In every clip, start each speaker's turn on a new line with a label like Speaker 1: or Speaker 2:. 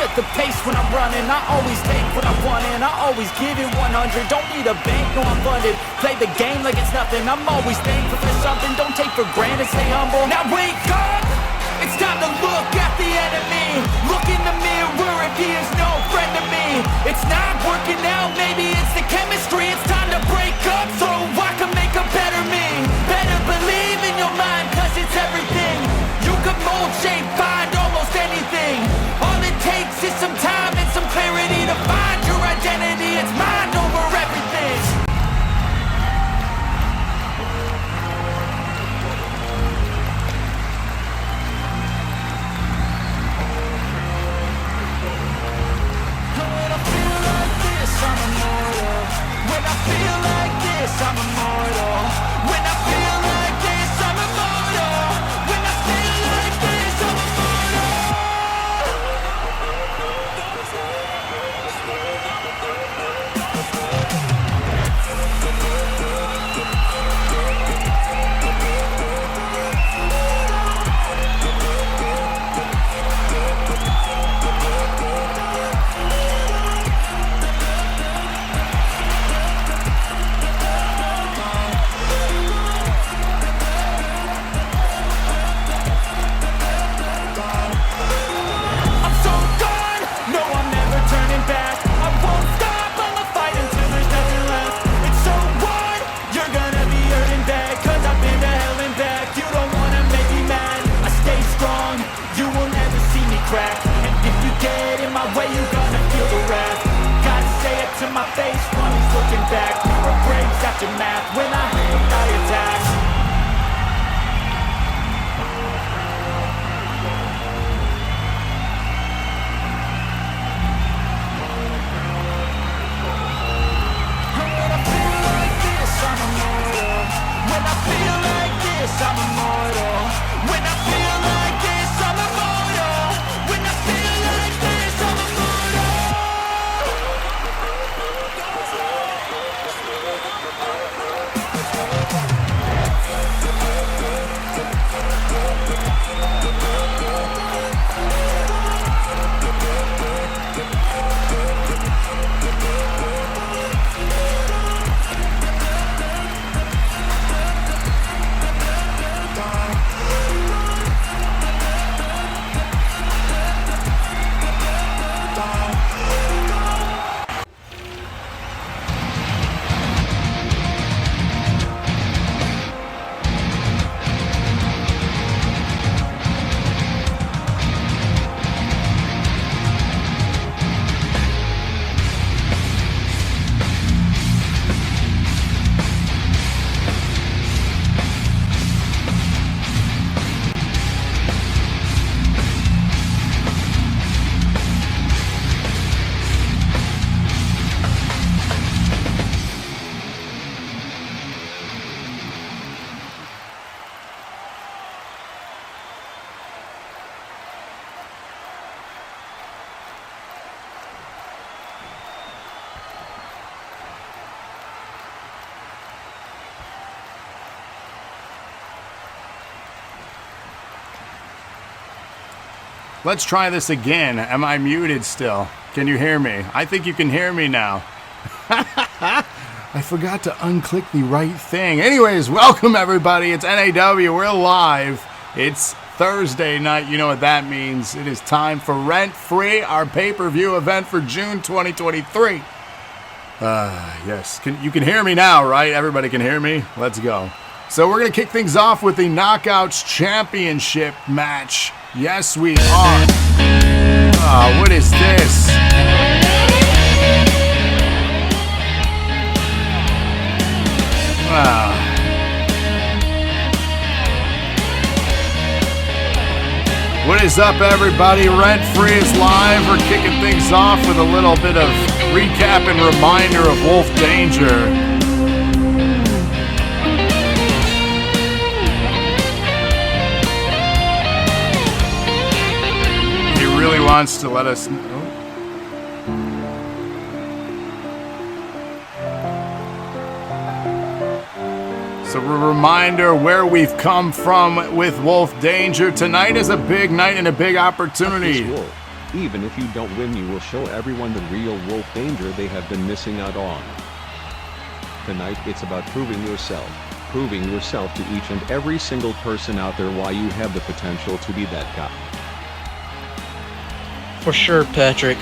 Speaker 1: set the pace when I'm running. I always take what I want and I always give it 100. Don't need a bank, no I'm funded. Play the game like it's nothing. I'm always thankful for something. Don't take for granted, stay humble. Now wake up, it's time to look at the enemy. Look in the mirror if he is no friend to me. It's not working out, maybe it's the chemistry. It's time to break up so I can make a better me. Better believe in your mind, cause it's everything. You can mold, shape, find almost anything. All it takes is some time and some clarity to find your identity. It's mind over everything. I'm immortal. When I feel like this, I'm immortal. When I feel like this, I'm immortal. When I feel like this, I'm immortal. To my face when he's looking back. Mirror breaks after math. When I hate, I attack. When I feel like this, I'm immortal. When I feel like this, I'm immortal. When I feel like this, I'm immortal. When I feel like this, I'm immortal.
Speaker 2: Let's try this again. Am I muted still? Can you hear me? I think you can hear me now. I forgot to unclick the right thing. Anyways, welcome everybody. It's NAW. We're live. It's Thursday night. You know what that means. It is time for Rent Free, our pay-per-view event for June 2023. Yes. You can hear me now, right? Everybody can hear me? Let's go. So we're going to kick things off with the Knockouts Championship match. Yes, we are. Oh, what is this? What is up, everybody? Rent Free is live. We're kicking things off with a little bit of recap and reminder of Wolf Danger. Really wants to let us know. So a reminder where we've come from with Wolf Danger. Tonight is a big night and a big opportunity
Speaker 3: Even if you don't win, you will show everyone the real Wolf Danger they have been missing out on. Tonight it's about proving yourself to each and every single person out there why you have the potential to be that guy.
Speaker 4: For sure, Patrick.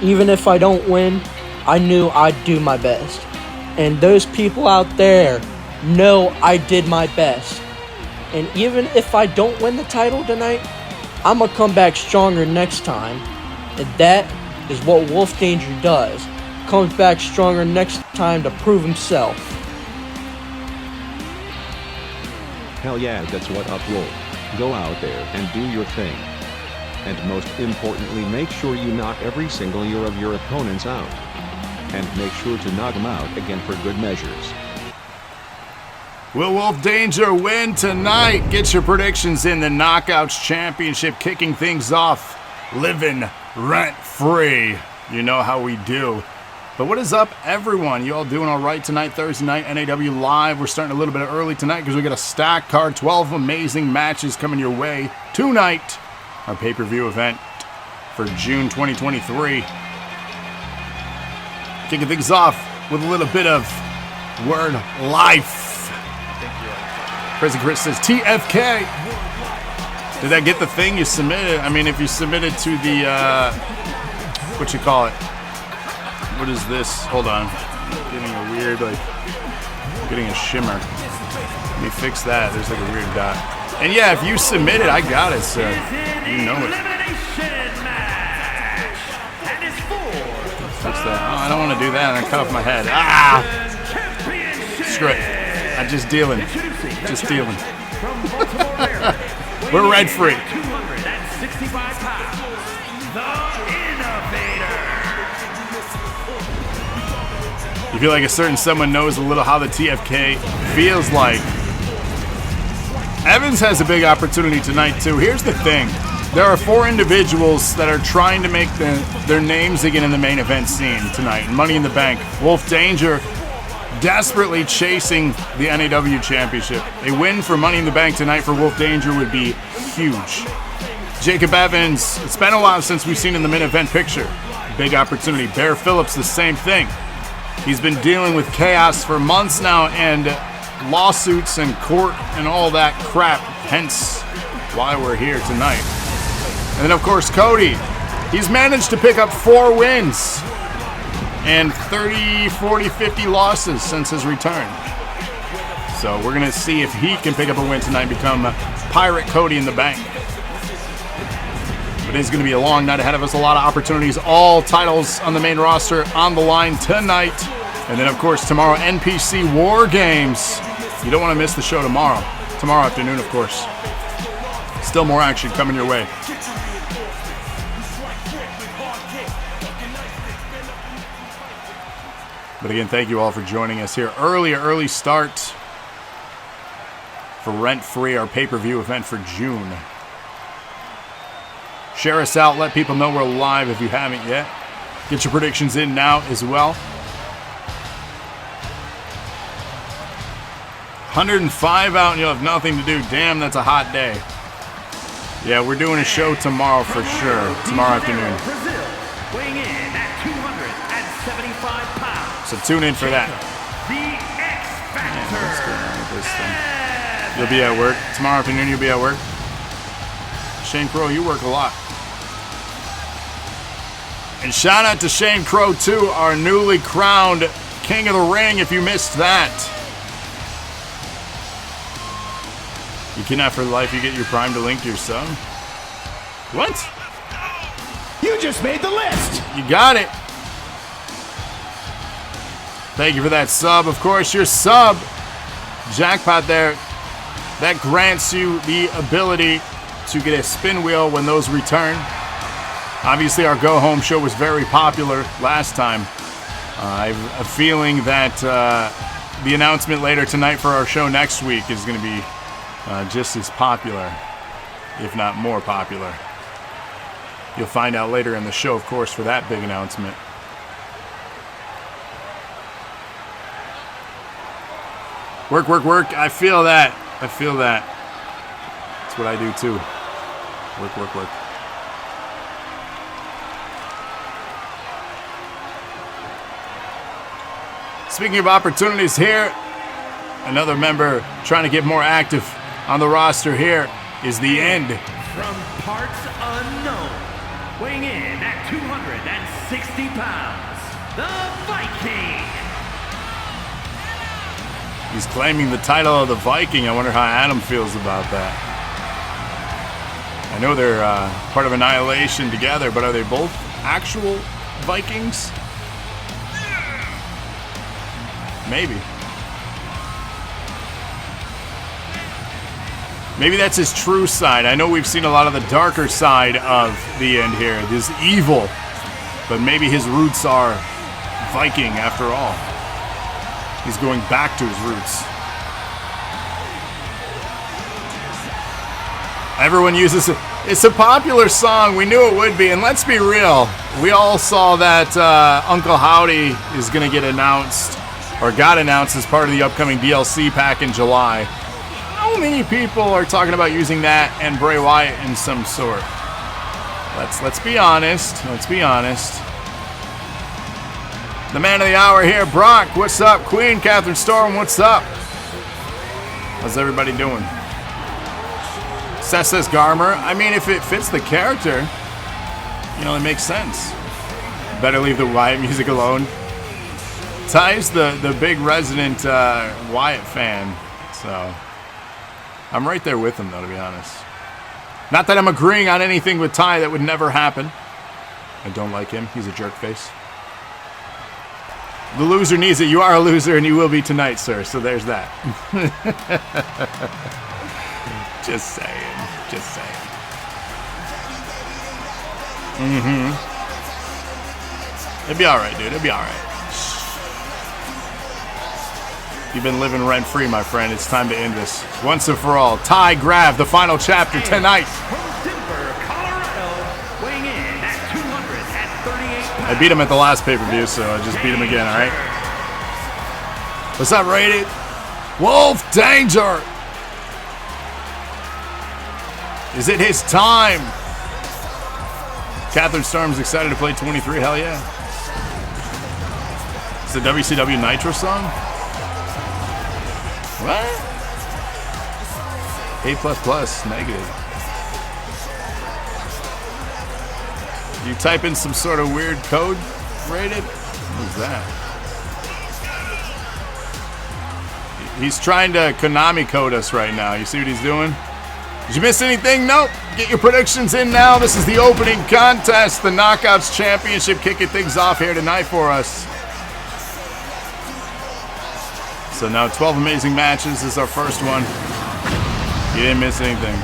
Speaker 4: Even if I don't win, I knew I'd do my best. And those people out there know I did my best. And even if I don't win the title tonight, I'm gonna come back stronger next time. And that is what Wolf Danger does. Comes back stronger next time to prove himself.
Speaker 3: Hell yeah, that's what up, Wolf. Go out there and do your thing. And most importantly, make sure you knock every single year of your opponents out. And make sure to knock them out again for good measures.
Speaker 2: Will Wolf Danger win tonight? Get your predictions in the Knockouts Championship, kicking things off, living rent-free. You know how we do. But what is up, everyone? You all doing all right tonight, Thursday night, NAW Live. We're starting a little bit early tonight because we got a stacked card, 12 amazing matches coming your way tonight. Our pay-per-view event for June 2023. Kicking things off with a little bit of word life. Crazy Chris says, TFK. Did that get the thing you submitted? I mean, if you submitted to the, what you call it? What is this? Hold on. Getting a weird, getting a shimmer. Let me fix that. There's like a weird dot. And yeah, if you submit it, I got it, sir. You know it. Fix that. Oh, I don't want to do that. I cut off my head. Ah! Screw it. I'm just dealing. Just dealing. We're red free.
Speaker 1: 265 pounds. The Innovator.
Speaker 2: You feel like a certain someone knows a little how the TFK feels like. Evans has a big opportunity tonight, too. Here's the thing. There are 4 individuals that are trying to make their names again in the main event scene tonight. Money in the Bank. Wolf Danger desperately chasing the NAW Championship. A win for Money in the Bank tonight for Wolf Danger would be huge. Jacob Evans, it's been a while since we've seen in the main event picture. Big opportunity. Bear Phillips, the same thing. He's been dealing with chaos for months now and lawsuits and court and all that crap. Hence why we're here tonight. And then, of course, Kodi. He's managed to pick up 4 wins and 30, 40, 50 losses since his return. So we're going to see if he can pick up a win tonight and become Pirate Kodi in the Bank. But it's going to be a long night ahead of us. A lot of opportunities. All titles on the main roster on the line tonight. And then, of course, tomorrow, NPC War Games. You don't want to miss the show tomorrow. Tomorrow afternoon, of course. Still more action coming your way. But again, thank you all for joining us here. Early start for Rent Free, our pay-per-view event for June. Share us out. Let people know we're live if you haven't yet. Get your predictions in now as well. 105 out and you'll have nothing to do. Damn, that's a hot day. Yeah, we're doing a show tomorrow for sure. Tomorrow afternoon.
Speaker 1: Brazil, weighing in at 275 pounds.
Speaker 2: So tune in for that.
Speaker 1: The X Factor.
Speaker 2: Man, what's going on with this thing? You'll be at work. Tomorrow afternoon you'll be at work. Shane Crow, you work a lot. And shout out to Shane Crow too, our newly crowned King of the Ring, if you missed that. You cannot for life, you get your Prime to link to your sub. What?
Speaker 5: You just made the list!
Speaker 2: You got it. Thank you for that sub. Of course, your sub, Jackpot there, that grants you the ability to get a spin wheel when those return. Obviously, our Go Home show was very popular last time. I have a feeling that the announcement later tonight for our show next week is going to be just as popular, if not more popular. You'll find out later in the show, of course, for that big announcement. Work, work, work. I feel that. I feel that. That's what I do too. Work, work, work. Speaking of opportunities here, another member trying to get more active on the roster here is the End.
Speaker 5: From parts unknown, weighing in at 260 pounds, the Viking.
Speaker 2: He's claiming the title of the Viking. I wonder how Adam feels about that. I know they're part of Annihilation together, but are they both actual Vikings? Maybe. Maybe that's his true side. I know we've seen a lot of the darker side of the End here. This evil. But maybe his roots are Viking after all. He's going back to his roots. Everyone uses it. It's a popular song. We knew it would be. And let's be real. We all saw that Uncle Howdy is going to get announced, or got announced as part of the upcoming DLC pack in July. How many people are talking about using that and Bray Wyatt in some sort? Let's be honest. Let's be honest. The man of the hour here, Brock. What's up? Queen, Catherine Storm, what's up? How's everybody doing? Seth says Garmr. I mean, if it fits the character, you know, it makes sense. Better leave the Wyatt music alone. Ty's the big resident Wyatt fan, so I'm right there with him, though, to be honest. Not that I'm agreeing on anything with Ty. That would never happen. I don't like him. He's a jerk face. The loser needs it. You are a loser, and you will be tonight, sir. So there's that. Just saying. Just saying. It'll be all right, dude. It'll be all right. You've been living rent-free, my friend. It's time to end this. Once and for all. Ty, Grav, the final chapter tonight. I beat him at the last pay-per-view, so I just beat him again, all right? What's up, Rated? Wolf Danger! Is it his time? Catherine Storm's excited to play 23. Hell yeah. It's the WCW Nitro song? What? A++, negative. You type in some sort of weird code, Rated? What is that? He's trying to Konami code us right now. You see what he's doing? Did you miss anything? Nope. Get your predictions in now. This is the opening contest. The Knockouts Championship kicking things off here tonight for us. So now 12 amazing matches. This is our first one. You didn't miss anything.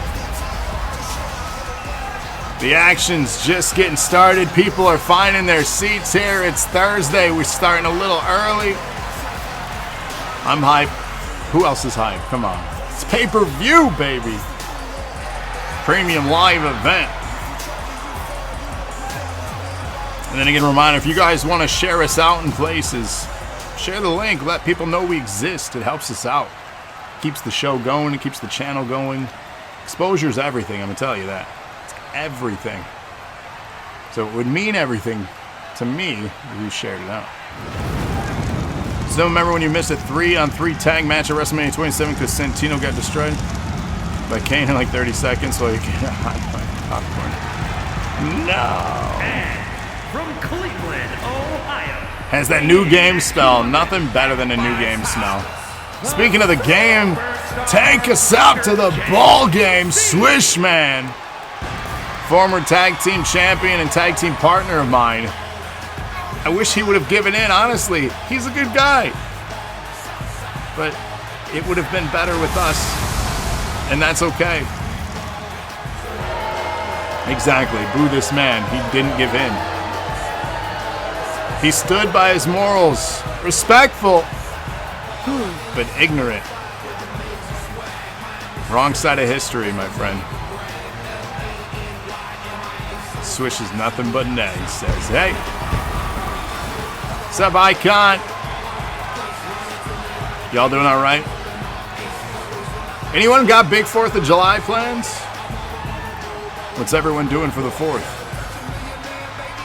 Speaker 2: The action's just getting started. People are finding their seats here. It's Thursday. We're starting a little early. I'm hyped. Who else is hyped? Come on. It's pay-per-view, baby. Premium live event. And then again, a reminder, if you guys want to share us out in places, share the link. Let people know we exist. It helps us out. Keeps the show going. It keeps the channel going. Exposure is everything. I'm going to tell you that. Everything. So it would mean everything to me if you shared it out. So remember when you missed a 3-on-3 tag match at WrestleMania 27 because Santino got destroyed by Kane in like 30 seconds while you get hot popcorn. No.
Speaker 5: And from Cleveland, Ohio.
Speaker 2: Has that new game spell. Nothing better than a new game smell. Speaking of the game, take us out to the ball game, Swish Man. Former tag team champion and tag team partner of mine. I wish he would have given in, honestly. He's a good guy. But it would have been better with us. And that's okay. Exactly. Boo this man. He didn't give in. He stood by his morals. Respectful. But ignorant. Wrong side of history, my friend. Swish is nothing but net, he says. Hey. What's up, Icon? Y'all doing all right? Anyone got big 4th of July plans? What's everyone doing for the 4th?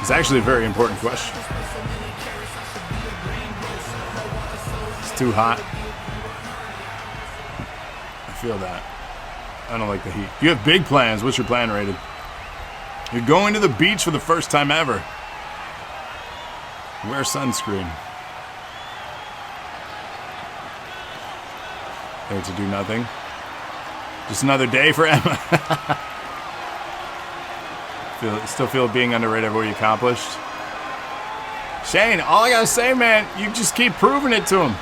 Speaker 2: It's actually a very important question. too hot. I feel that. I don't like the heat. You have big plans. What's your plan, Rated? You're going to the beach for the first time ever. Wear sunscreen. There to do nothing. Just another day for Emma. Still feel being underrated what you accomplished. Shane, all I gotta say, man, you just keep proving it to him.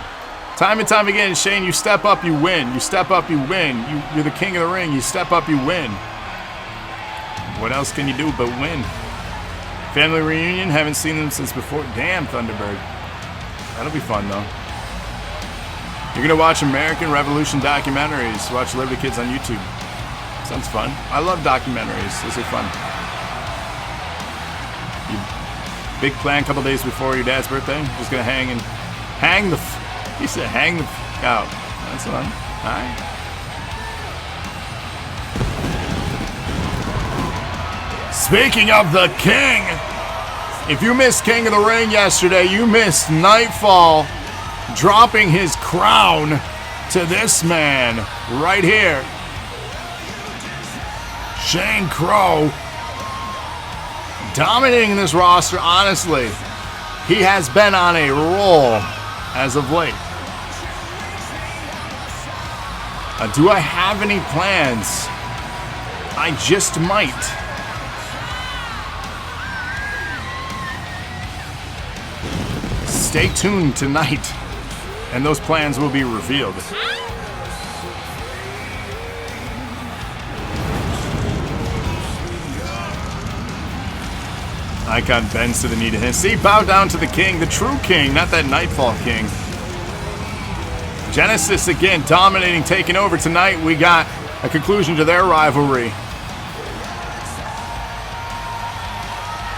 Speaker 2: Time and time again, Shane, you step up, you win. You step up, you win. You're the king of the ring. You step up, you win. What else can you do but win? Family reunion, haven't seen them since before. Damn, Thunderbird. That'll be fun, though. You're gonna watch American Revolution documentaries. Watch Liberty Kids on YouTube. Sounds fun. I love documentaries. Those are fun. Big plan a couple days before your dad's birthday. Just gonna hang the he said hang the out. That's fun. Alright. Speaking of the king, if you missed King of the Ring yesterday, you missed Knightfall dropping his crown to this man right here. Shane Crow dominating this roster, honestly. He has been on a roll as of late. Do I have any plans? I just might. Stay tuned tonight, and those plans will be revealed. Icon bends to the knee to him. See, bow down to the king, the true king, not that Knightfall king. Genesis again dominating, taking over tonight. We got a conclusion to their rivalry.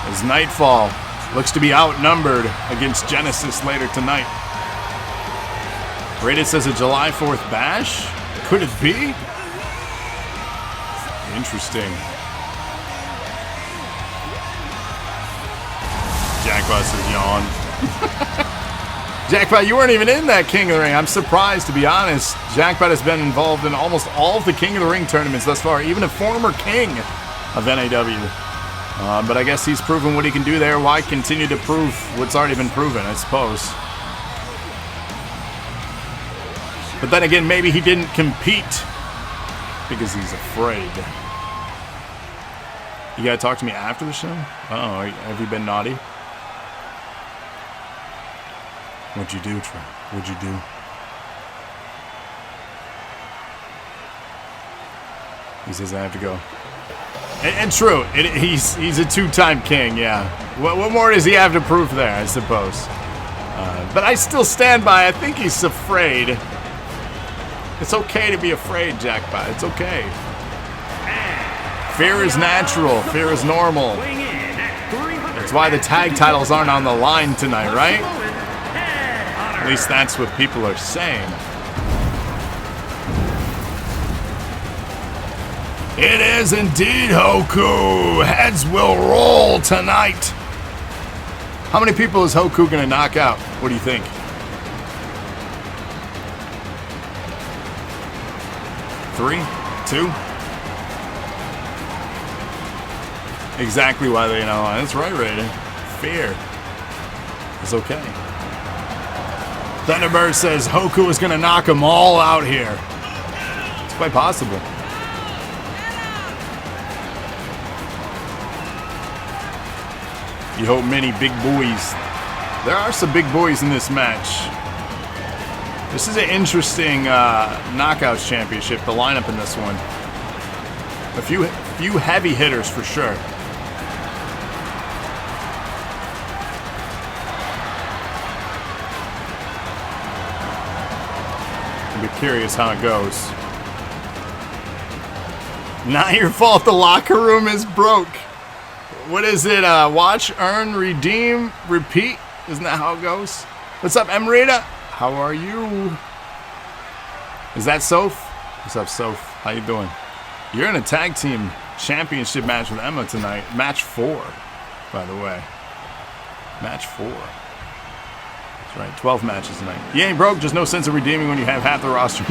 Speaker 2: As Knightfall looks to be outnumbered against Genesis later tonight. Rated says a July 4th bash? Could it be? Interesting. Jackpot says yawn. Jackpot, you weren't even in that King of the Ring. I'm surprised, to be honest. Jackpot has been involved in almost all of the King of the Ring tournaments thus far, even a former king of NAW. But I guess he's proven what he can do there. Why continue to prove what's already been proven, I suppose. But then again, maybe he didn't compete because he's afraid. You gotta talk to me after the show? Oh, have you been naughty? What'd you do, Trey? What'd you do? He says I have to go. And true, he's a two-time king, yeah. What more does he have to prove there, I suppose? But I still stand by, I think he's afraid. It's okay to be afraid, Jackpot. It's okay. Fear is natural. Fear is normal. That's why the tag titles aren't on the line tonight, right? At least that's what people are saying. It is indeed Hoku. Heads will roll tonight. How many people is Hoku going to knock out? What do you think? Three? Two? Exactly why they know. That's right, Raiden. Fear. It's okay. Thunderbird says Hoku is going to knock them all out here. It's quite possible. You hope many big boys. There are some big boys in this match. This is an interesting Knockouts Championship, the lineup in this one. A few heavy hitters for sure. I'll be curious how it goes. Not your fault the locker room is broke. What is it? Watch, earn, redeem, repeat? Isn't that how it goes? What's up, Emrita? How are you? Is that Soph? What's up, Soph? How you doing? You're in a tag team championship match with Emma tonight. Match 4, by the way. Match 4. That's right, 12 matches tonight. You ain't broke, just no sense of redeeming when you have half the roster.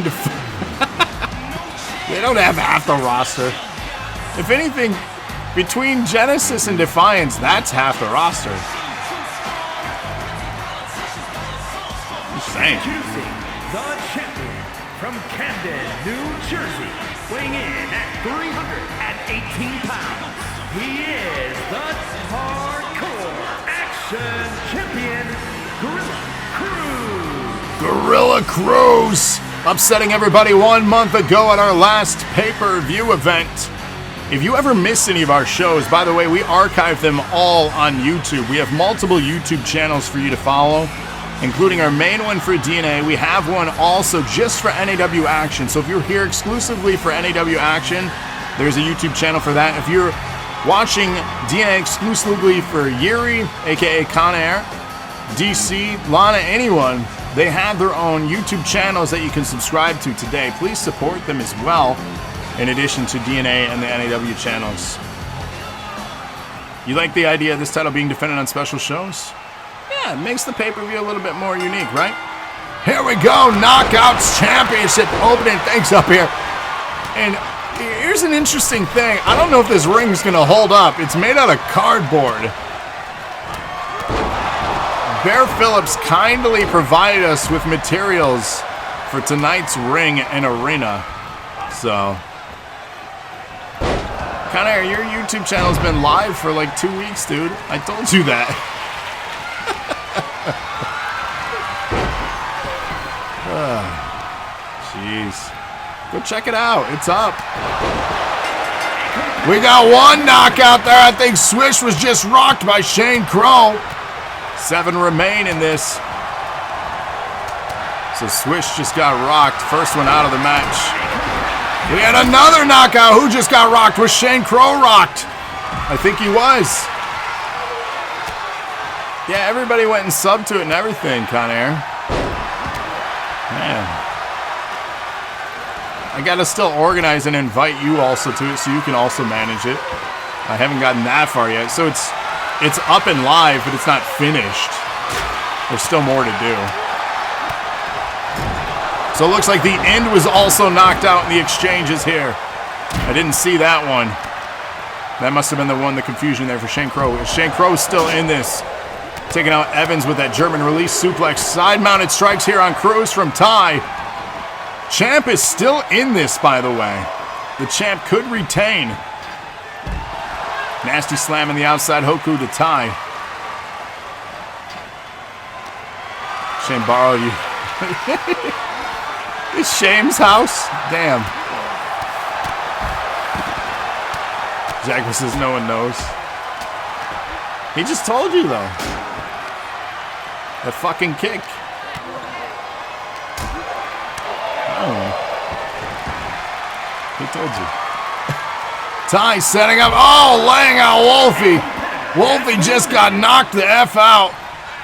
Speaker 2: They don't have half the roster. If anything, between Genesis and Defiance, that's half the roster. Just saying.
Speaker 5: Introducing the champion from Camden, New Jersey, weighing in at 318 pounds. He is the hardcore action champion,
Speaker 2: Gorilla Cruz, upsetting everybody 1 month ago at our last pay-per-view event. If you ever miss any of our shows, by the way, we archive them all on YouTube. We have multiple YouTube channels for you to follow, including our main one for DNA. We have one also just for NAW Action. So if you're here exclusively for NAW Action, there's a YouTube channel for that. If you're watching DNA exclusively for Yuri, aka Conair, DC, Lana, anyone, they have their own YouTube channels that you can subscribe to today. Please support them as well, in addition to DNA and the NAW channels. You like the idea of this title being defended on special shows? Yeah, it makes the pay-per-view a little bit more unique, right? Here we go, Knockouts Championship opening things up here. And here's an interesting thing. I don't know if this ring's gonna hold up. It's made out of cardboard. Bear Phillips kindly provided us with materials for tonight's ring and arena. So, Conair, your YouTube channel's been live for like 2 weeks, dude. I told you that. Jeez. Go check it out. It's up. We got one knockout there. I think Swish was just rocked by Shane Crow. 7 remain in this. So Swish just got rocked. First one out of the match. We had another knockout. Who just got rocked? Was Shane Crow rocked? I think he was. Yeah, everybody went and subbed to it and everything, Conair. Man. I gotta still organize and invite you also to it so you can also manage it. I haven't gotten that far yet. So it's up and live, but it's not finished. There's still more to do. So it looks like the end was also knocked out in the exchanges here. I didn't see that one. That must have been the one, the confusion there for Shane Crow. Shane Crow's still in this. Taking out Evans with that German release suplex. Side-mounted strikes here on Cruz from Ty. Champ is still in this, by the way. The champ could retain. Nasty slam on the outside, Hoku to Ty. Shame borrowed you. It's Shame's house? Damn. Jackpot says no one knows. He just told you, though. The fucking kick. Oh. He told you. Ty setting up. Oh, laying out Wolfie. Wolfie just got knocked the F out.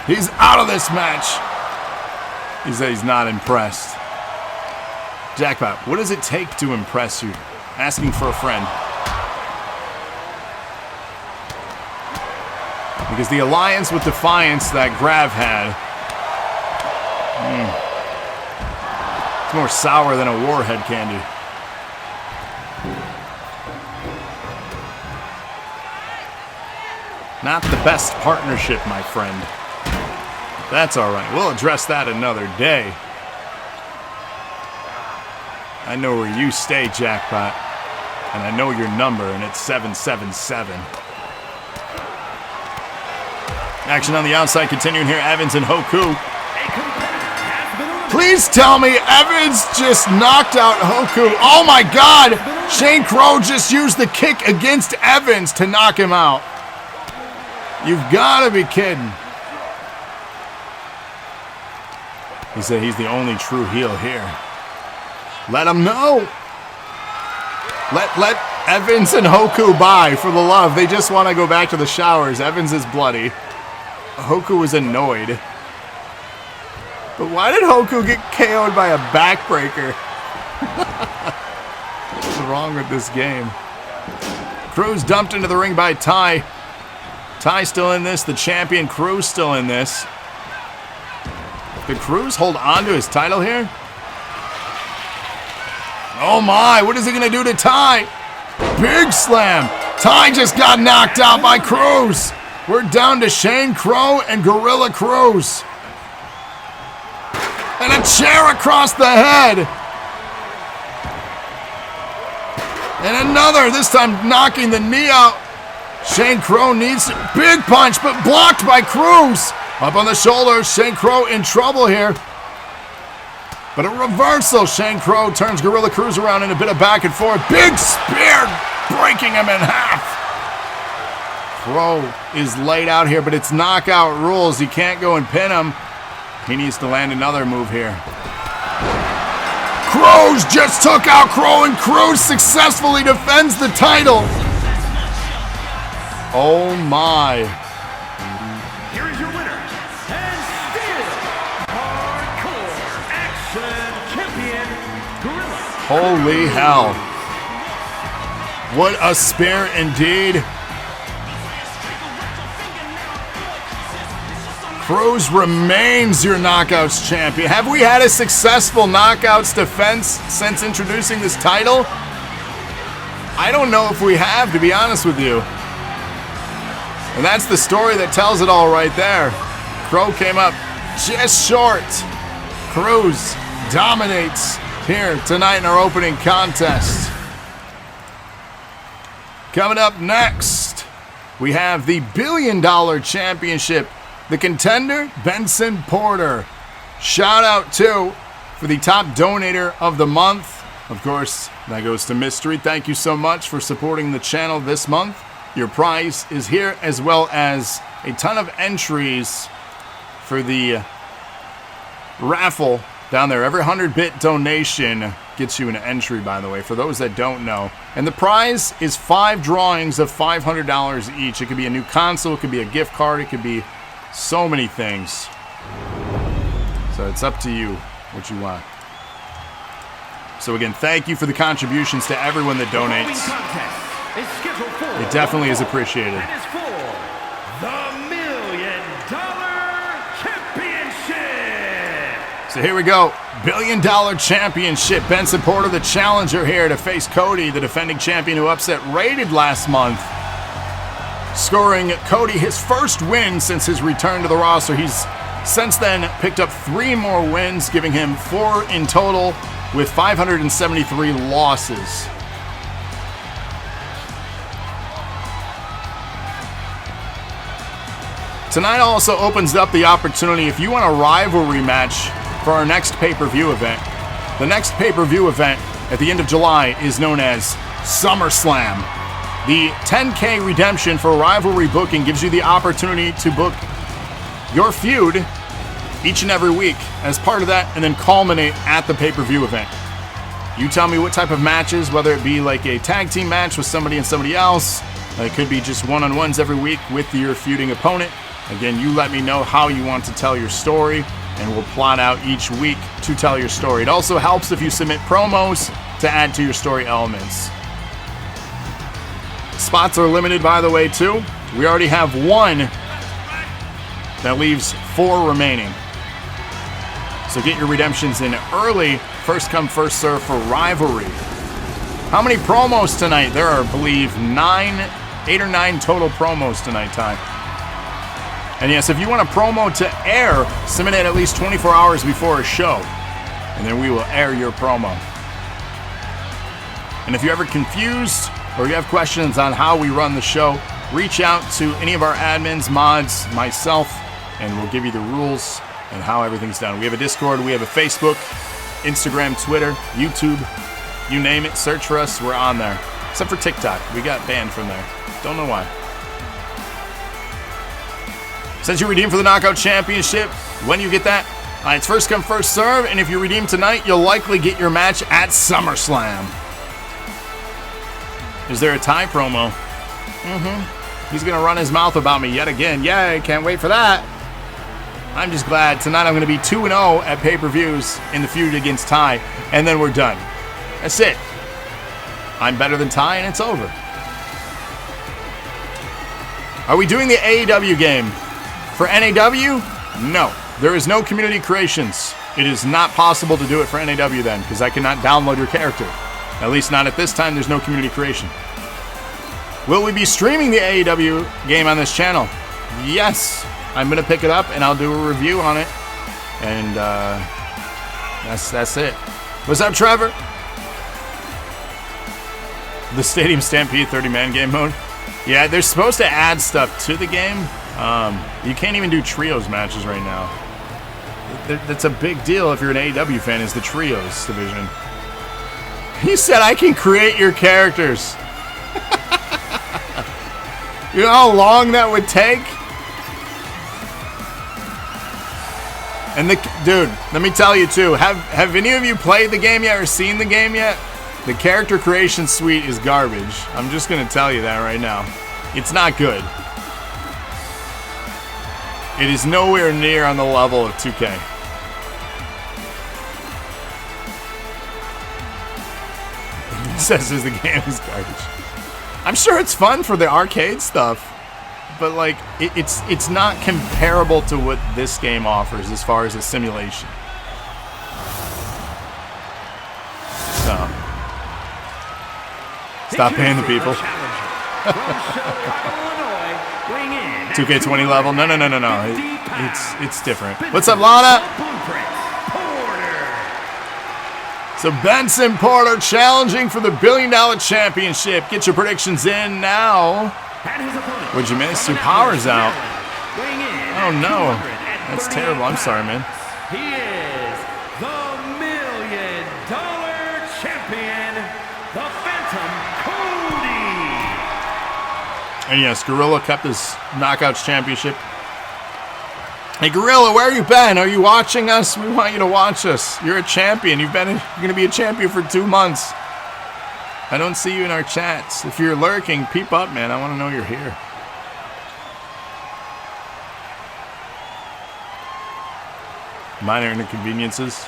Speaker 2: He's out of this match. He said he's not impressed. Jackpot, what does it take to impress you? Asking for a friend. Because the alliance with Defiance that Grav had, it's more sour than a warhead candy. Not the best partnership, my friend. That's all right. We'll address that another day. I know where you stay, Jackpot. And I know your number, and it's 777. Action on the outside continuing here. Evans and Hoku. Please tell me Evans just knocked out Hoku. Oh my God! Shane Crow just used the kick against Evans to knock him out. You've got to be kidding. He said he's the only true heel here. Let him know. Let Evans and Hoku by for the love. They just want to go back to the showers. Evans is bloody. Hoku was annoyed. But why did Hoku get KO'd by a backbreaker? What's wrong with this game? Cruz dumped into the ring by Ty. Ty still in this. The champion Cruz still in this. Did Cruz hold on to his title here? Oh my, what is he gonna do to Ty? Big slam. Ty just got knocked out by Cruz. We're down to Shane Crow and Gorilla Cruz. And a chair across the head. And another, this time knocking the knee out. Shane Crow needs a big punch, but blocked by Cruz. Up on the shoulder, Shane Crow in trouble here. But a reversal. Shane Crow turns Gorilla Cruz around in a bit of back and forth. Big spear, breaking him in half. Crow is laid out here, but it's knockout rules. You can't go and pin him. He needs to land another move here. Cruz just took out Crow, and Cruz successfully defends the title. Oh my.
Speaker 5: Here is your winner, and still hardcore action champion, Gorilla.
Speaker 2: Holy hell. What a spear indeed. Cruz remains your Knockouts champion. Have we had a successful Knockouts defense since introducing this title? I don't know if we have, to be honest with you. And that's the story that tells it all right there. Crow came up just short. Cruz dominates here tonight in our opening contest. Coming up next, we have the $1 billion championship. The contender, Benson Porter. Shout out too for the top donator of the month. Of course, that goes to Mystery. Thank you so much for supporting the channel this month. Your prize is here, as well as a ton of entries for the raffle down there. Every 100-bit donation gets you an entry, by the way, for those that don't know. And the prize is 5 drawings of $500 each. It could be a new console, it could be a gift card, it could be so many things. So it's up to you what you want. So again, thank you for the contributions to everyone that donates. It definitely is appreciated.
Speaker 5: And it's for the $1 million championship.
Speaker 2: So here we go. $1 billion championship. Benson Porter, the challenger here to face Kodi, the defending champion who upset Rated last month. Scoring Kodi his first win since his return to the roster. He's since then picked up 3 more wins, giving him 4 in total with 573 losses. Tonight also opens up the opportunity if you want a rivalry match for our next pay-per-view event. The next pay-per-view event at the end of July is known as SummerSlam. The 10K redemption for rivalry booking gives you the opportunity to book your feud each and every week as part of that, and then culminate at the pay-per-view event. You tell me what type of matches, whether it be like a tag team match with somebody and somebody else, it could be just one-on-ones every week with your feuding opponent. Again, you let me know how you want to tell your story, and we'll plot out each week to tell your story. It also helps if you submit promos to add to your story elements. Spots are limited, by the way, too. We already have 1 that leaves 4 remaining. So get your redemptions in early. First come, first serve for rivalry. How many promos tonight? There are, I believe, 8 or 9 total promos tonight, Ty. And yes, if you want a promo to air, submit it at least 24 hours before a show, and then we will air your promo. And if you're ever confused or you have questions on how we run the show, reach out to any of our admins, mods, myself, and we'll give you the rules and how everything's done. We have a Discord, we have a Facebook, Instagram, Twitter, YouTube, you name it, search for us, we're on there. Except for TikTok, we got banned from there. Don't know why. Since you redeem for the Knockout Championship, when you get that, it's first come, first serve, and if you redeem tonight, you'll likely get your match at SummerSlam. Is there a Ty promo? He's going to run his mouth about me yet again. Yay, can't wait for that. I'm just glad tonight I'm going to be 2-0 at pay-per-views in the feud against Ty, and then we're done. That's it. I'm better than Ty, and it's over. Are we doing the AEW game? For NAW? No. There is no community creations. It is not possible to do it for NAW then, because I cannot download your character. At least not at this time, there's no community creation. Will we be streaming the AEW game on this channel? Yes. I'm going to pick it up and I'll do a review on it. And that's it. What's up, Trevor? The Stadium Stampede 30-man game mode? Yeah, they're supposed to add stuff to the game. You can't even do trios matches right now. That's a big deal if you're an AEW fan, is the trios division. He said I can create your characters. You know how long that would take? And dude, let me tell you too, have any of you played the game yet or seen the game yet? The character creation suite is garbage. I'm just gonna tell you that right now. It's not good. It is nowhere near on the level of 2K. It says the game is garbage. I'm sure it's fun for the arcade stuff, but like it's not comparable to what this game offers as far as a simulation. So stop paying the people. 2K20 level? No. It's different. What's up, Lana? So Benson Porter challenging for the $1 billion championship. Get your predictions in now. What'd you miss? Your power's out. Oh no. That's terrible. I'm sorry, man.
Speaker 5: He is the $1 million champion, the Phantom Kodi.
Speaker 2: And yes, Gorilla kept his Knockouts championship. Hey, Gorilla, where you been? Are you watching us? We want you to watch us. You're a champion. You're going to be a champion for 2 months. I don't see you in our chats. If you're lurking, peep up, man. I want to know you're here. Minor inconveniences.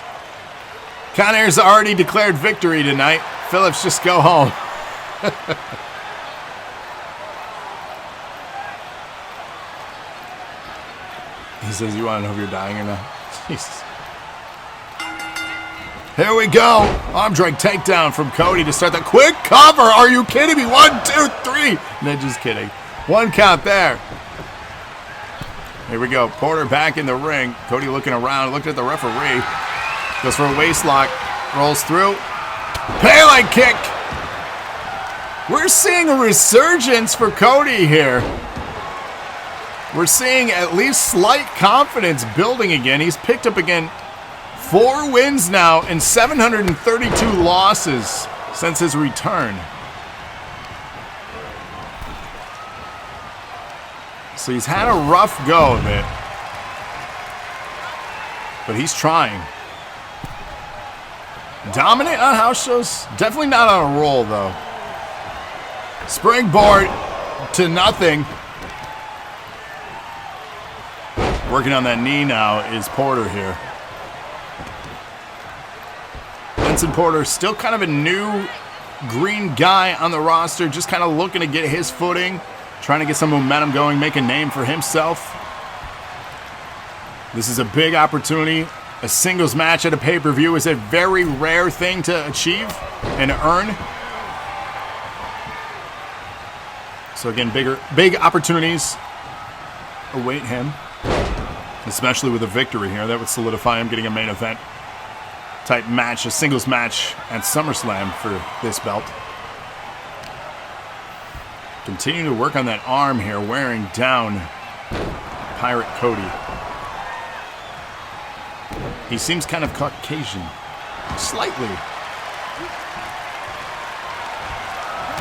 Speaker 2: Connor's already declared victory tonight. Phillips, just go home. He says, you want to know if you're dying or not? Jesus. Here we go. Arm drag takedown from Kodi to start the quick cover. Are you kidding me? 1, 2, 3. No, just kidding. 1 count there. Here we go. Porter back in the ring. Kodi looking around, looking at the referee. Goes for a waist lock. Rolls through. Pele kick. We're seeing a resurgence for Kodi here. We're seeing at least slight confidence building again. He's picked up again 4 wins now and 732 losses since his return. So he's had a rough go of it. But he's trying. Dominant on house shows? Definitely not on a roll, though. Springboard to nothing. Working on that knee now is Porter here. Benson Porter, still kind of a new green guy on the roster, just kind of looking to get his footing, trying to get some momentum going, make a name for himself. This is a big opportunity. A singles match at a pay-per-view is a very rare thing to achieve and earn. So again, big opportunities await him. Especially with a victory here. That would solidify him getting a main event type match, a singles match at SummerSlam for this belt. Continuing to work on that arm here, wearing down Pirate Kodi. He seems kind of Caucasian. Slightly.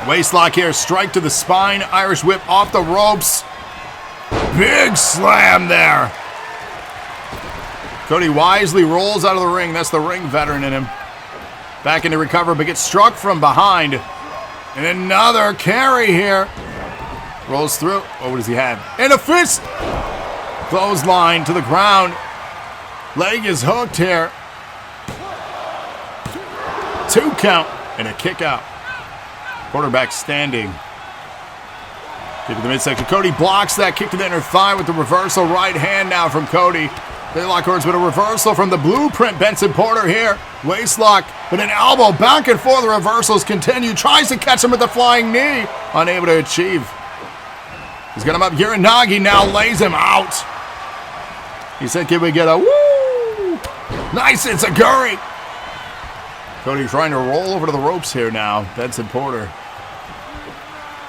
Speaker 2: Waistlock here, strike to the spine, Irish whip off the ropes. Big slam there. Kodi wisely rolls out of the ring. That's the ring veteran in him. Back into recover, but gets struck from behind. And another carry here. Rolls through. Oh, what does he have? And a fist! Clothesline to the ground. Leg is hooked here. 2 count and a kick out. Quarterback standing. Kick to the midsection. Kodi blocks that kick to the inner thigh with the reversal right hand now from Kodi. They lock horns with a reversal from the blueprint. Benson Porter here. Waist lock, but an elbow back and forth. The reversals continue. Tries to catch him with the flying knee. Unable to achieve. He's got him up. Uranagi now lays him out. He said, can we get a woo? Nice, it's a Guri. Kodi trying to roll over to the ropes here now. Benson Porter.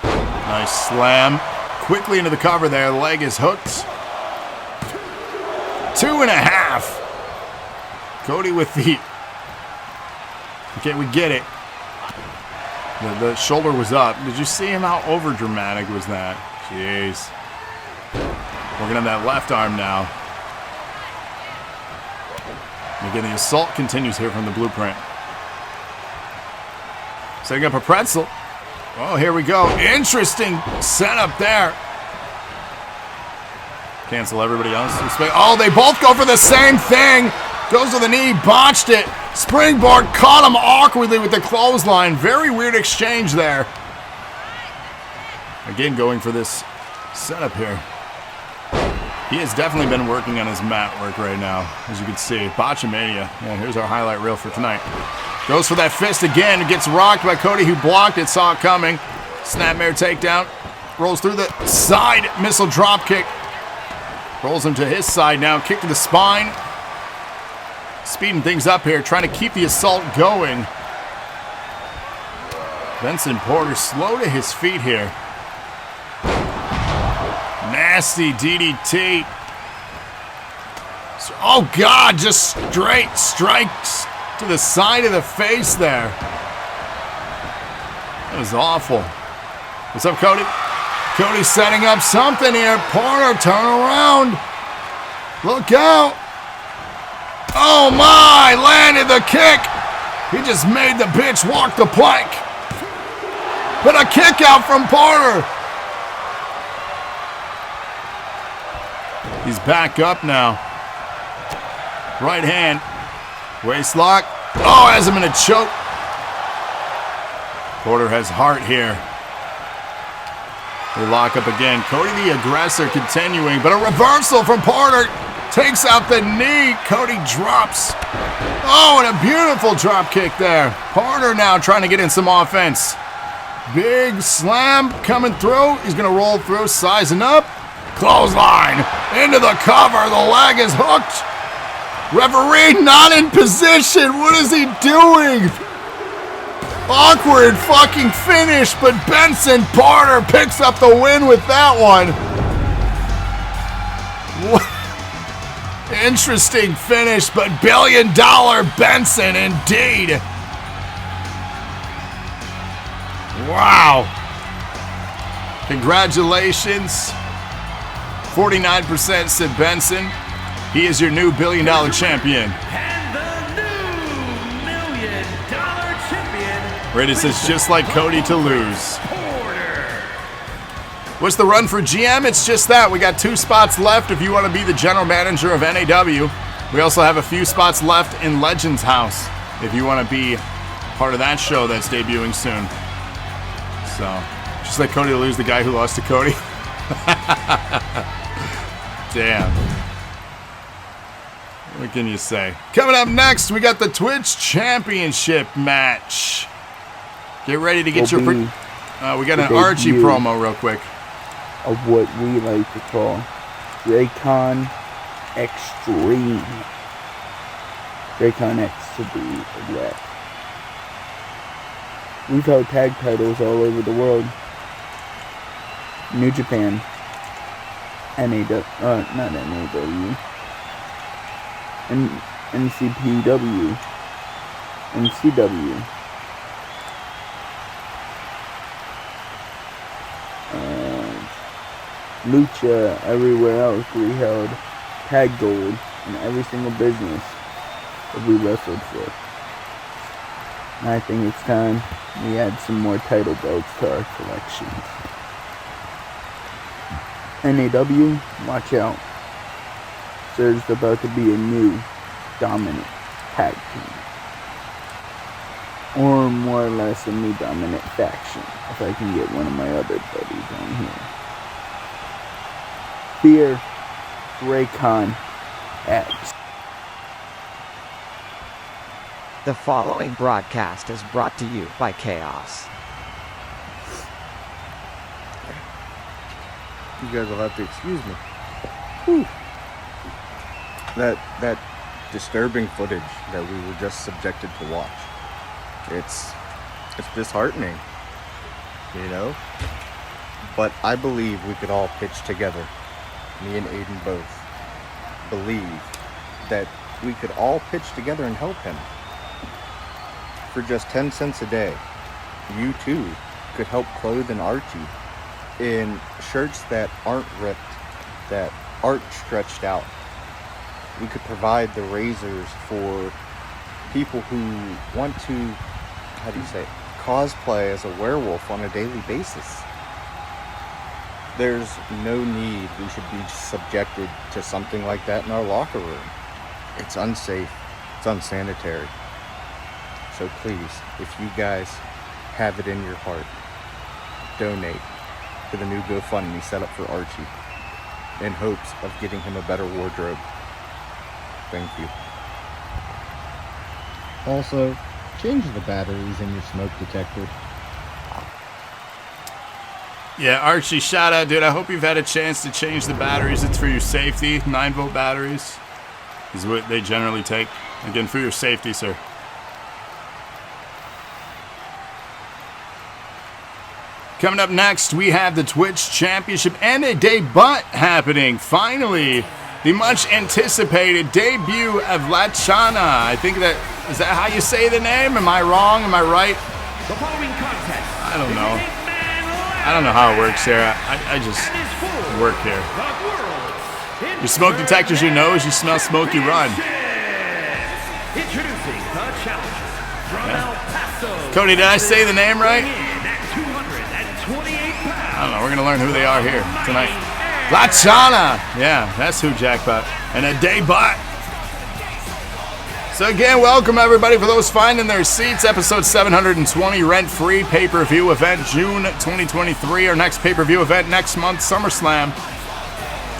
Speaker 2: Nice slam. Quickly into the cover there. The leg is hooked. 2.5. Kodi with the... Okay, we get it. The shoulder was up. Did you see him? How over dramatic was that? Jeez. Working on that left arm now. And again, the assault continues here from the blueprint. Setting up a pretzel. Oh, here we go. Interesting setup there. Cancel everybody else. Oh, they both go for the same thing. Goes to the knee, botched it. Springboard caught him awkwardly with the clothesline. Very weird exchange there. Again, going for this setup here. He has definitely been working on his mat work right now, as you can see. Botchamania. Yeah, here's our highlight reel for tonight. Goes for that fist again. Gets rocked by Kodi, who blocked it, saw it coming. Snapmare takedown. Rolls through the side missile drop kick. Rolls him to his side now. Kick to the spine. Speeding things up here, trying to keep the assault going. Benson Porter slow to his feet here. Nasty DDT. Oh, God, just straight strikes to the side of the face there. That was awful. What's up, Kodi? Kodi setting up something here. Porter, turn around. Look out. Oh, my. Landed the kick. He just made the bitch walk the plank. But a kick out from Porter. He's back up now. Right hand. Waist lock. Oh, has him in a choke. Porter has heart here. They lock up again. Kodi the aggressor continuing, but a reversal from Porter. Takes out the knee. Kodi drops. Oh, and a beautiful drop kick there. Porter now trying to get in some offense. Big slam coming through. He's going to roll through, sizing up. Clothesline into the cover. The leg is hooked. Referee not in position. What is he doing? Awkward fucking finish, but Benson Porter picks up the win with that one. What? Interesting finish, but $1 billion Benson indeed. Wow. Congratulations. 49% said Benson. He is your new $1 billion champion.
Speaker 5: And the new $1 million champion.
Speaker 2: Brenda says just like Kodi to lose. What's the run for GM? It's just that. We got 2 spots left if you want to be the general manager of NAW. We also have a few spots left in Legends House if you want to be part of that show that's debuting soon. So, just like Kodi to lose, the guy who lost to Kodi. Damn. What can you say? Coming up next, we got the Twitch Championship match. Get ready to get your... we got an Archie promo real quick.
Speaker 6: Of what we like to call Raycon Extreme. Raycon X to be exact. We've held tag titles all over the world. New Japan. Not NAW. NCPW. NCW. Lucha, everywhere else we held tag gold in every single business that we wrestled for. And I think it's time we add some more title belts to our collections. NAW, watch out. There's about to be a new dominant tag team. Or more or less a new dominant faction, if I can get one of my other buddies on here. Fear Raycon X.
Speaker 7: The following broadcast is brought to you by Chaos.
Speaker 8: You guys will have to excuse me. Whew. That disturbing footage that we were just subjected to watch. It's disheartening, you know? But I believe we could all pitch together, me and Aiden both, believe that we could all pitch together and help him. For just 10 cents a day, you too could help clothe an Archie in shirts that aren't ripped, that aren't stretched out. We could provide the razors for people who want to, how do you say it, cosplay as a werewolf on a daily basis. There's no need we should be subjected to something like that in our locker room. It's unsafe, it's unsanitary. So please, if you guys have it in your heart, donate to the new GoFundMe set up for Archie in hopes of getting him a better wardrobe. Thank you.
Speaker 9: Also, change the batteries in your smoke detector.
Speaker 2: Yeah, Archie, shout out, dude. I hope you've had a chance to change the batteries. It's for your safety. 9-volt batteries is what they generally take. Again, for your safety, sir. Coming up next, we have the Twitch Championship and a debut happening. Finally, the much anticipated debut of Latchana. I think is that how you say the name? Am I wrong? Am I right?
Speaker 5: The following contest.
Speaker 2: I don't know. I don't know how it works here. I just work here. Your smoke detector's your nose. You smell smoke, you run.
Speaker 5: Introducing the challenger from El Paso.
Speaker 2: Kodi, did I say the name right? I don't know. We're going to learn who they are here tonight. Latchana. Yeah, that's who, Jackpot. And a debut. So again, welcome everybody for those finding their seats. Episode 720, rent-free pay-per-view event, June 2023. Our next pay-per-view event next month, SummerSlam.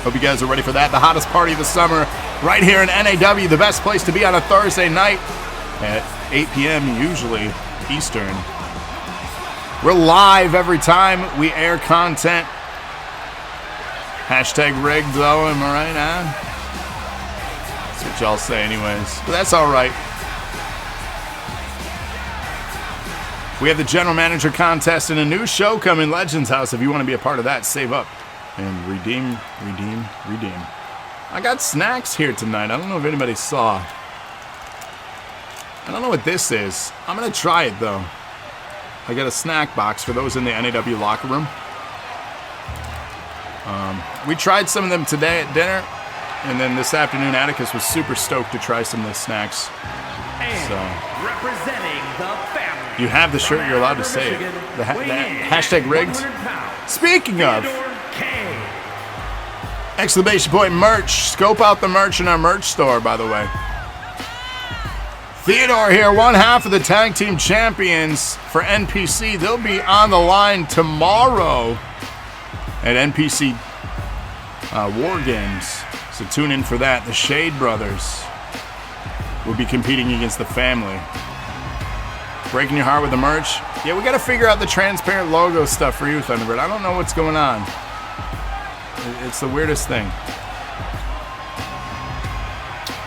Speaker 2: Hope you guys are ready for that. The hottest party of the summer right here in NAW. The best place to be on a Thursday night at 8 p.m. usually Eastern. We're live every time we air content. Hashtag rigged though, am I right, huh? That's what y'all say anyways. But that's alright. We have the General Manager contest and a new show coming, Legends House. If you want to be a part of that, save up and redeem. I got snacks here tonight. I don't know if anybody saw. I don't know what this is. I'm going to try it though. I got a snack box for those in the NAW locker room. We tried some of them today at dinner, and then this afternoon Atticus was super stoked to try some of the snacks.
Speaker 5: And
Speaker 2: so,
Speaker 5: representing the family.
Speaker 2: you have the shirt, you're allowed to say it. The hashtag rigged. Speaking of, exclamation point merch. Scope out the merch in our merch store, by the way. Theodore here, one half of the tag team champions for NPC. They'll be on the line tomorrow at NPC War Games. So tune in for that. The Shade Brothers will be competing against the family. Breaking your heart with the merch. Yeah, we got to figure out the transparent logo stuff for you, Thunderbird. I don't know what's going on. It's the weirdest thing.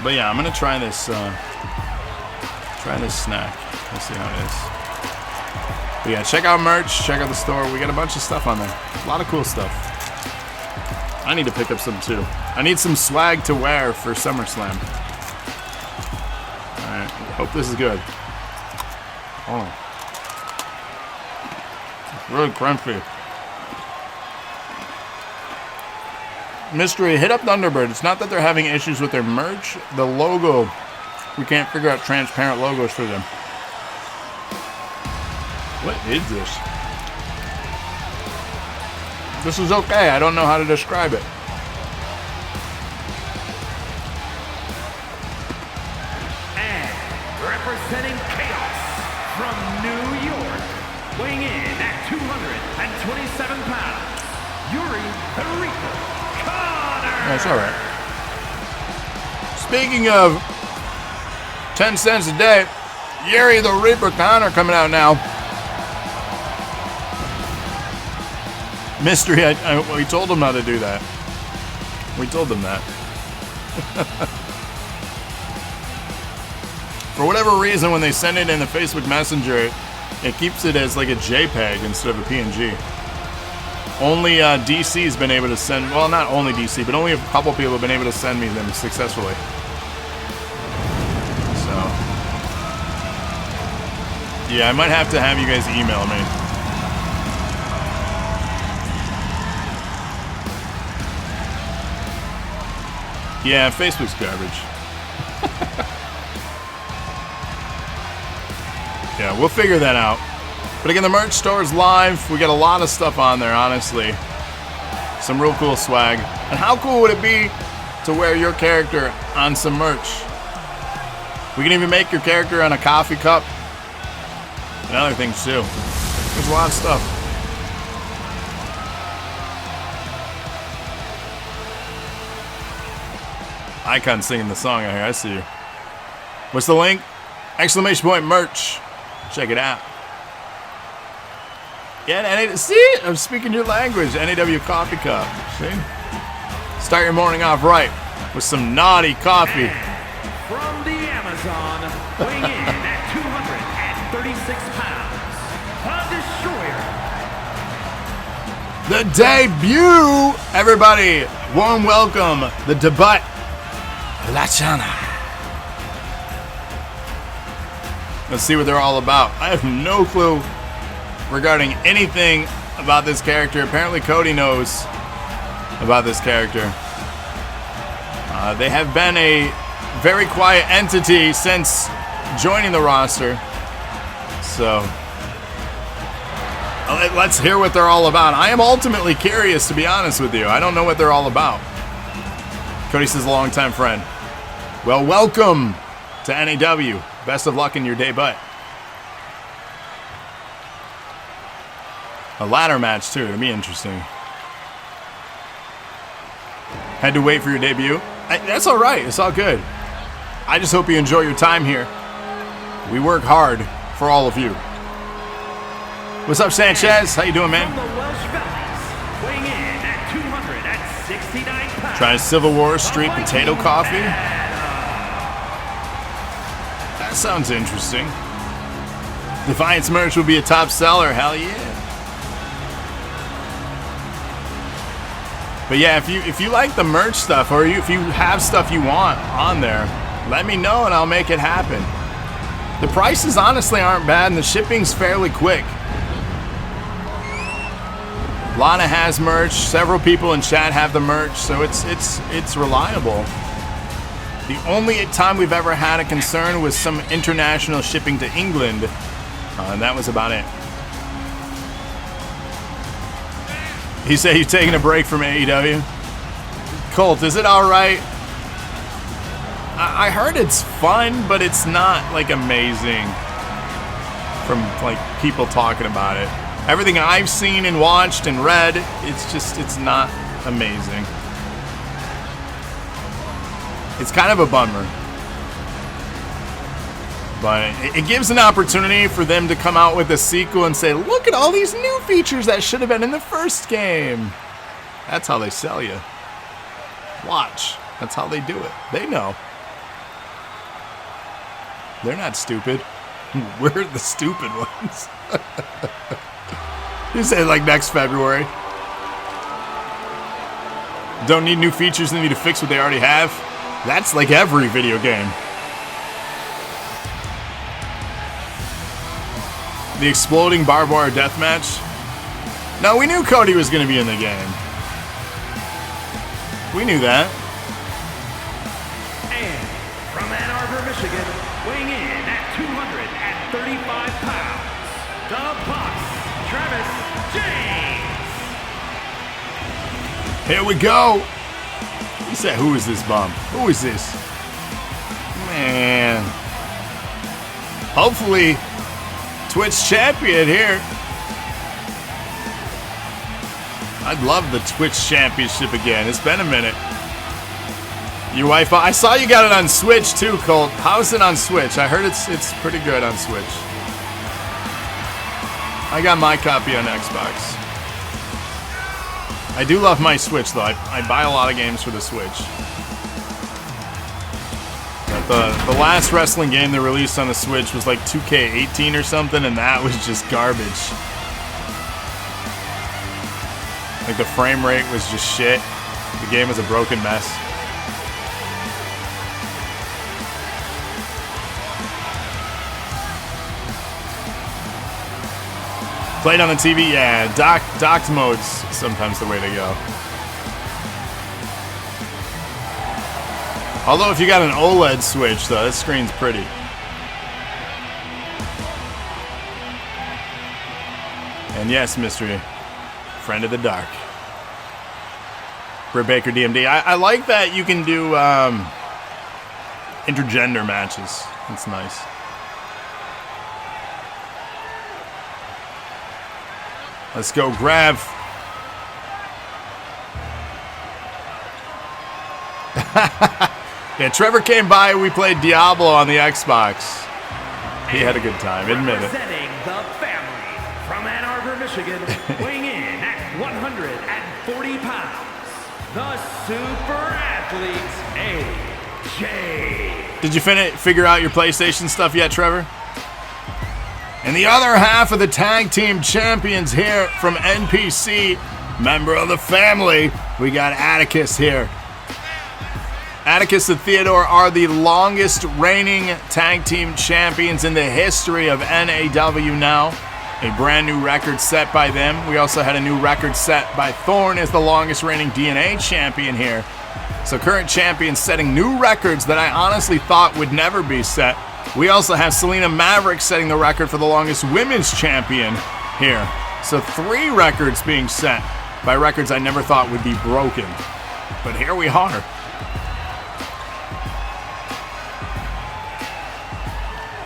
Speaker 2: But yeah, I'm going to try this. Try this snack. Let's see how it is. But yeah, check out merch. Check out the store. We got a bunch of stuff on there. A lot of cool stuff. I need to pick up some too. I need some swag to wear for SummerSlam. Alright. Hope this is good. Oh. It's really crunchy. Mystery, hit up Thunderbird. It's not that they're having issues with their merch. The logo. We can't figure out transparent logos for them. What is this? This is okay. I don't know how to describe it.
Speaker 5: And representing Chaos from New York, weighing in at 227 pounds, Yuri the Reaper, Connor.
Speaker 2: That's all right. Speaking of 10 cents a day, Yuri the Reaper Connor coming out now. Mystery, we told him not to do that. We told them that. For whatever reason, when they send it in the Facebook Messenger, it keeps it as like a JPEG instead of a PNG. Only DC's been able to send, well, not only DC, but only a couple people have been able to send me them successfully. So, yeah, I might have to have you guys email me. Yeah, Facebook's garbage. Yeah, we'll figure that out. But again, the merch store is live. We got a lot of stuff on there, honestly. Some real cool swag. And how cool would it be to wear your character on some merch? We can even make your character on a coffee cup and other things too. There's a lot of stuff. Icon singing the song out here. I see you. What's the link? Exclamation point merch. Check it out. Yeah, see? I'm speaking your language. NAW coffee cup. See? Start your morning off right with some naughty coffee.
Speaker 5: From the Amazon, weighing in at 236 pounds, the Destroyer.
Speaker 2: The debut! Everybody, warm welcome. The debut. Latchana. Let's see what they're all about. I have no clue regarding anything about this character. Apparently Kodi knows about this character. They have been a very quiet entity since joining the roster. So let's hear what they're all about. I am ultimately curious, to be honest with you. I don't know what they're all about. Kodi says, longtime friend. Well, welcome to NAW. Best of luck in your debut. A ladder match, too. It'll be interesting. Had to wait for your debut? That's all right. It's all good. I just hope you enjoy your time here. We work hard for all of you. What's up, Sanchez? How you doing, man?
Speaker 5: From the Welsh Valleys, weighing in at 269 pounds.
Speaker 2: Trying Civil War Street Potato Coffee? That sounds interesting. Defiance merch will be a top seller. Hell yeah. But yeah, if you like the merch stuff, or if you have stuff you want on there, let me know and I'll make it happen. The prices honestly aren't bad and the shipping's fairly quick. Lana has merch, several people in chat have the merch, so it's reliable. The only time we've ever had a concern was some international shipping to England, and that was about it. He said you're taking a break from AEW. Colt, is it alright? I heard it's fun, but it's not like amazing from like people talking about it. Everything I've seen and watched and read, it's not amazing. It's kind of a bummer. But it gives an opportunity for them to come out with a sequel and say, look at all these new features that should have been in the first game. That's how they sell you. Watch. That's how they do it. They know. They're not stupid. We're the stupid ones. You say like next February. Don't need new features, they need to fix what they already have. That's like every video game. The exploding barbed wire deathmatch. No, we knew Kodi was going to be in the game. We knew that.
Speaker 5: And from Ann Arbor, Michigan, weighing in at 235 pounds, the boss, Travis James.
Speaker 2: Here we go. He said, who is this bum? Who is this? Man. Hopefully, Twitch champion here. I'd love the Twitch championship again. It's been a minute. You wife, I saw you got it on Switch too, Colt. How's it on Switch? I heard it's pretty good on Switch. I got my copy on Xbox. I do love my Switch though. I buy a lot of games for the Switch. But the last wrestling game they released on the Switch was like 2K18 or something, and that was just garbage. Like the frame rate was just shit. The game was a broken mess. Played on the TV, yeah. Docked mode's sometimes the way to go. Although if you got an OLED Switch, though, that screen's pretty. And yes, mystery, friend of the dark. Britt Baker DMD. I like that you can do intergender matches. That's nice. Let's go, Grav. Yeah, Trevor came by. We played Diablo on the Xbox. He had a good time, admit it.
Speaker 5: Representing the family from Ann Arbor, Michigan, weighing in at 140 pounds, the super athlete, AJ.
Speaker 2: Did you figure out your PlayStation stuff yet, Trevor? And the other half of the tag team champions here from NPC, member of the family, we got Atticus here. Atticus and Theodore are the longest reigning tag team champions in the history of NAW now. A brand new record set by them. We also had a new record set by Thorn as the longest reigning DNA champion here. So current champions setting new records that I honestly thought would never be set. We also have Selina Maverick setting the record for the longest women's champion here. So 3 records being set by records I never thought would be broken. But here we are.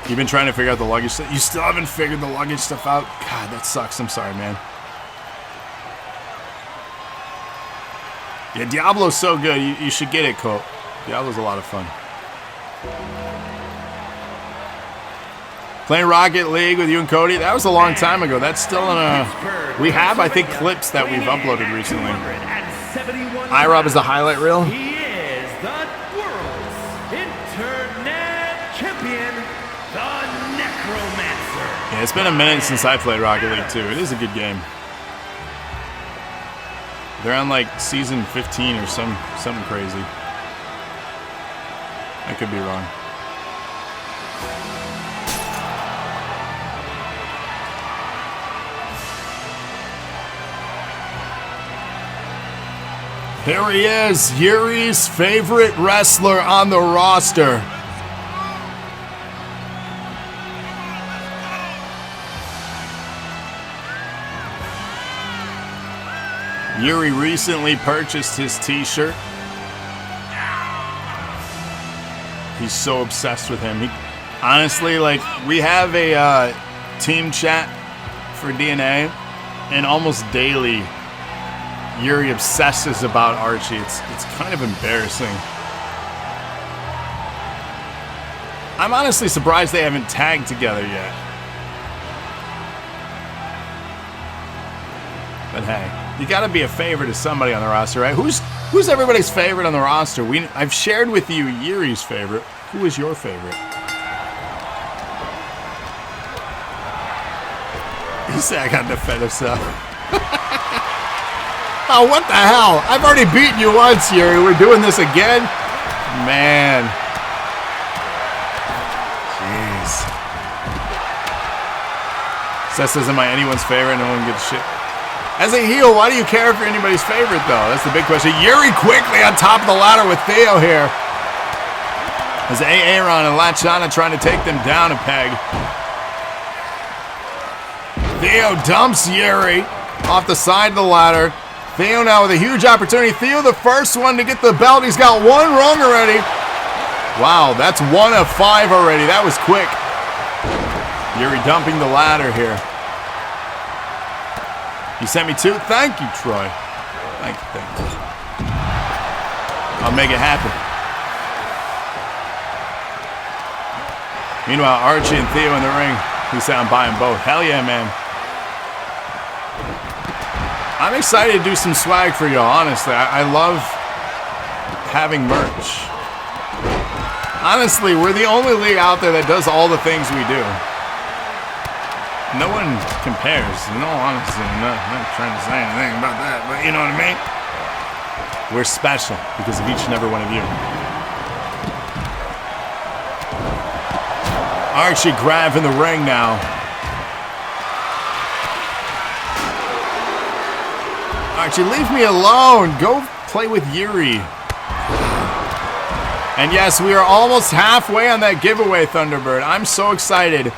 Speaker 2: You've been trying to figure out the luggage stuff. You still haven't figured the luggage stuff out? God, that sucks. I'm sorry, man. Yeah, Diablo's so good. You should get it, Colt. Diablo's a lot of fun. Playing Rocket League with you and Kodi. That was a long time ago. That's still in a... We have, I think, clips that we've uploaded recently. iRob is the highlight reel.
Speaker 5: He is the world's internet champion, the Necromancer.
Speaker 2: Yeah, it's been a minute since I played Rocket League, too. It is a good game. They're on, like, season 15 or something crazy. I could be wrong. Here he is, Yuri's favorite wrestler on the roster. Yuri recently purchased his t-shirt. He's so obsessed with him. Honestly, like, we have a team chat for DNA, and almost daily Yuri obsesses about Archie. It's kind of embarrassing. I'm honestly surprised they haven't tagged together yet. But hey, you gotta be a favorite to somebody on the roster, right? Who's everybody's favorite on the roster? I've shared with you Yuri's favorite. Who is your favorite? He said I gotta defend himself. Oh, what the hell? I've already beaten you once, Yuri. We're doing this again? Man. Jeez. Seth says, am I anyone's favorite? No one gives a shit. As a heel, why do you care if you're anybody's favorite, though? That's the big question. Yuri quickly on top of the ladder with Theo here. As Aaron and Latchana trying to take them down a peg. Theo dumps Yuri off the side of the ladder. Theo now with a huge opportunity. Theo the first one to get the belt. He's got 1 rung already. Wow, that's 1 of 5 already. That was quick. Yuri dumping the ladder here. You sent me 2? Thank you, Troy. Thank you. I'll make it happen. Meanwhile, Archie and Theo in the ring. He said I'm buying both. Hell yeah, man. I'm excited to do some swag for y'all, honestly. I love having merch. Honestly, we're the only league out there that does all the things we do. No one compares. In all honesty, I'm not trying to say anything about that, but you know what I mean? We're special because of each and every one of you. Archie, Grav in the ring now. Archie, leave me alone. Go play with Yuri. And yes, we are almost halfway on that giveaway, Thunderbird. I'm so excited.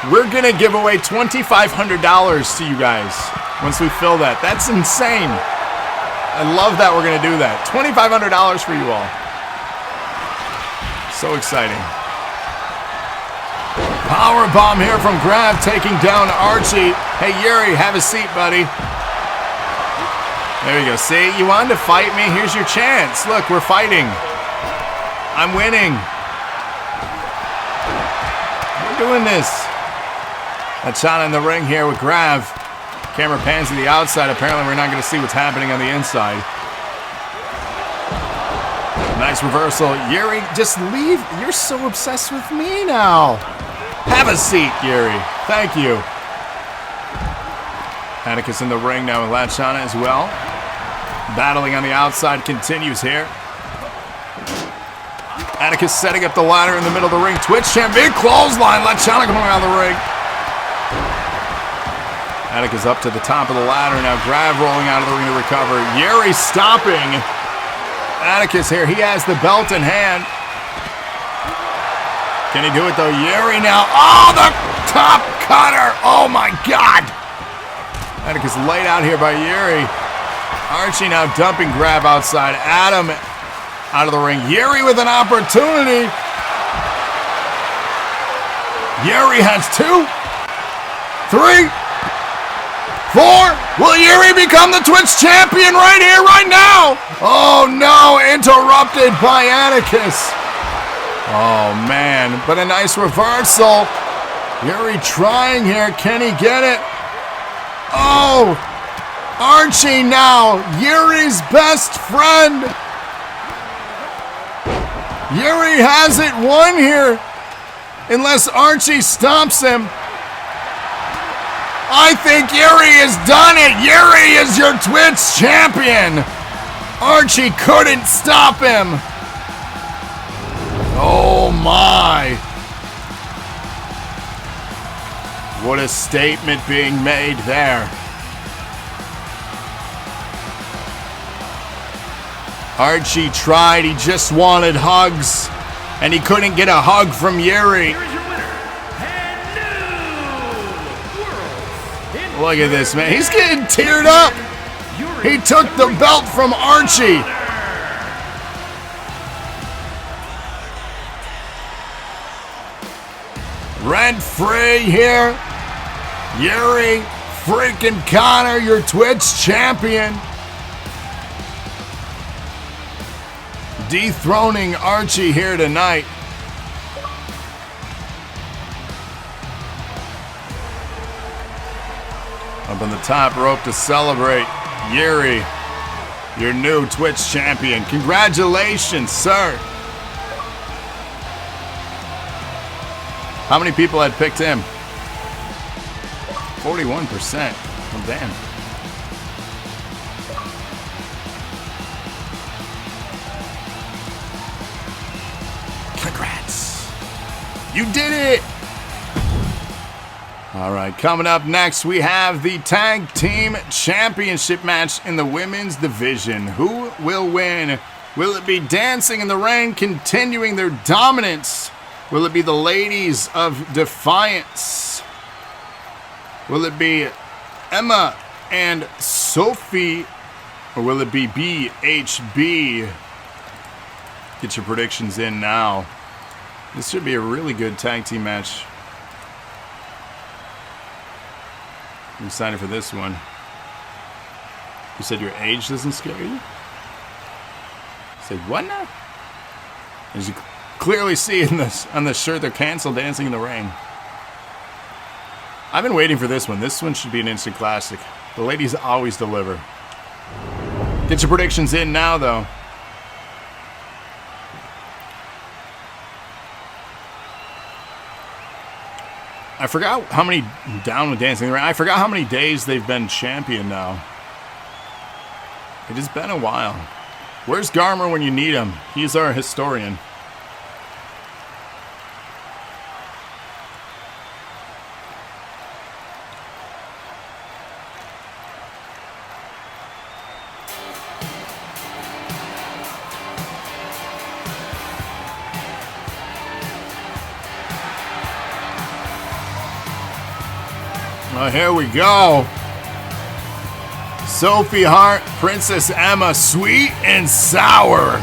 Speaker 2: We're going to give away $2,500 to you guys once we fill that. That's insane. I love that we're going to do that. $2,500 for you all. So exciting. Powerbomb here from Grav taking down Archie. Hey, Yuri, have a seat, buddy. There you go. See, you wanted to fight me? Here's your chance. Look, we're fighting. I'm winning. We're doing this. Latchana in the ring here with Grav. Camera pans to the outside. Apparently, we're not going to see what's happening on the inside. Nice reversal. Yuri, just leave. You're so obsessed with me now. Have a seat, Yuri. Thank you. Atticus in the ring now with Latchana as well. Battling on the outside continues here. Atticus setting up the ladder in the middle of the ring. Twitch champ, big clothesline. Latchana coming around the ring. Atticus up to the top of the ladder now. Grav rolling out of the ring to recover. Yuri stopping Atticus here. He has the belt in hand. Can he do it though? Yuri now. Oh, the top cutter. Oh my God. Atticus laid out here by Yuri. Archie now dumping Grav outside. Adam out of the ring. Yuri with an opportunity. Yuri has 2, 3, 4. Will Yuri become the Twitch champion right here, right now? Oh no, interrupted by Atticus. Oh man, but a nice reversal. Yuri trying here. Can he get it? Oh, Archie now, Yuri's best friend. Yuri has it won here, unless Archie stops him. I think Yuri has done it. Yuri is your Twitch champion. Archie couldn't stop him. Oh my. What a statement being made there. Archie tried, he just wanted hugs, and he couldn't get a hug from Yuri.
Speaker 5: Here is your winner, and new world.
Speaker 2: Look at this, man. He's getting teared up. He took the belt from Archie. Rent free here. Yuri freaking Connor, your Twitch champion. Dethroning Archie here tonight. Up on the top rope to celebrate. Yuri, your new Twitch champion. Congratulations, sir. How many people had picked him? 41%. Oh, damn. Congrats. You did it. All right, coming up next, we have the Tag Team Championship match in the women's division. Who will win? Will it be Dancing in the Rain continuing their dominance? Will it be the ladies of Defiance? Will it be Emma and Sophie? Or will it be BHB? Get your predictions in now. This should be a really good tag team match. I'm excited for this one. You said your age doesn't scare you? Say what now? clearly see in this on the shirt they're canceled Dancing in the Rain. I've been waiting for this one. This one should be an instant classic. The ladies always deliver. Get your predictions in now, though. I forgot how many down with Dancing in the Rain. I forgot how many days they've been champion now. It has been a while. Where's Garmr when you need him? He's our historian. Oh, here we go. Sophie Hart, Princess Emma, sweet and sour.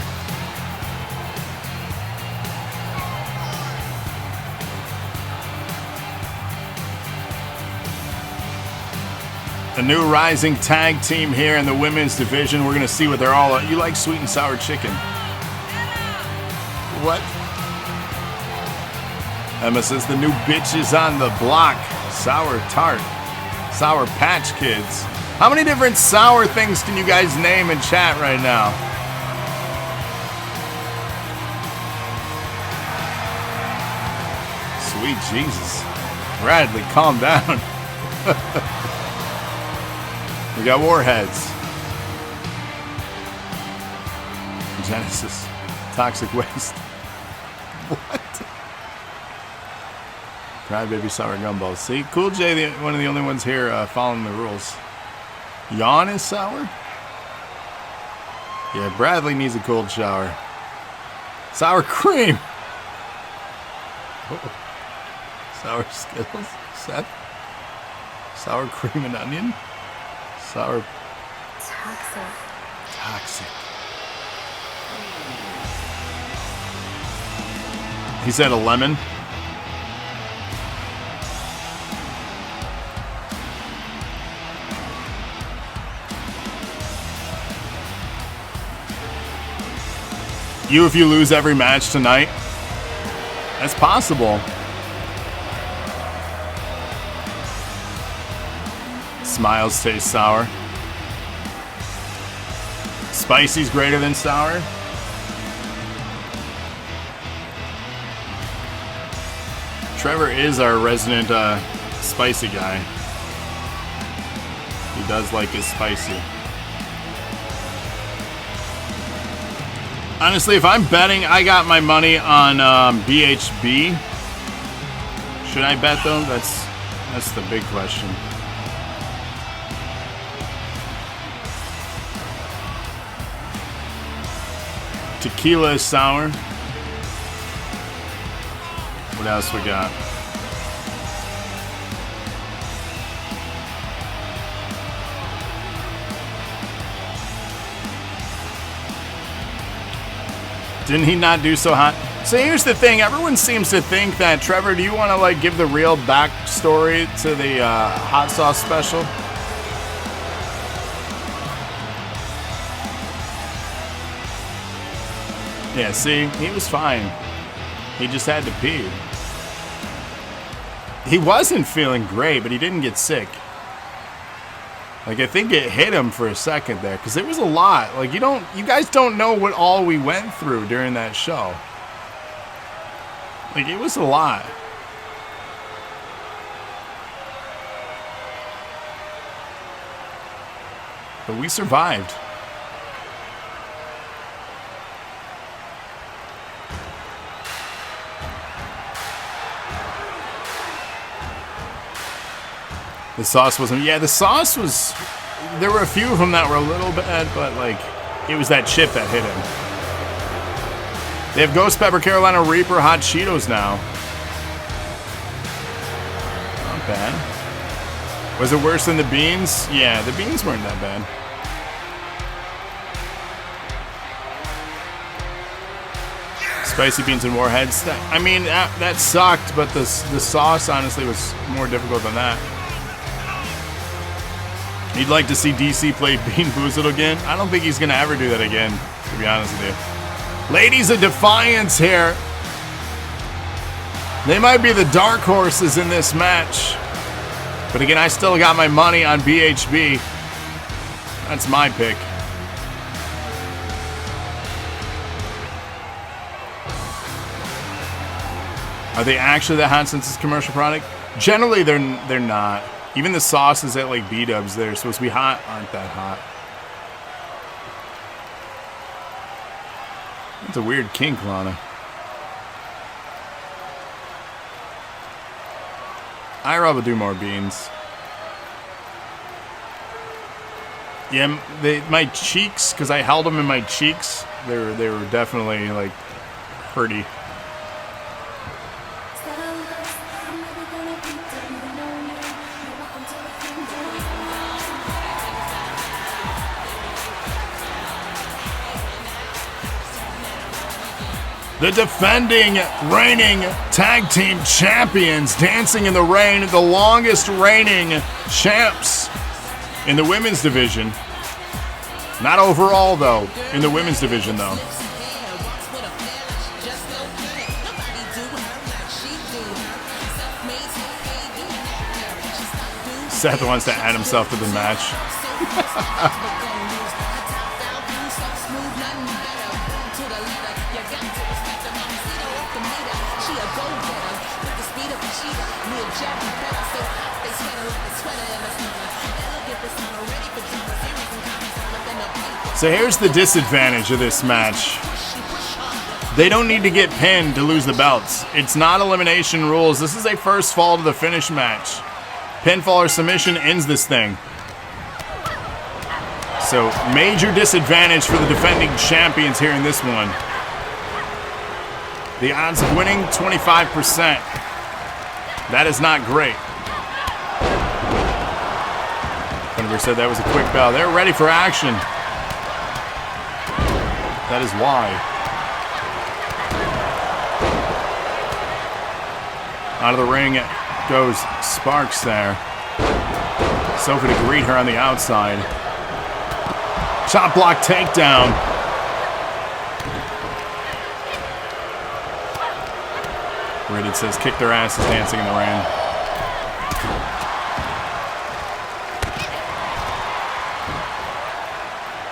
Speaker 2: A new rising tag team here in the women's division. We're going to see what they're all at. You like sweet and sour chicken? What? Emma says the new bitches on the block. Sour tart. Sour Patch Kids. How many different sour things can you guys name in chat right now? Sweet Jesus. Bradley, calm down. We got Warheads. Genesis. Toxic Waste. What? Crybaby Sour Gumballs. See, Cool J, one of the only ones here following the rules. Yawn is sour? Yeah, Bradley needs a cold shower. Sour cream. Oh. Sour Skittles. Seth. Sour cream and onion. Sour. Toxic. He said a lemon. You, if you lose every match tonight, that's possible. Smilez taste sour. Spicy's greater than sour. Trevor is our resident spicy guy. He does like his spicy. Honestly, if I'm betting, I got my money on BHB. Should I bet though? That's the big question. Tequila is sour. What else we got? Didn't he not do so hot? So here's the thing. Everyone seems to think that, Trevor, do you want to like give the real backstory to the hot sauce special? Yeah, see, he was fine. He just had to pee. He wasn't feeling great, but he didn't get sick. Like, I think it hit him for a second there, because it was a lot. Like, you guys don't know what all we went through during that show. Like, it was a lot. But we survived. The sauce wasn't... Yeah, the sauce was... There were a few of them that were a little bad, but, like, it was that chip that hit him. They have Ghost Pepper, Carolina Reaper, Hot Cheetos now. Not bad. Was it worse than the beans? Yeah, the beans weren't that bad. Spicy beans and Warheads. I mean, that sucked, but the sauce, honestly, was more difficult than that. You'd like to see DC play Bean Boozled again? I don't think he's going to ever do that again, to be honest with you. Ladies of Defiance here. They might be the dark horses in this match. But again, I still got my money on BHB. That's my pick. Are they actually the hot since it's commercial product? Generally, they're not. Even the sauces at like B-dubs, they're supposed to be hot, aren't that hot. That's a weird kink, Lana. Ira will do more beans. Yeah, my cheeks, because I held them in my cheeks, they were definitely like hurty. The defending, reigning tag team champions dancing in the rain, the longest reigning champs in the women's division. Not overall, though, in the women's division, though. Seth wants to add himself to the match. So here's the disadvantage of this match. They don't need to get pinned to lose the belts. It's not elimination rules. This is a first fall to the finish match. Pinfall or submission ends this thing. So major disadvantage for the defending champions here in this one. The odds of winning, 25%. That is not great. Whenever said that was a quick bell. They're ready for action. That is why. Out of the ring goes Sparks there. Sophie to greet her on the outside. Chop block takedown. Rated says kick their asses dancing in the rain.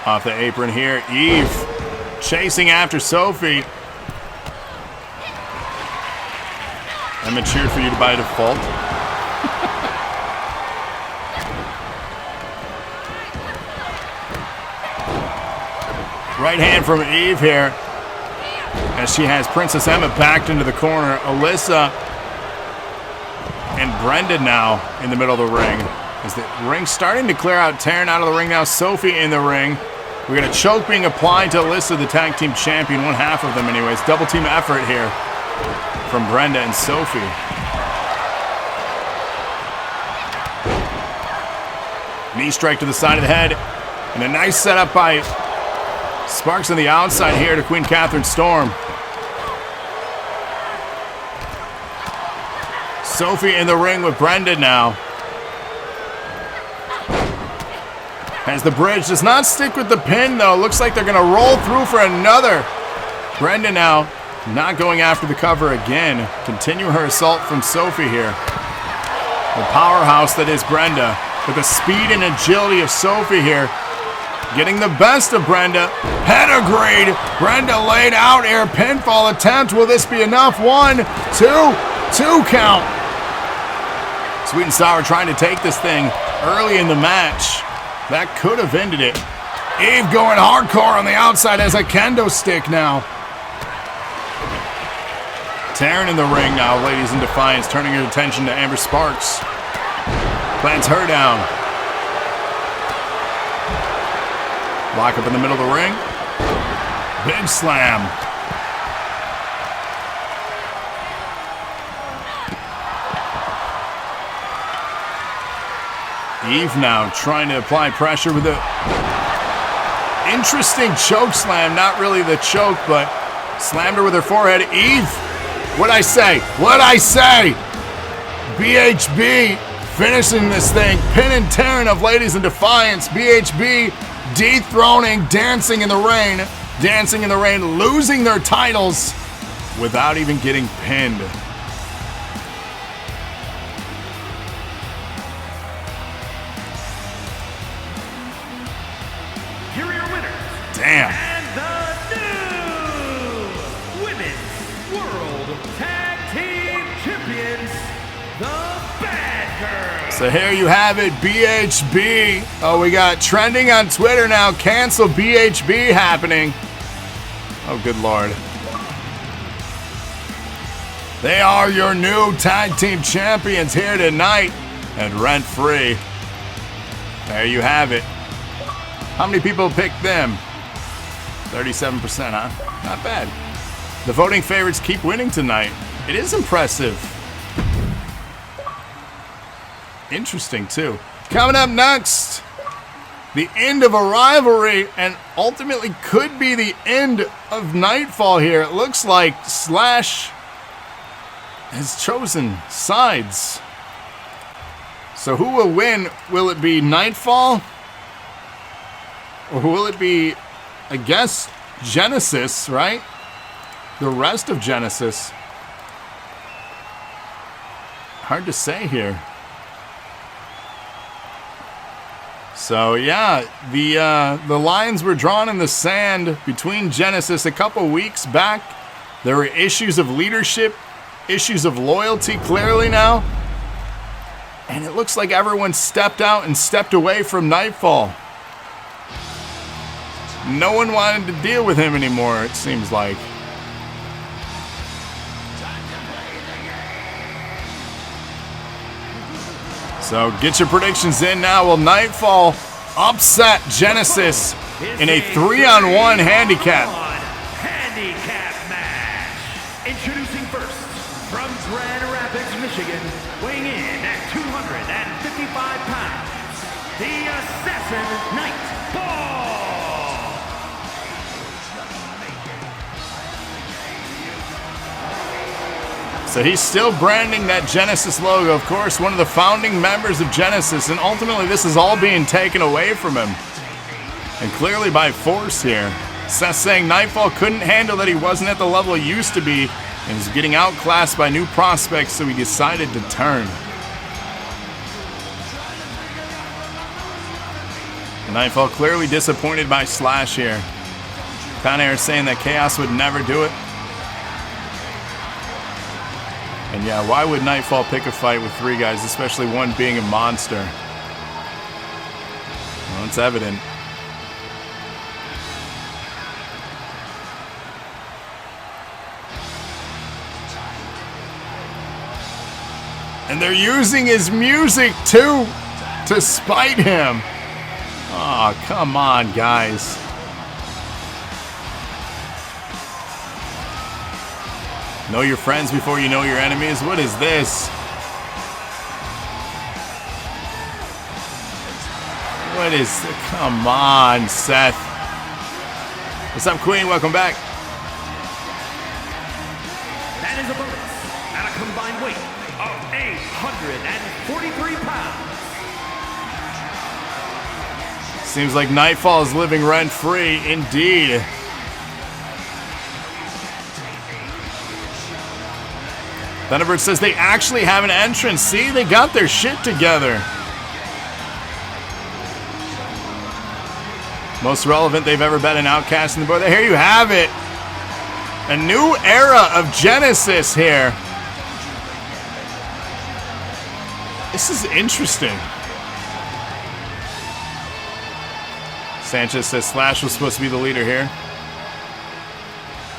Speaker 2: Off the apron here, Eve chasing after Sophie. Emma cheered for you to by default. Right hand from Eve here as she has Princess Emma backed into the corner. Alyssa and Brenda now in the middle of the ring. Is the ring starting to clear out? Taryn out of the ring now. Sophie in the ring. We got a choke being applied to Alyssa, the tag team champion. One half of them anyways. Double team effort here from Brenda and Sophie. Knee strike to the side of the head. And a nice setup by Sparks on the outside here to Queen Catherine Storm. Sophie in the ring with Brenda now. As the bridge does not stick with the pin, though. Looks like they're going to roll through for another. Brenda now not going after the cover again. Continue her assault from Sophie here. The powerhouse that is Brenda. With the speed and agility of Sophie here. Getting the best of Brenda. Pedigreed. Brenda laid out here. Pinfall attempt. Will this be enough? 1, 2 count. Sweet and Sour trying to take this thing early in the match. That could have ended it. Eve going hardcore on the outside as a kendo stick now. Taryn in the ring now, ladies in Defiance, turning her attention to Amber Sparks. Plants her down. Lock up in the middle of the ring. Big slam. Eve now trying to apply pressure with a interesting choke slam. Not really the choke, but slammed her with her forehead. Eve, what'd I say? What'd I say? BHB finishing this thing. Pin and Taryn of Ladies in Defiance. BHB dethroning Dancing in the Rain. Dancing in the Rain losing their titles without even getting pinned.
Speaker 5: World Tag Team Champions, the Bad Girls.
Speaker 2: So here you have it, BHB. Oh, we got trending on Twitter now. Cancel BHB happening. Oh, good Lord. They are your new tag team champions here tonight and rent free. There you have it. How many people picked them? 37%, huh? Not bad. The voting favorites keep winning tonight. It is impressive. Interesting, too. Coming up next, the end of a rivalry and ultimately could be the end of Knightfall here. It looks like Slash has chosen sides. So who will win? Will it be Knightfall? Or will it be, I guess, Genesis, right? The rest of Genesis. Hard to say here. So yeah, the lines were drawn in the sand between Genesis a couple weeks back. There were issues of leadership, issues of loyalty clearly now. And it looks like everyone stepped out and stepped away from Knightfall. No one wanted to deal with him anymore, it seems like. So get your predictions in now. Will Knightfall upset Genesis in a 3-on-1 handicap?
Speaker 5: Handicap match. Introducing first, from Grand Rapids, Michigan, weighing in at 255 pounds, the Assassin Knightfall.
Speaker 2: So he's still branding that Genesis logo. Of course, one of the founding members of Genesis, and ultimately this is all being taken away from him. And clearly by force here. Seth saying Knightfall couldn't handle that he wasn't at the level he used to be and was getting outclassed by new prospects, so he decided to turn. Knightfall clearly disappointed by Slash here. Conair saying that Chaos would never do it. And yeah, why would Knightfall pick a fight with 3 guys, especially one being a monster? Well, it's evident. And they're using his music too to spite him. Oh, come on, guys. Know your friends before you know your enemies? What is this? What is... Come on, Seth. What's up, Queen? Welcome back.
Speaker 5: That is a bonus at a combined weight of 843 pounds.
Speaker 2: Seems like Knightfall is living rent-free, indeed. Thunderbird says they actually have an entrance. See, they got their shit together. Most relevant they've ever been in Outcast in the board. Here you have it. A new era of Genesis here. This is interesting. Sanchez says Slash was supposed to be the leader here.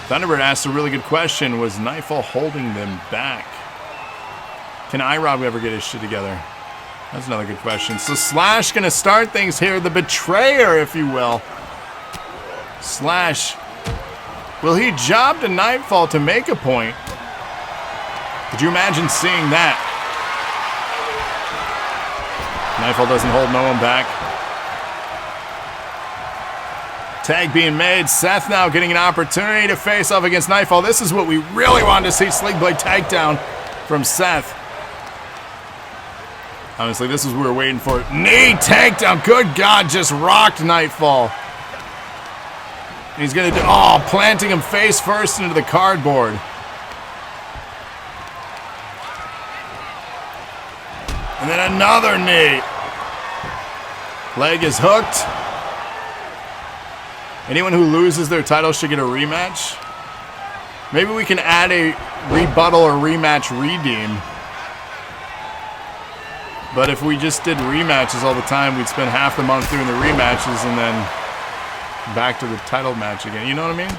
Speaker 2: Thunderbird asked a really good question. Was Knightfall holding them back? Can iRob ever get his shit together? That's another good question. So Slash gonna start things here. The betrayer, if you will. Slash. Will he job to Knightfall to make a point? Could you imagine seeing that? Knightfall doesn't hold no one back. Tag being made. Seth now getting an opportunity to face off against Knightfall. This is what we really wanted to see. Sling Blade takedown from Seth. Honestly, this is what we were waiting for. Knee takedown. Good God, just rocked Knightfall. He's going to do... Oh, planting him face first into the cardboard. And then another knee. Leg is hooked. Anyone who loses their title should get a rematch. Maybe we can add a rebuttal or rematch redeem. But if we just did rematches all the time, we'd spend half the month doing the rematches and then back to the title match again. You know what I mean?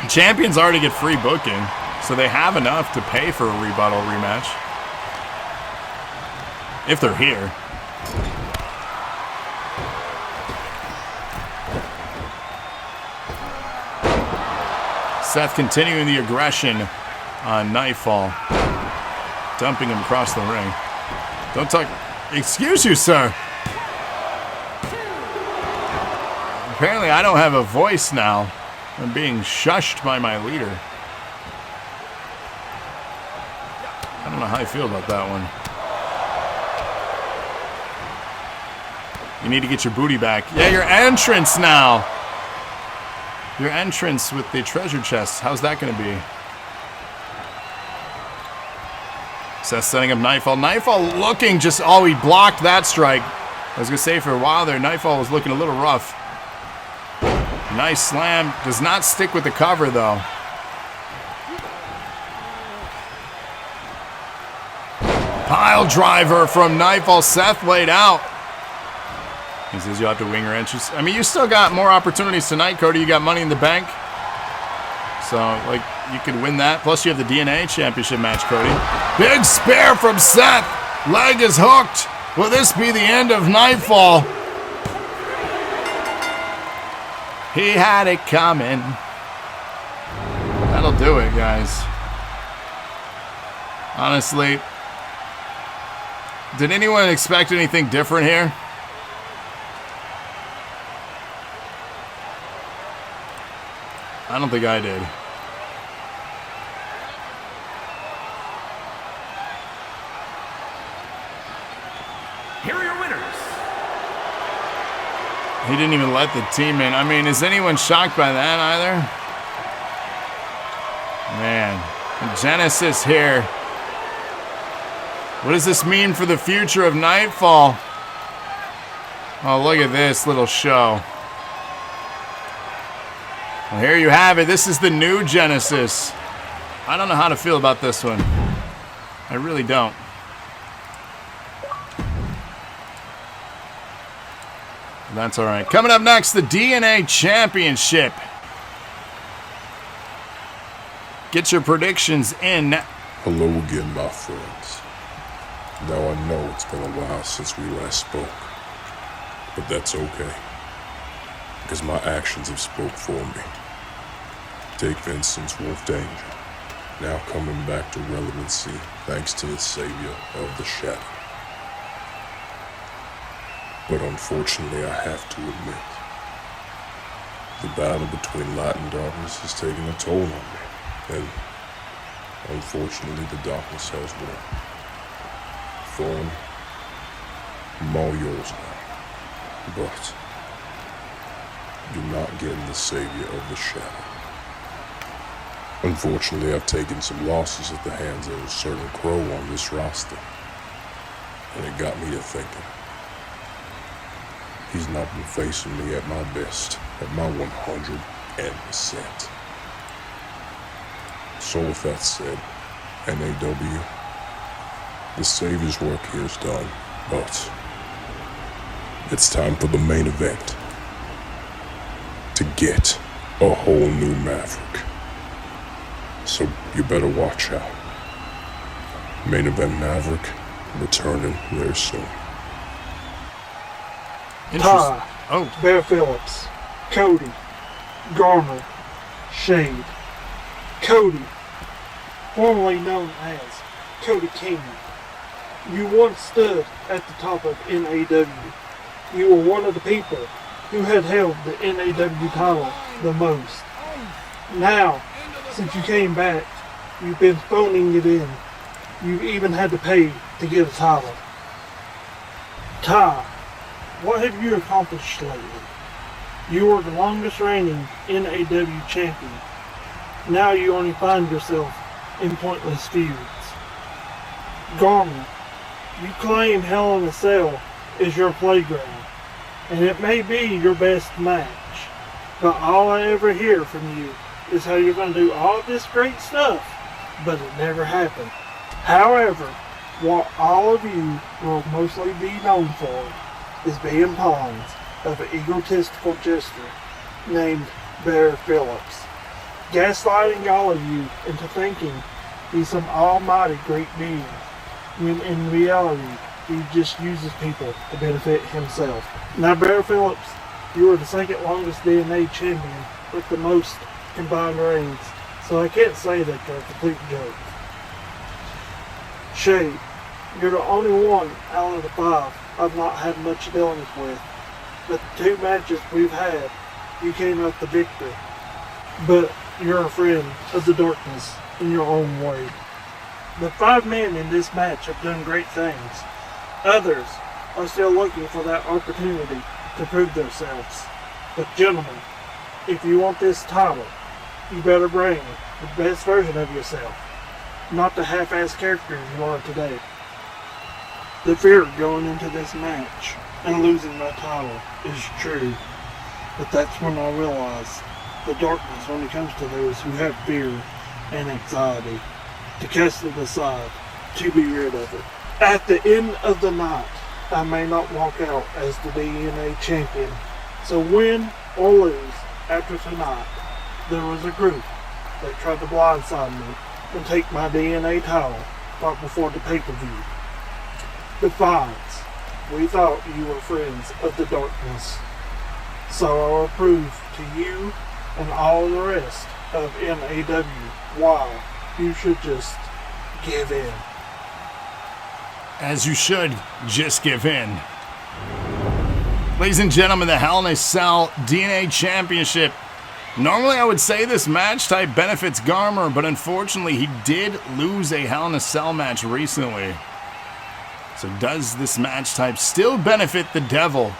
Speaker 2: Champions already get free booking, so they have enough to pay for a rebuttal rematch. If they're here. Seth continuing the aggression on Knightfall. Dumping him across the ring. Don't talk. Excuse you, sir. Apparently I don't have a voice now. I'm being shushed by my leader. I don't know how I feel about that one. You need to get your booty back. Yeah, your entrance now. Your entrance with the treasure chest. How's that going to be? Seth setting up Knightfall. Knightfall looking just... Oh, he blocked that strike. I was going to say for a while there, Knightfall was looking a little rough. Nice slam. Does not stick with the cover, though. Pile driver from Knightfall. Seth laid out. He says you'll have to wing your entrance. I mean, you still got more opportunities tonight, Kodi. You got Money in the Bank. So, like, you could win that. Plus, you have the DNA Championship match, Kodi. Big spear from Seth. Leg is hooked. Will this be the end of Knightfall? He had it coming. That'll do it, guys. Honestly, did anyone expect anything different here? I don't think I did.
Speaker 5: Here are your winners.
Speaker 2: He didn't even let the team in. I mean, is anyone shocked by that either? Man, Genesis here. What does this mean for the future of Knightfall? Oh, look at this little show. Well, here you have it. This is the new Genesis. I don't know how to feel about this one. I really don't. That's all right. Coming up next, the DNA Championship. Get your predictions in.
Speaker 10: Hello again, my friends. Now I know it's been a while since we last spoke, but that's okay, because my actions have spoke for me. Take Benson's Wolf Danger, now coming back to relevancy thanks to the savior of the shadow. But unfortunately, I have to admit, the battle between light and darkness has taken a toll on me, and unfortunately, the darkness has won. Thorn, I'm all yours now, but you're not getting the savior of the shadow. Unfortunately, I've taken some losses at the hands of a certain crow on this roster, and it got me to thinking. He's not been facing me at my best, at my 100%. So with that said, NAW, the savior's work here is done, but it's time for the main event. To get a whole new Maverick. So you better watch out. Main event Maverick returning very soon.
Speaker 11: Ty, Bear Phillips, Kodi, Garmr, Shade. Kodi, formerly known as Kodi King. You once stood at the top of NAW. You were one of the people who had held the NAW title the most. Now, since you came back, you've been phoning it in. You've even had to pay to get a title. Ty, what have you accomplished lately? You were the longest reigning NAW champion. Now you only find yourself in pointless feuds. Garmr, you claim Hell in a Cell is your playground, and it may be your best match, but all I ever hear from you is how you're going to do all this great stuff, but it never happened. However, what all of you will mostly be known for is being pawns of an egotistical jester named Phillips, gaslighting all of you into thinking he's some almighty great being, when in reality he just uses people to benefit himself. Now, Phillips, you are the second longest DNA champion with the most combined reigns, so I can't say that you're a complete joke. Shade, you're the only one out of the 5 I've not had much dealings with, but the 2 matches we've had, you came out the victor. But you're a friend of the darkness in your own way. The 5 men in this match have done great things. Others are still looking for that opportunity to prove themselves. But gentlemen, if you want this title, you better bring the best version of yourself, not the half-ass character you are today. The fear of going into this match and losing my title is true, but that's when I realize the darkness when it comes to those who have fear and anxiety, to cast it aside, to be rid of it. At the end of the night, I may not walk out as the DNA champion, so win or lose after tonight, there was a group that tried to blindside me and take my DNA title right before the pay-per-view. Defiance, we thought you were friends of the darkness, so I will prove to you and all the rest of NAW why you should just give in.
Speaker 2: As you should just give in. Ladies and gentlemen, the Hell in a Cell DNA Championship. Normally I would say this match type benefits Garmr, but unfortunately he did lose a Hell in a Cell match recently. So does this match type still benefit the Devil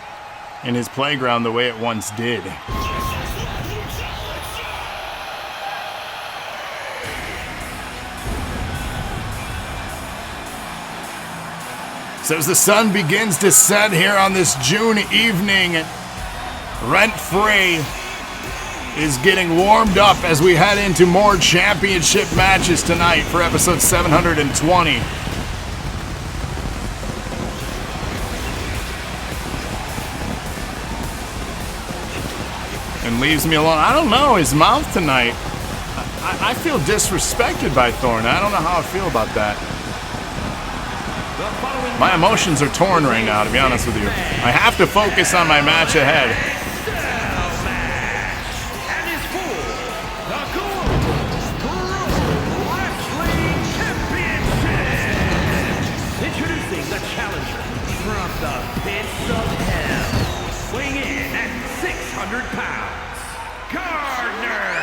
Speaker 2: in his playground the way it once did? So as the sun begins to set here on this June evening, Rent Free is getting warmed up as we head into more championship matches tonight for episode 720. And leaves me alone. I don't know, his mouth tonight. I feel disrespected by Thorn. I don't know how I feel about that. My emotions are torn right now, to be honest with you. I have to focus on my match ahead.
Speaker 5: Introducing the challenger from the pits of hell, weighing in at 600 pounds, Garmr.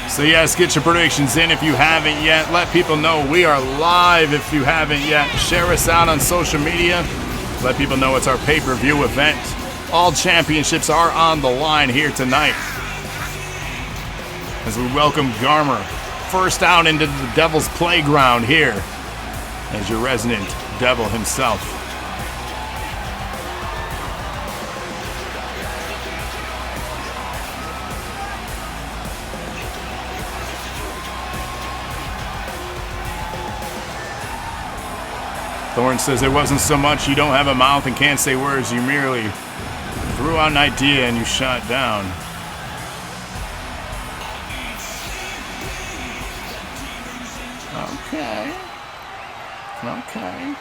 Speaker 2: So yes, get your predictions in if you haven't yet. Let people know we are live if you haven't yet. Share us out on social media. Let people know it's our pay-per-view event. All championships are on the line here tonight. As we welcome Garmr first out into the Devil's Playground here as your resident Devil himself. Thorn says it wasn't so much you don't have a mouth and can't say words, you merely threw out an idea and you shot down. Okay. Okay.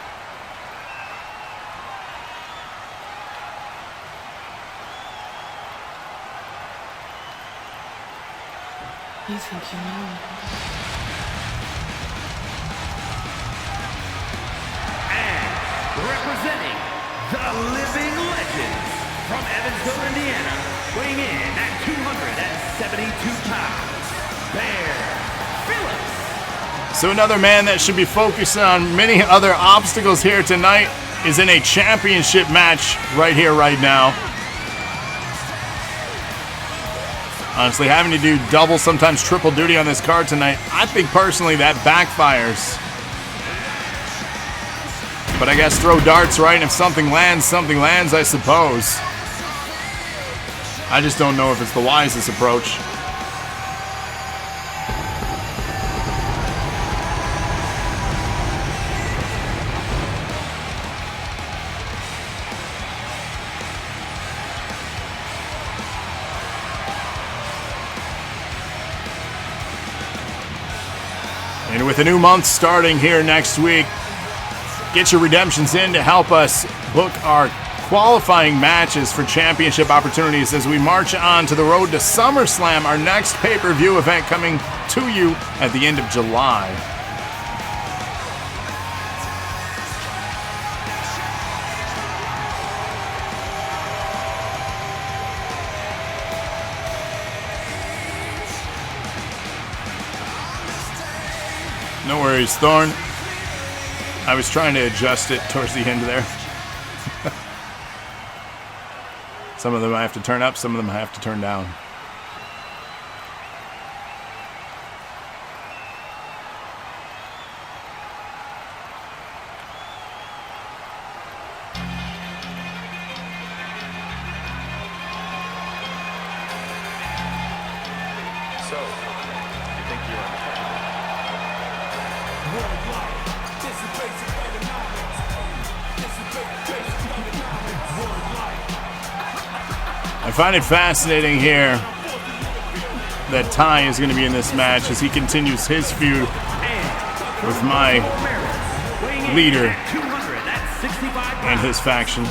Speaker 12: You think you know me?
Speaker 5: Representing the living legends from Evansville, Indiana, weighing in at 272 pounds, Phillips.
Speaker 2: So another man that should be focusing on many other obstacles here tonight is in a championship match right here, right now. Honestly, having to do double, sometimes triple duty on this card tonight, I think personally that backfires. But I guess throw darts, right? And if something lands, I suppose. I just don't know if it's the wisest approach. And with a new month starting here next week, get your redemptions in to help us book our qualifying matches for championship opportunities as we march on to the road to SummerSlam, our next pay-per-view event coming to you at the end of July. No worries, Thorn. I was trying to adjust it towards the end there. Some of them I have to turn up, some of them I have to turn down.
Speaker 5: So, you think you're on
Speaker 2: I find it fascinating here that Ty is going to be in this match as he continues his feud with my leader and his faction.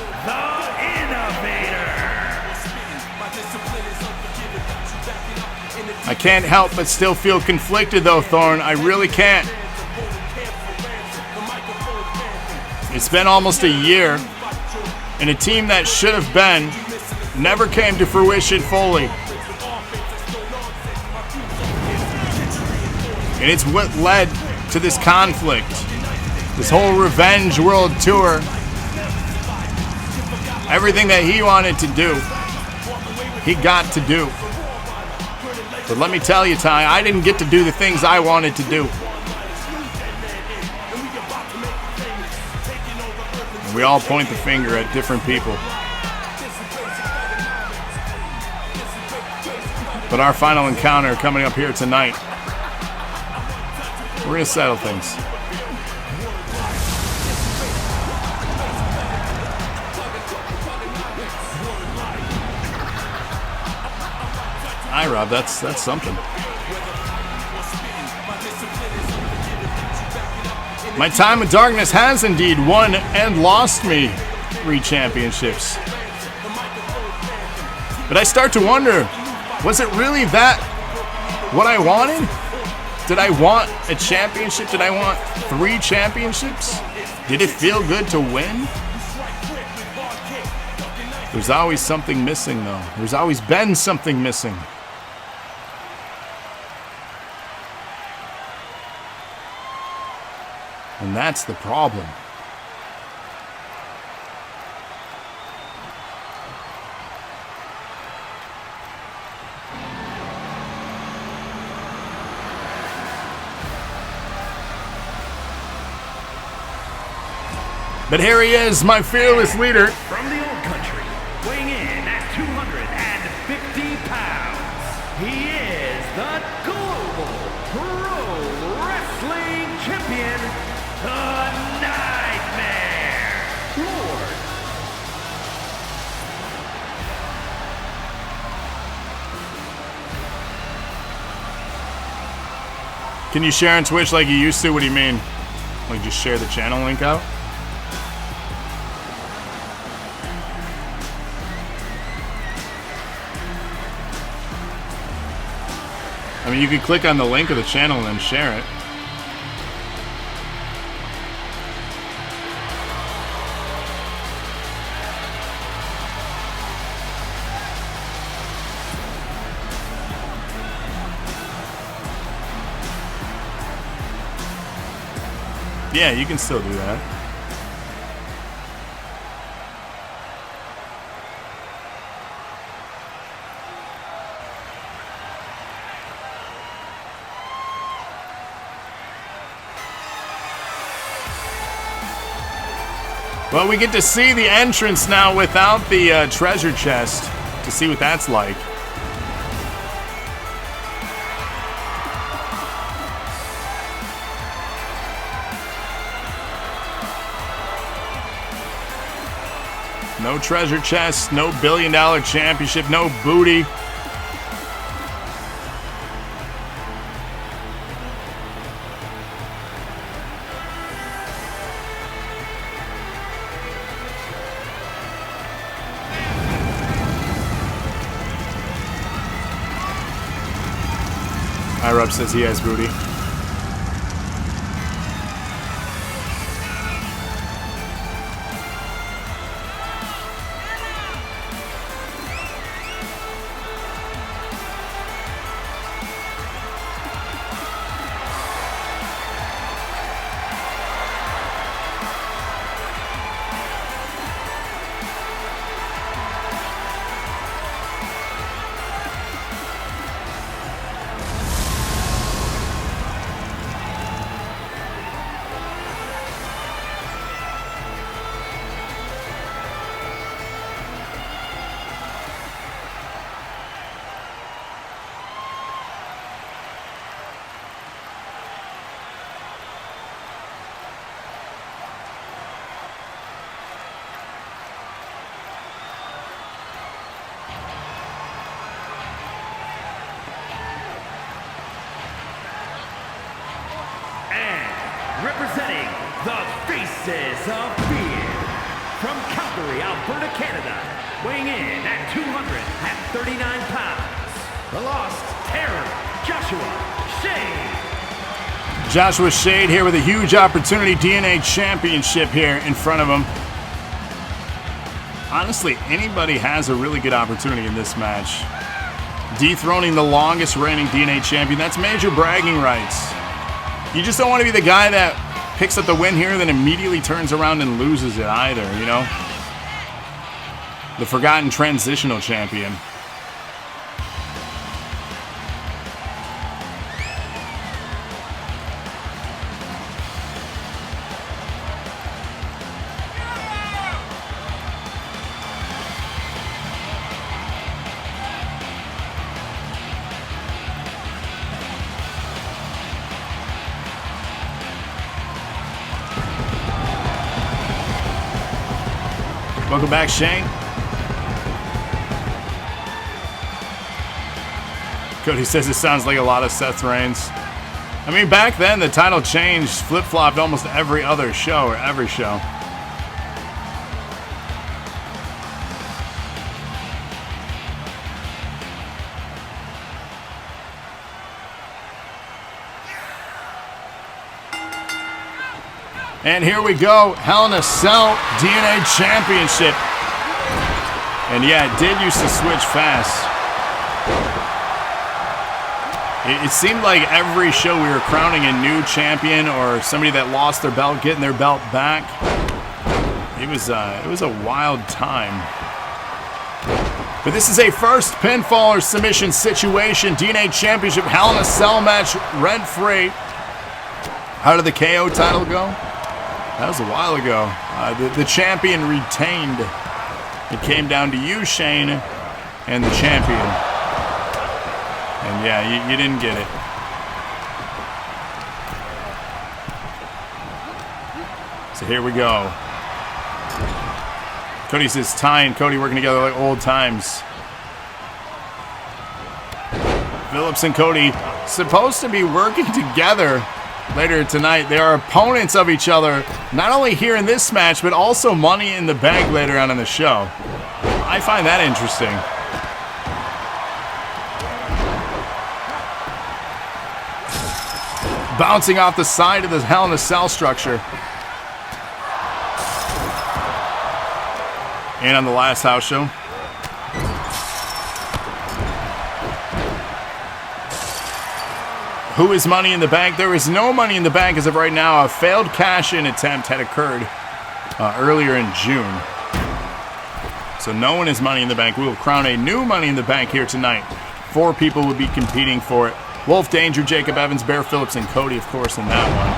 Speaker 2: I can't help but still feel conflicted though, Thorn. I really can't. It's been almost a year, and a team that should have been never came to fruition fully. And it's what led to this conflict, this whole Revenge World Tour. Everything that he wanted to do, he got to do. But let me tell you, Ty, I didn't get to do the things I wanted to do. And we all point the finger at different people. But our final encounter coming up here tonight, we're going to settle things. Hi, Rob. That's something. My time of darkness has indeed won and lost me 3 championships. But I start to wonder, was it really that what I wanted? Did I want a championship? Did I want 3 championships? Did it feel good to win? There's always something missing, though. There's always been something missing. And that's the problem. But here he is, my fearless leader.
Speaker 5: From the old country, weighing in at 250 pounds, he is the Global Pro Wrestling Champion, the Nightmare Lord.
Speaker 2: Can you share on Twitch like you used to? What do you mean? Like just share the channel link out? I mean, you could click on the link of the channel and then share it. Yeah, you can still do that. Well, we get to see the entrance now without the treasure chest. to see what that's like. No treasure chest, no $1 billion championship, no booty. Irub says he has booty.
Speaker 5: Representing the Faces of Fear, from Calgary, Alberta, Canada, weighing in at 239 pounds, the Lost Terror, Joshua Shade.
Speaker 2: Joshua Shade here with a huge opportunity, DNA Championship here in front of him. Honestly, anybody has a really good opportunity in this match. Dethroning the longest reigning DNA champion, that's major bragging rights. You just don't want to be the guy that picks up the win here, then immediately turns around and loses it either, you know? The forgotten transitional champion. Welcome back, Shane. Kodi says it sounds like a lot of Seth reigns. I mean, back then, the title changed, flip-flopped almost every other show, or every show. And here we go, Hell in a Cell DNA Championship. And yeah, it did used to switch fast. It seemed like every show we were crowning a new champion or somebody that lost their belt, getting their belt back. It was a wild time. But this is a first pinfall or submission situation. DNA Championship, Hell in a Cell match, rent-free. How did the KO title go? That was a while ago. The champion retained. It came down to you, Shane, and the champion. And yeah, you didn't get it. So here we go. Kodi says Ty and Kodi working together like old times. Phillips and Kodi supposed to be working together later tonight. They are opponents of each other, not only here in this match, but also Money in the Bank later on in the show. I find that interesting. Bouncing off the side of the Hell in a Cell structure. And on the last house show. Who is Money in the Bank? There is no Money in the Bank as of right now. A failed cash-in attempt had occurred earlier in June. So no one is Money in the Bank. We will crown a new Money in the Bank here tonight. 4 people will be competing for it. Wolf Danger, Jacob Evans, Bear Phillips, and Kodi, of course, in that one.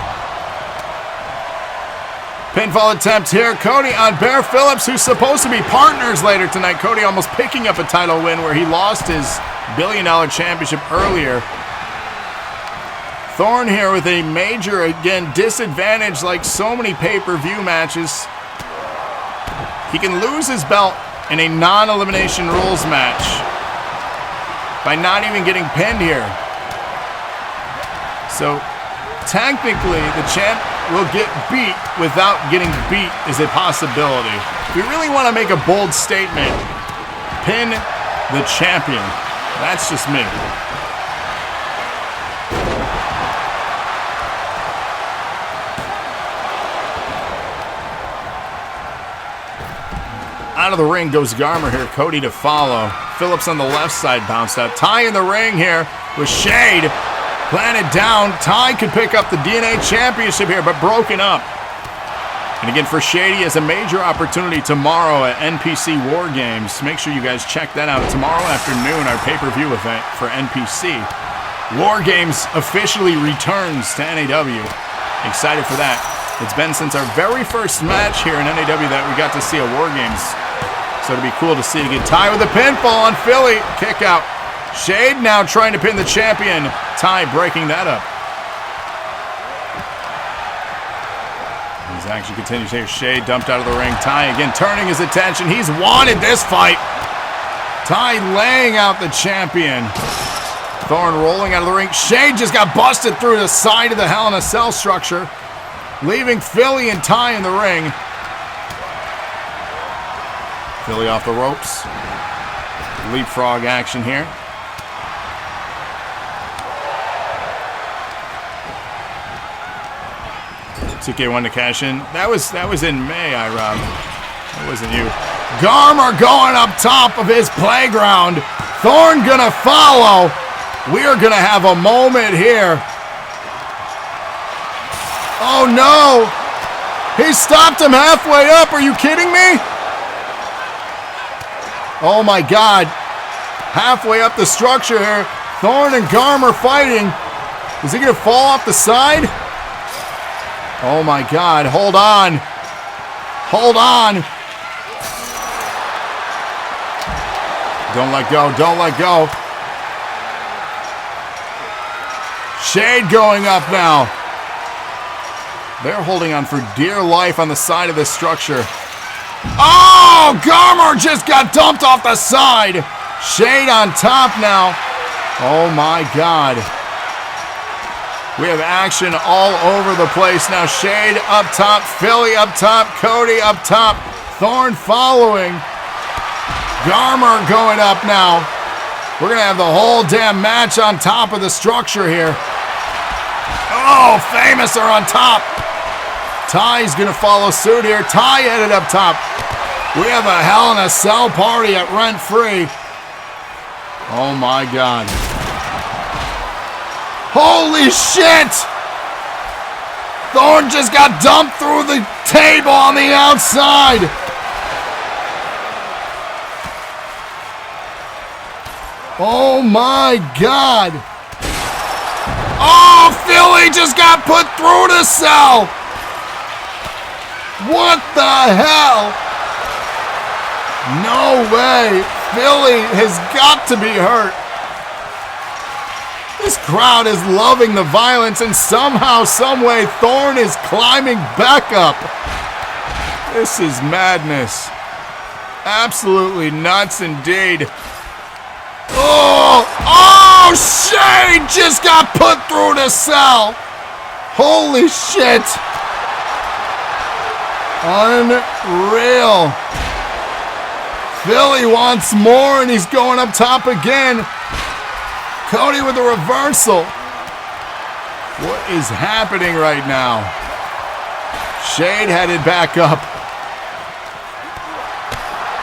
Speaker 2: Pinfall attempt here. Kodi on Bear Phillips, who's supposed to be partners later tonight. Kodi almost picking up a title win where he lost his $1 billion championship earlier. Thorn here with a major, again, disadvantage like so many pay-per-view matches. He can lose his belt in a non-elimination rules match by not even getting pinned here. So, technically, the champ will get beat without getting beat is a possibility. If we really want to make a bold statement, pin the champion. That's just me. Out of the ring goes Garmr here. Kodi to follow. Phillips on the left side bounced out. Ty in the ring here with Shade. Planted down. Ty could pick up the DNA championship here, but broken up. And again, for Shade, he has a major opportunity tomorrow at NPC War Games. Make sure you guys check that out. Tomorrow afternoon, our pay-per-view event for NPC. War Games officially returns to NAW. Excited for that. It's been since our very first match here in NAW that we got to see a War Games. So it'll be cool to see again. Ty with a pinfall on Philly. Kick out. Shade now trying to pin the champion. Ty breaking that up. His action continues here. Shade dumped out of the ring. Ty again turning his attention. He's wanted this fight. Ty laying out the champion. Thorn rolling out of the ring. Shade just got busted through the side of the Hell in a Cell structure, leaving Philly and Ty in the ring. Philly off the ropes. Leapfrog action here. 2K1 to cash in. That was in May, Rob. That wasn't you. Garmr going up top of his playground. Thorn gonna follow. We are gonna have a moment here. Oh no! He stopped him halfway up. Are you kidding me? Oh my God. Halfway up the structure here. Thorn and Garmr fighting. Is he going to fall off the side? Oh my God. Hold on. Hold on. Don't let go. Don't let go. Shade going up now. They're holding on for dear life on the side of this structure. Oh, Garmr just got dumped off the side. Shade on top now. Oh my God. We have action all over the place now. Shade up top, Philly up top, Kodi up top, Thorn following. Garmr going up now. We're going to have the whole damn match on top of the structure here. Oh, Famous are on top. Ty's going to follow suit here. Ty headed up top. We have a Hell in a Cell party at Rent Free. Oh my God. Holy shit! Thorn just got dumped through the table on the outside. Oh my God. Oh, Philly just got put through the cell. What the hell? No way. Philly has got to be hurt. This crowd is loving the violence, and somehow, someway, Thorn is climbing back up. This is madness. Absolutely nuts indeed. Oh, Shade just got put through the cell. Holy shit. Unreal. Philly wants more, and he's going up top again. Kodi with a reversal. What is happening right now? Shade headed back up.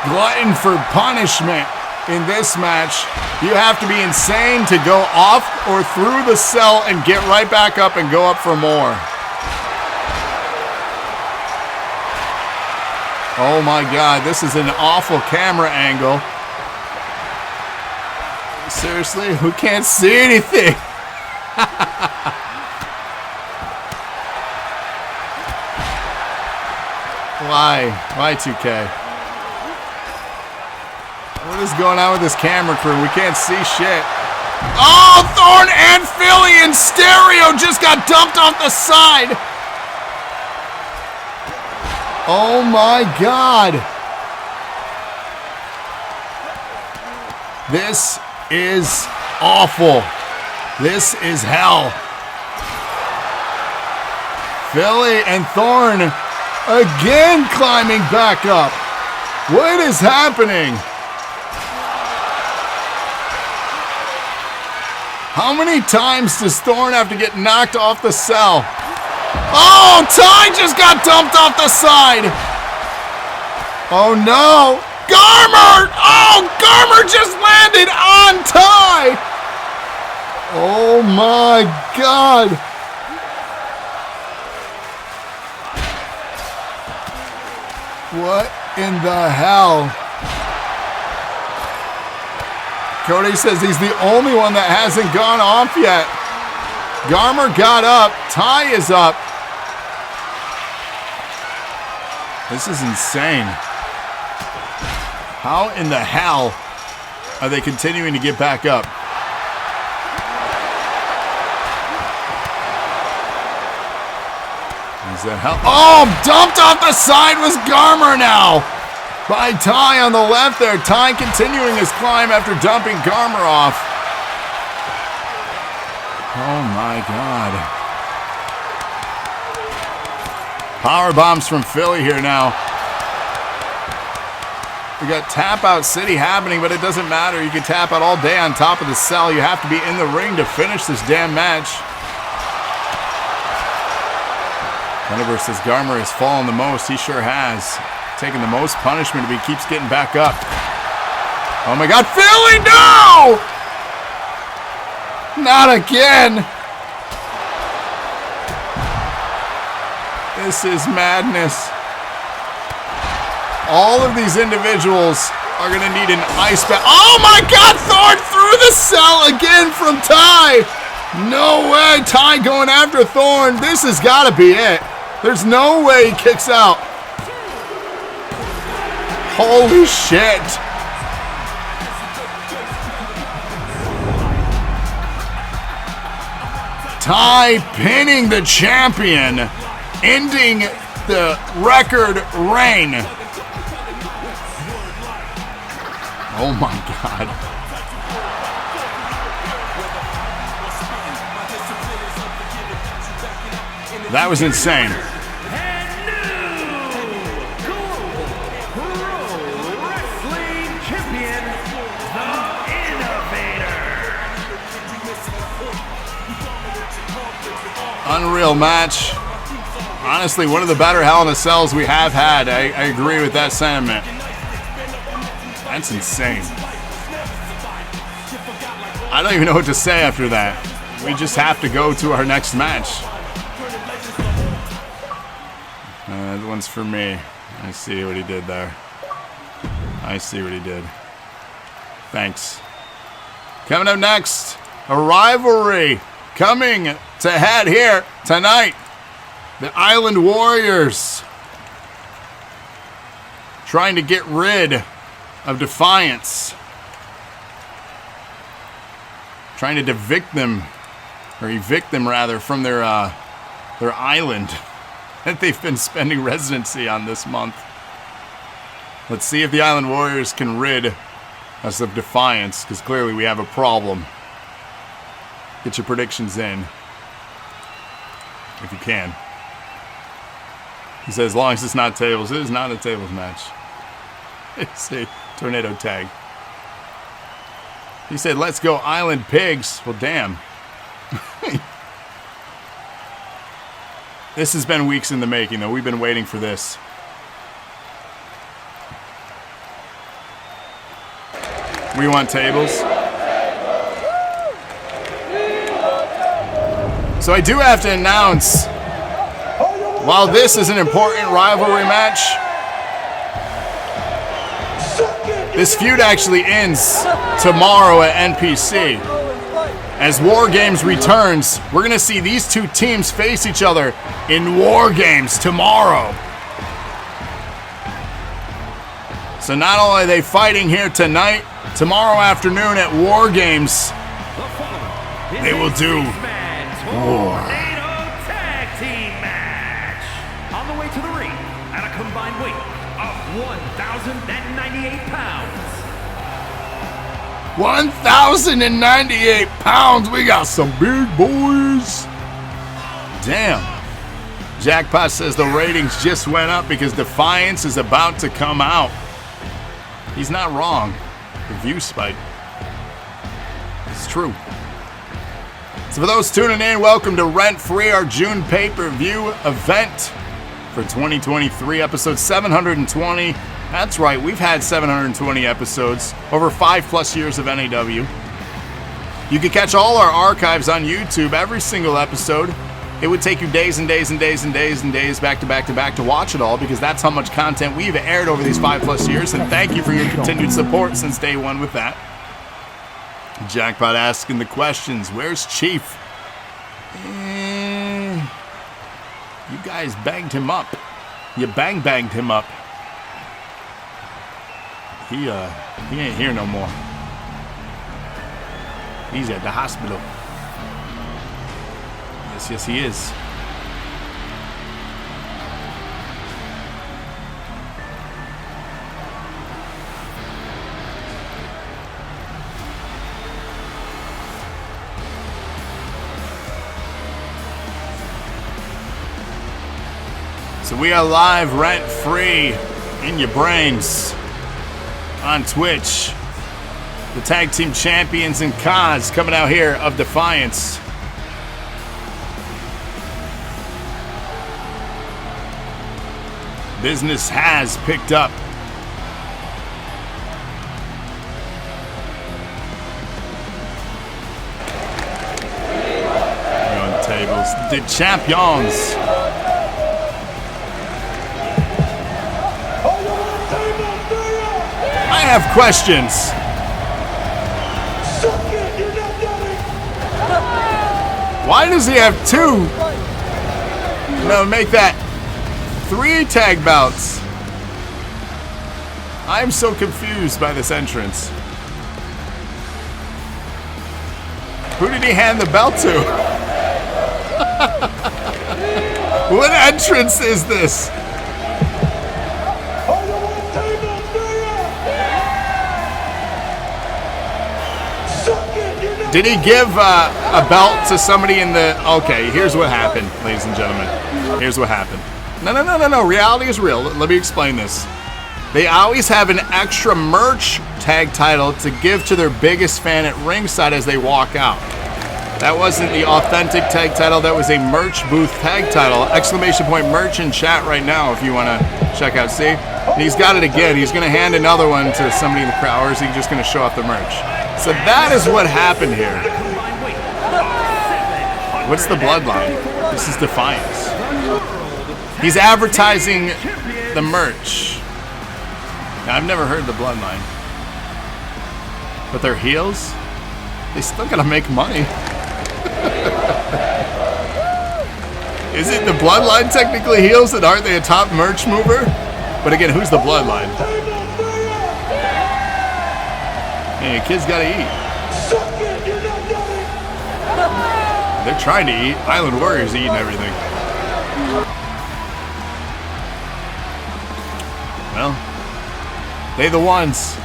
Speaker 2: Glutton for punishment in this match. You have to be insane to go off or through the cell and get right back up and go up for more. Oh my God, this is an awful camera angle. Seriously, who can't see anything? Why? Why 2K? What is going on with this camera crew? We can't see shit. Oh, Thorn and Philly in stereo just got dumped off the side. Oh my God. This is awful. This is hell. Philly and Thorn again climbing back up. What is happening? How many times does Thorn have to get knocked off the cell? Oh, Ty just got dumped off the side. Oh no. Garmr! Oh, Garmr just landed on Ty. Oh my God. What in the hell? Kodi says he's the only one that hasn't gone off yet. Garmr got up. Ty is up. This is insane. How in the hell are they continuing to get back up? Is that hell? Oh, dumped off the side was Garmr now. By Ty on the left there. Ty continuing his climb after dumping Garmr off. Oh my God. Power bombs from Philly here now. We got Tap Out City happening, but it doesn't matter. You can tap out all day on top of the cell. You have to be in the ring to finish this damn match. Yuriverse says Garmr has fallen the most. He sure has. Taking the most punishment if he keeps getting back up. Oh my God, Philly, no! Not again. This is madness. All of these individuals are gonna need an ice bath. Oh my God, Thorn through the cell again from Ty. No way, Ty going after Thorn. This has gotta be it. There's no way he kicks out. Holy shit. Ty pinning the champion, ending the record reign. Oh my God. That was insane. Unreal match. Honestly, one of the better Hell in a Cells we have had. I agree with that sentiment. That's insane. I don't even know what to say after that. We just have to go to our next match. That one's for me. I see what he did there. I see what he did. Thanks. Coming up next, a rivalry coming to head here tonight. The Island Warriors trying to get rid of Defiance. Trying to evict them rather from their island that they've been spending residency on this month. Let's see if the Island Warriors can rid us of Defiance, because clearly we have a problem. Get your predictions in, if you can. He says, as long as it's not tables. It is not a tables match. It's a tornado tag. He said, let's go Island Pigs. Well, damn. This has been weeks in the making, though. We've been waiting for this. We want tables. So I do have to announce, while this is an important rivalry match, this feud actually ends tomorrow at NPC. As War Games returns, we're going to see these two teams face each other in War Games tomorrow. So not only are they fighting here tonight, tomorrow afternoon at War Games, they will do war.
Speaker 5: Tag team match. On the way to the ring at a combined weight of 1,098 pounds.
Speaker 2: 1,098 pounds. We got some big boys. Damn. Jackpot says the ratings just went up because Defiance is about to come out. He's not wrong. The view spike. It's true. So for those tuning in, welcome to Rent Free, our June pay-per-view event for 2023, episode 720. That's right, we've had 720 episodes, over 5+ years of NAW. You can catch all our archives on YouTube, every single episode. It would take you days and days and days and days and days back to back to back to watch it all, because that's how much content we've aired over these 5+ years, and thank you for your continued support since day one with that. Jackpot asking the questions. Where's Chief? You guys banged him up. You banged him up. He ain't here no more. He's at the hospital. Yes, he is. So we are live rent-free in your brains on Twitch. The tag team champions and Kaz coming out here of Defiance. Business has picked up. We're on tables. The champions. I have questions. Why does he have 2? No, make that 3 tag bouts. I'm so confused by this entrance. Who did he hand the belt to? What entrance is this? Did he give a belt to somebody in the... Okay, here's what happened, ladies and gentlemen. Here's what happened. No. Reality is real. Let me explain this. They always have an extra merch tag title to give to their biggest fan at ringside as they walk out. That wasn't the authentic tag title. That was a merch booth tag title. Exclamation point merch in chat right now if you want to check out. See? And he's got it again. He's going to hand another one to somebody in the crowd, or is he just going to show off the merch? So that is what happened here. What's the bloodline? This is Defiance. He's advertising the merch. Now, I've never heard of the bloodline. But they're heels? They still gotta make money. Is it the bloodline technically heels, and aren't they a top merch mover? But again, who's the bloodline? Hey, kids gotta eat. They're trying to eat. Island Warriors eating everything. Well, they the ones.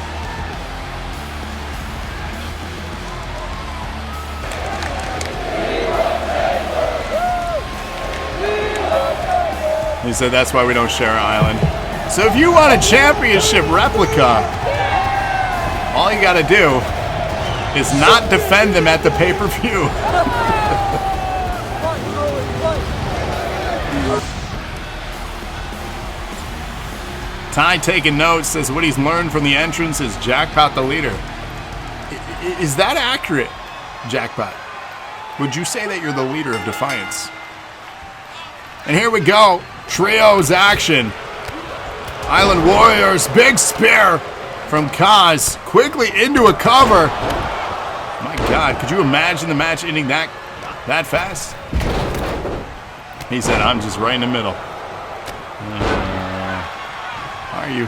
Speaker 2: He said that's why we don't share our island. So if you want a championship replica, all you gotta do is not defend them at the pay-per-view. Ty taking notes, says what he's learned from the entrance is Jackpot the leader. Is that accurate, Jackpot? Would you say that you're the leader of Defiance? And here we go. Trios action. Island Warriors, big spear from Kaz. Quickly into a cover. My God, could you imagine the match ending that fast? He said, I'm just right in the middle. How are you?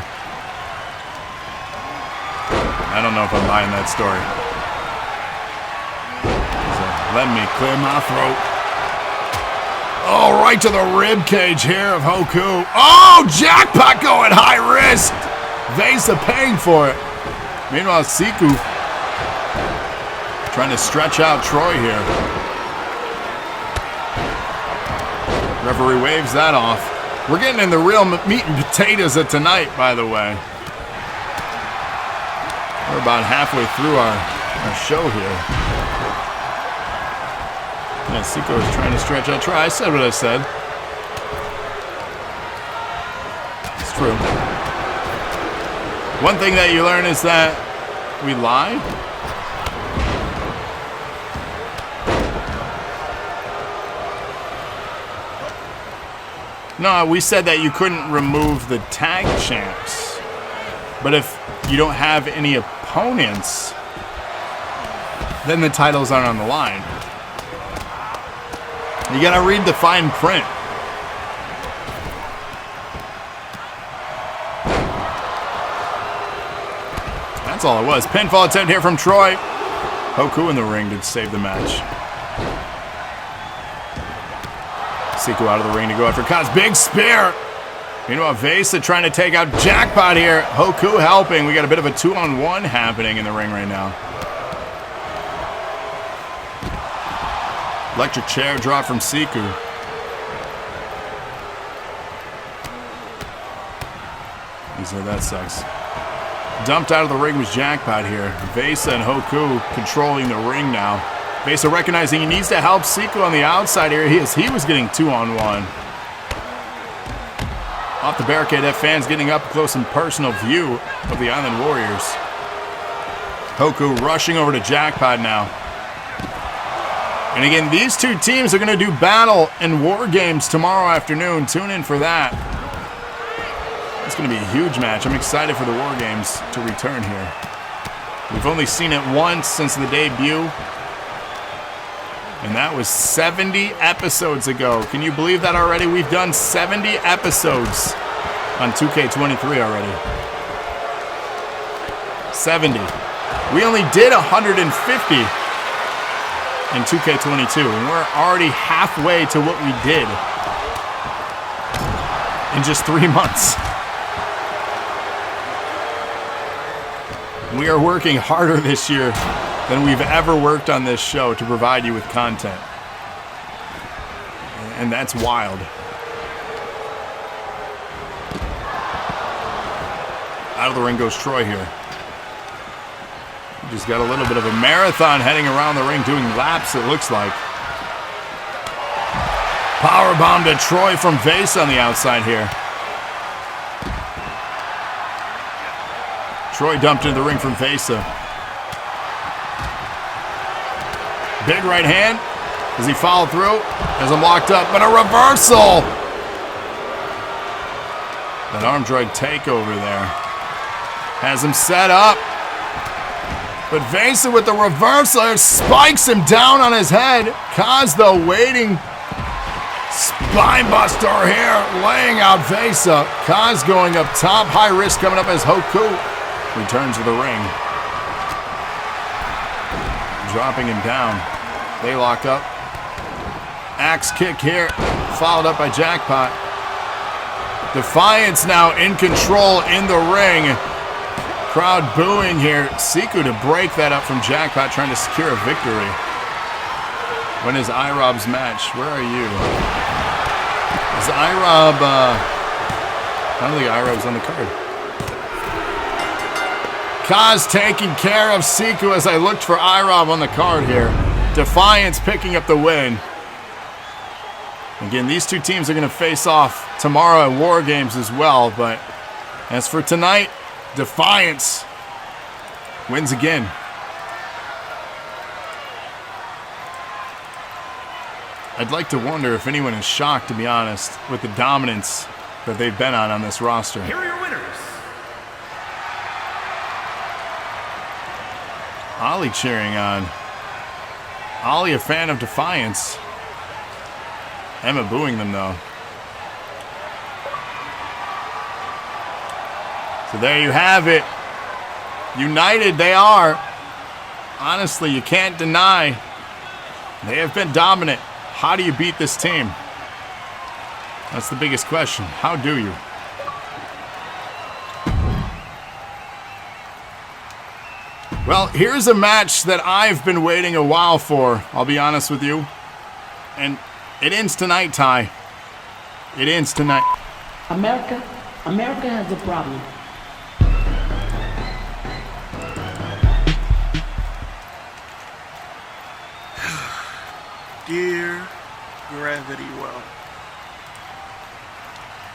Speaker 2: I don't know if I'm buying that story. So let me clear my throat. Oh, right to the rib cage here of Hoku. Oh, Jackpot going high risk. Vasa paying for it. Meanwhile, Seko trying to stretch out Troy here. Referee waves that off. We're getting in the real meat and potatoes of tonight, by the way. We're about halfway through our show here. Yeah, Seko is trying to stretch out Troy. I said what I said. It's true. One thing that you learn is that we lie. No, we said that you couldn't remove the tag champs. But if you don't have any opponents, then the titles aren't on the line. You gotta read the fine print. That's all it was. Pinfall attempt here from Troy. Hoku in the ring to save the match. Seko out of the ring to go after Kaz. Big spear. Meanwhile, Vasa trying to take out Jackpot here. Hoku helping. We got a bit of a 2-on-1 happening in the ring right now. Electric chair drop from Seko. He said that sucks. Dumped out of the ring was Jackpot here. Vasa and Hoku controlling the ring now. Vasa recognizing he needs to help Seko on the outside here. He was getting 2-on-1. Off the barricade, that fan's getting up close and personal view of the Island Warriors. Hoku rushing over to Jackpot now. And again, these two teams are going to do battle in War Games tomorrow afternoon. Tune in for that. It's going to be a huge match. I'm excited for the War Games to return here. We've only seen it once since the debut. And that was 70 episodes ago. Can you believe that already? We've done 70 episodes on 2K23 already. 70. We only did 150 in 2K22, and we're already halfway to what we did in just 3 months. We are working harder this year than we've ever worked on this show to provide you with content. And that's wild. Out of the ring goes Troy here. Just got a little bit of a marathon heading around the ring, doing laps, it looks like. Powerbomb to Troy from Vasa on the outside here. Troy dumped into the ring from Vasa. Big right hand. Does he follow through? Has him locked up, but a reversal! That arm drag takeover there. Has him set up. But Vasa with the reversal spikes him down on his head. Kaz though waiting. Spinebuster here, laying out Vasa. Kaz going up top. High risk coming up as Hoku returns to the ring. Dropping him down. They lock up. Axe kick here, followed up by Jackpot. Defiance now in control in the ring. Crowd booing here. Seko to break that up from Jackpot, trying to secure a victory. When is IROB's match? Where are you? Is IROB... I don't think IROB's on the card. Kaz taking care of Seko as I looked for IROB on the card here. Defiance picking up the win. Again, these two teams are going to face off tomorrow at War Games as well. But as for tonight, Defiance wins again. I'd like to wonder if anyone is shocked, to be honest, with the dominance that they've been on this roster.
Speaker 5: Here are your winners.
Speaker 2: Ollie cheering on. Ollie, a fan of Defiance. Emma booing them, though. So there you have it. United they are. Honestly, you can't deny they have been dominant. How do you beat this team? That's the biggest question. How do you? Well, here's a match that I've been waiting a while for, I'll be honest with you. And it ends tonight, Ty. It ends tonight.
Speaker 13: America has a problem.
Speaker 11: Dear Gravity Well,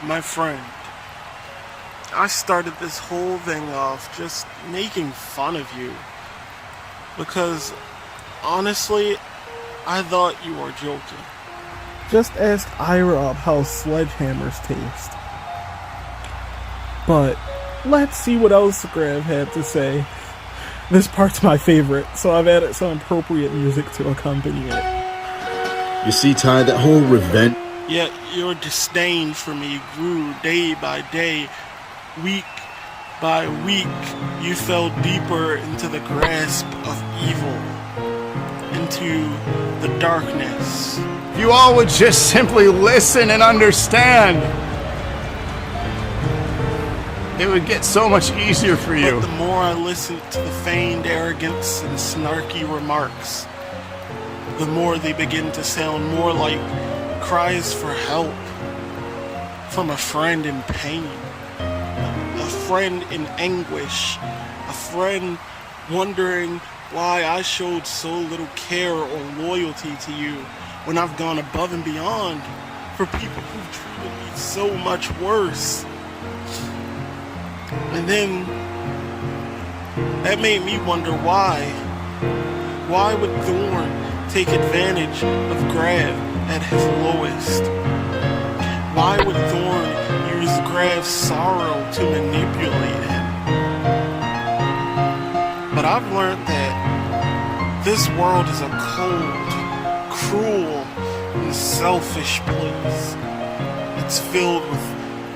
Speaker 11: my friend, I started this whole thing off just making fun of you because honestly, I thought you were joking.
Speaker 14: Just ask IROB how sledgehammers taste. But let's see what else Grav had to say. This part's my favorite, so I've added some appropriate music to accompany it.
Speaker 15: You see, Ty, that whole revenge...
Speaker 11: Yet your disdain for me grew day by day, week by week. You fell deeper into the grasp of evil, into the darkness.
Speaker 2: If you all would just simply listen and understand, it would get so much easier for you.
Speaker 11: But the more I listened to the feigned arrogance and snarky remarks, the more they begin to sound more like cries for help from a friend in pain, a friend in anguish, a friend wondering why I showed so little care or loyalty to you when I've gone above and beyond for people who've treated me so much worse. And then that made me wonder why. Why would Thorn take advantage of Grav at his lowest? Why would Thorn use Grav's sorrow to manipulate him? But I've learned that this world is a cold, cruel, and selfish place. It's filled with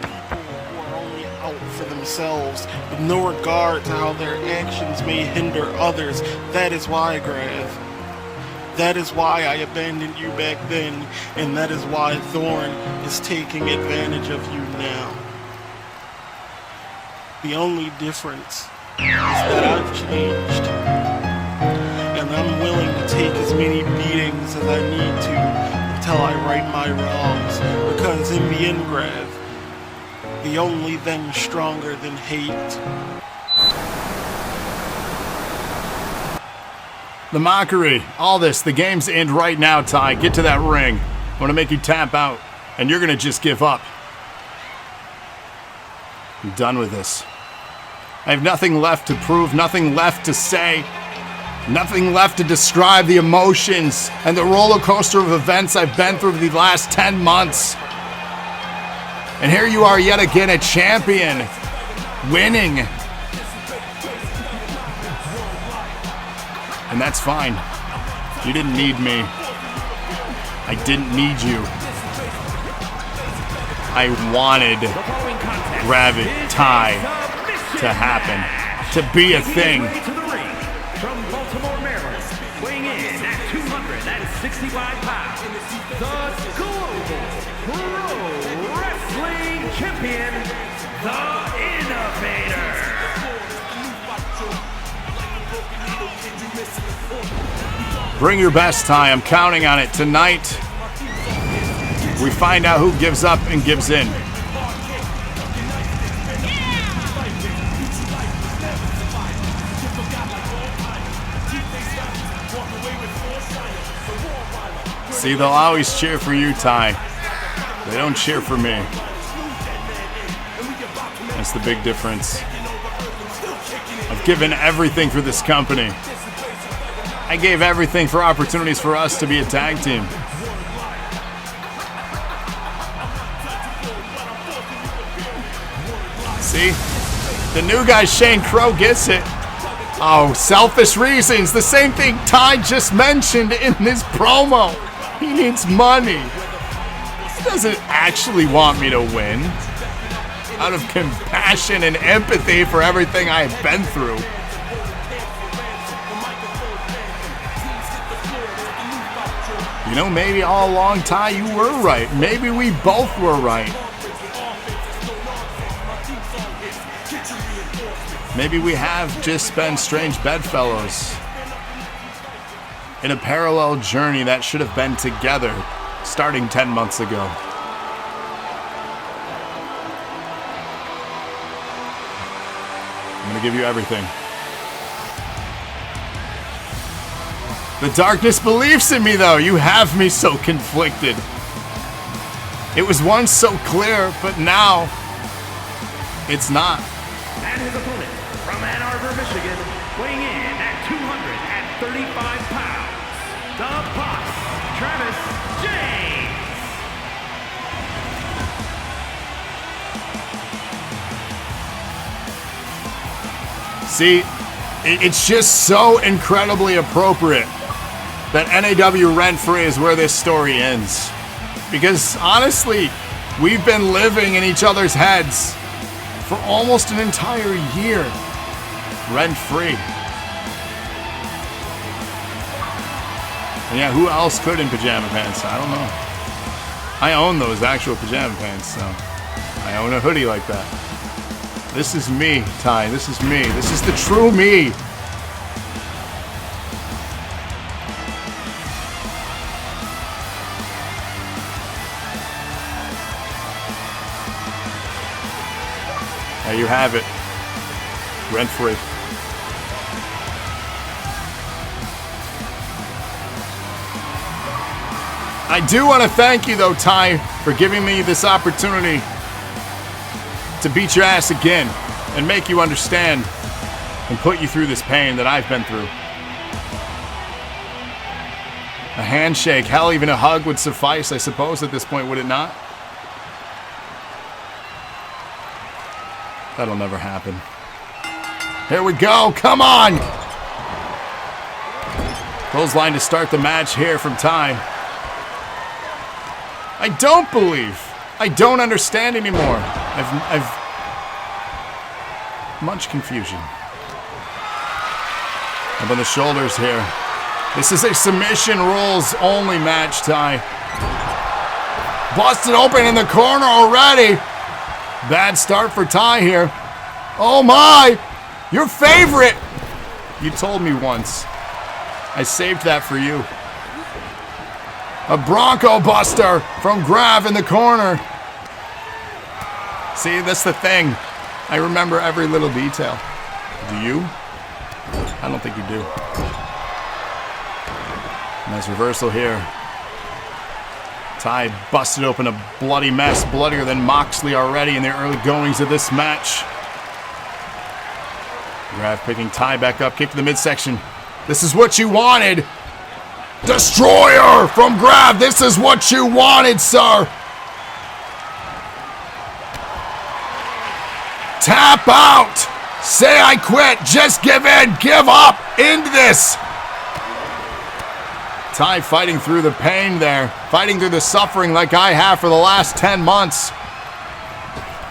Speaker 11: people who are only out for themselves, with no regard to how their actions may hinder others. That is why, Grav. That is why I abandoned you back then, and that is why Thorn is taking advantage of you now. The only difference is that I've changed, and I'm willing to take as many beatings as I need to until I right my wrongs, because in the end, Grav, the only thing stronger than hate.
Speaker 2: The mockery, all this, the game's end right now, Ty. Get to that ring. I want to make you tap out, and you're going to just give up. I'm done with this. I have nothing left to prove, nothing left to say, nothing left to describe the emotions and the roller coaster of events I've been through the last 10 months. And here you are yet again, a champion, winning. And that's fine. You didn't need me. I didn't need you. I wanted Gravity Ty to happen, to be a thing.
Speaker 5: From Baltimore, Maryland, weighing in at 265 pounds, the Global Pro Wrestling Champion, the Innovator.
Speaker 2: Bring your best, Ty. I'm counting on it. Tonight, we find out who gives up and gives in. See, they'll always cheer for you, Ty. They don't cheer for me. That's the big difference. I've given everything for this company. I gave everything for opportunities for us to be a tag team. See? The new guy, Shane Crow, gets it. Oh, selfish reasons. The same thing Ty just mentioned in his promo. He needs money. He doesn't actually want me to win. Out of compassion and empathy for everything I have been through. You know, maybe all along, Ty, you were right. Maybe we both were right. Maybe we have just been strange bedfellows in a parallel journey that should have been together starting 10 months ago. I'm gonna give you everything. The darkness believes in me, though. You have me so conflicted. It was once so clear, but now it's not.
Speaker 5: And his opponent from Ann Arbor, Michigan, weighing in at 235 pounds, the Boss, Travis James.
Speaker 2: See, it's just so incredibly appropriate that NAW rent-free is where this story ends. Because honestly, we've been living in each other's heads for almost an entire year, rent-free. And yeah, who else could in pajama pants? I don't know. I own those actual pajama pants, so I own a hoodie like that. This is me, Ty. This is me. This is the true me. There you have it. Rent-free. I do want to thank you, though, Ty, for giving me this opportunity to beat your ass again and make you understand and put you through this pain that I've been through. A handshake, hell, even a hug would suffice, I suppose, at this point, would it not? That'll never happen. Here we go, come on! Clothesline to start the match here from Ty. I don't believe. I don't understand anymore. I've much confusion. Up on the shoulders here. This is a submission rules only match, Ty. Busted open in the corner already. Bad start for Ty here. Oh my! Your favorite! You told me once. I saved that for you. A Bronco Buster from Grav in the corner. See, that's the thing. I remember every little detail. Do you? I don't think you do. Nice reversal here. Ty busted open a bloody mess, bloodier than Moxley already in the early goings of this match. Grav picking Ty back up, kick to the midsection. This is what you wanted. Destroyer from Grav. This is what you wanted, sir. Tap out. Say I quit. Just give in. Give up. End this. Ty fighting through the pain there. Fighting through the suffering like I have for the last 10 months.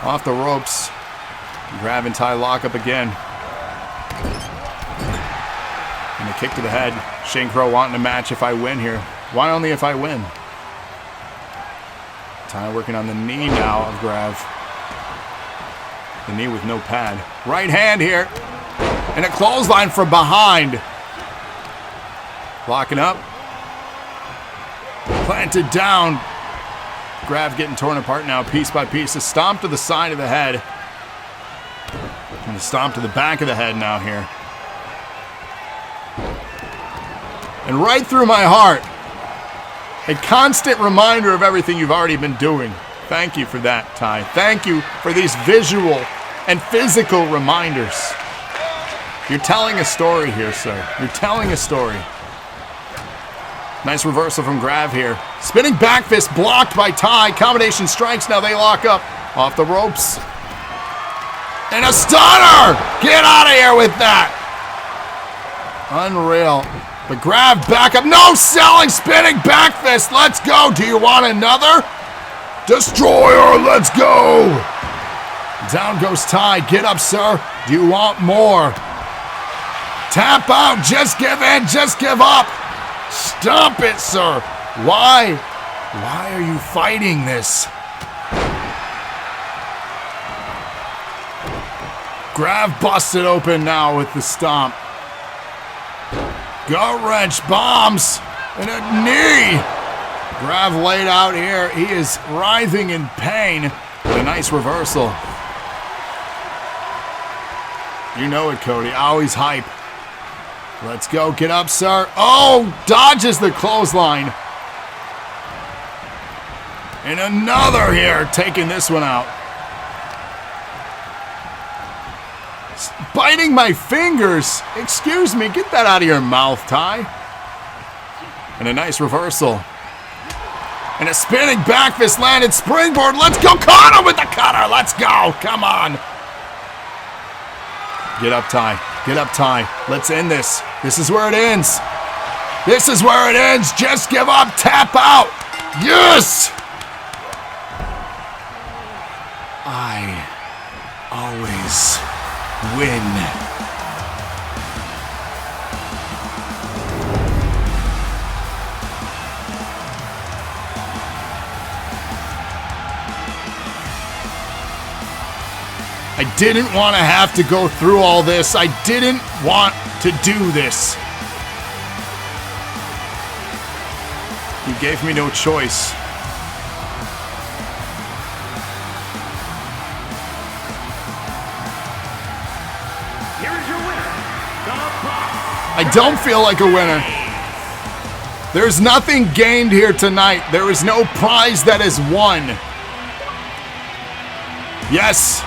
Speaker 2: Off the ropes. Grav and Ty lock up again. And a kick to the head. Shane Crow wanting a match if I win here. Why only if I win? Ty working on the knee now of Grav. The knee with no pad. Right hand here. And a clothesline from behind. Locking up. Planted down. Grav getting torn apart now piece by piece. A stomp to the side of the head. And a stomp to the back of the head now here. And right through my heart. A constant reminder of everything you've already been doing. Thank you for that, Ty. Thank you for these visual and physical reminders. You're telling a story here, sir. You're telling a story. Nice reversal from Grav here. Spinning back fist blocked by Ty. Combination strikes. Now they lock up. Off the ropes. And a stunner! Get out of here with that! Unreal. But Grav back up. No selling. Spinning back fist. Let's go. Do you want another? Destroyer. Let's go. Down goes Ty. Get up, sir. Do you want more? Tap out. Just give in. Just give up. Stop it, sir! Why? Why are you fighting this? Grav busted open now with the stomp. Gut wrench bombs and a knee. Grav laid out here. He is writhing in pain. A nice reversal. You know it, Kodi. Always hype. Let's go. Get up, sir. Oh, dodges the clothesline. And another here, taking this one out. Biting my fingers. Excuse me, get that out of your mouth, Ty. And a nice reversal. And a spinning back fist landed springboard. Let's go. Caught him with the cutter. Let's go. Come on. Get up, Ty. Get up, Ty. Let's end this. This is where it ends. This is where it ends. Just give up. Tap out. Yes. I always win. I didn't want to have to go through all this. I didn't want to do this. He gave me no choice.
Speaker 5: Here's your winner, the Boss.
Speaker 2: I don't feel like a winner. There's nothing gained here tonight. There is no prize that is won. Yes.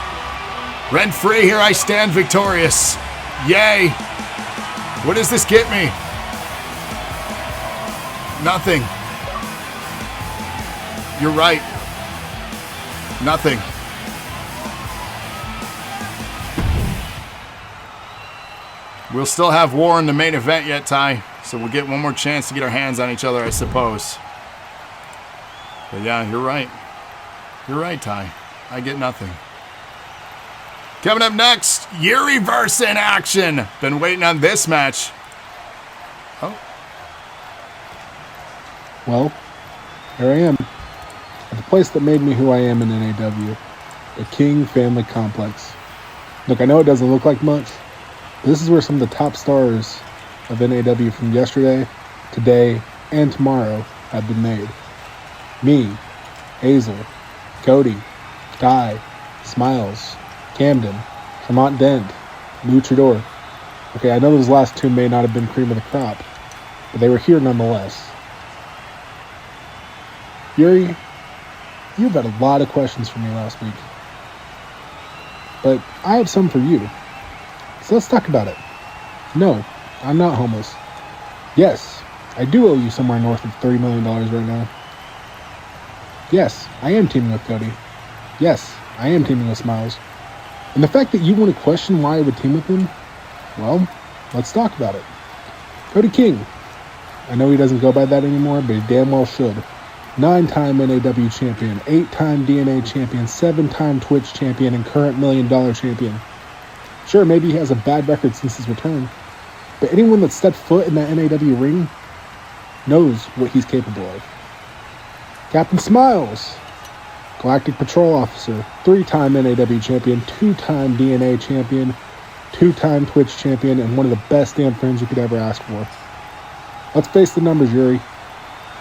Speaker 2: Rent-free, here I stand victorious. Yay. What does this get me? Nothing. You're right. Nothing. We'll still have war in the main event yet, Ty. So we'll get one more chance to get our hands on each other, I suppose. But yeah, you're right. You're right, Ty. I get nothing. Coming up next, Yuriverse in action. Been waiting on this match. Oh.
Speaker 16: Well, here I am. At the place that made me who I am in NAW. The King Family Complex. Look, I know it doesn't look like much, but this is where some of the top stars of NAW from yesterday, today, and tomorrow have been made. Me, Hazel, Kodi, Guy, Smilez, Camden, Tremont Dent, Luchador. Okay, I know those last two may not have been cream of the crop, but they were here nonetheless. Yuri, you've had a lot of questions for me last week, but I have some for you. So let's talk about it. No, I'm not homeless. Yes, I do owe you somewhere north of $30 million right now. Yes, I am teaming with Kodi. Yes, I am teaming with Smilez. And the fact that you want to question why I would team with him, well, let's talk about it. Kodi King. I know he doesn't go by that anymore, but he damn well should. 9-time NAW champion, 8-time DNA champion, 7-time Twitch champion, and current $1 million champion. Sure, maybe he has a bad record since his return, but anyone that stepped foot in that NAW ring knows what he's capable of. Captain Smilez. Galactic Patrol Officer, 3-time NAW champion, 2-time DNA champion, 2-time Twitch champion, and one of the best damn friends you could ever ask for. Let's face the numbers, Yuri.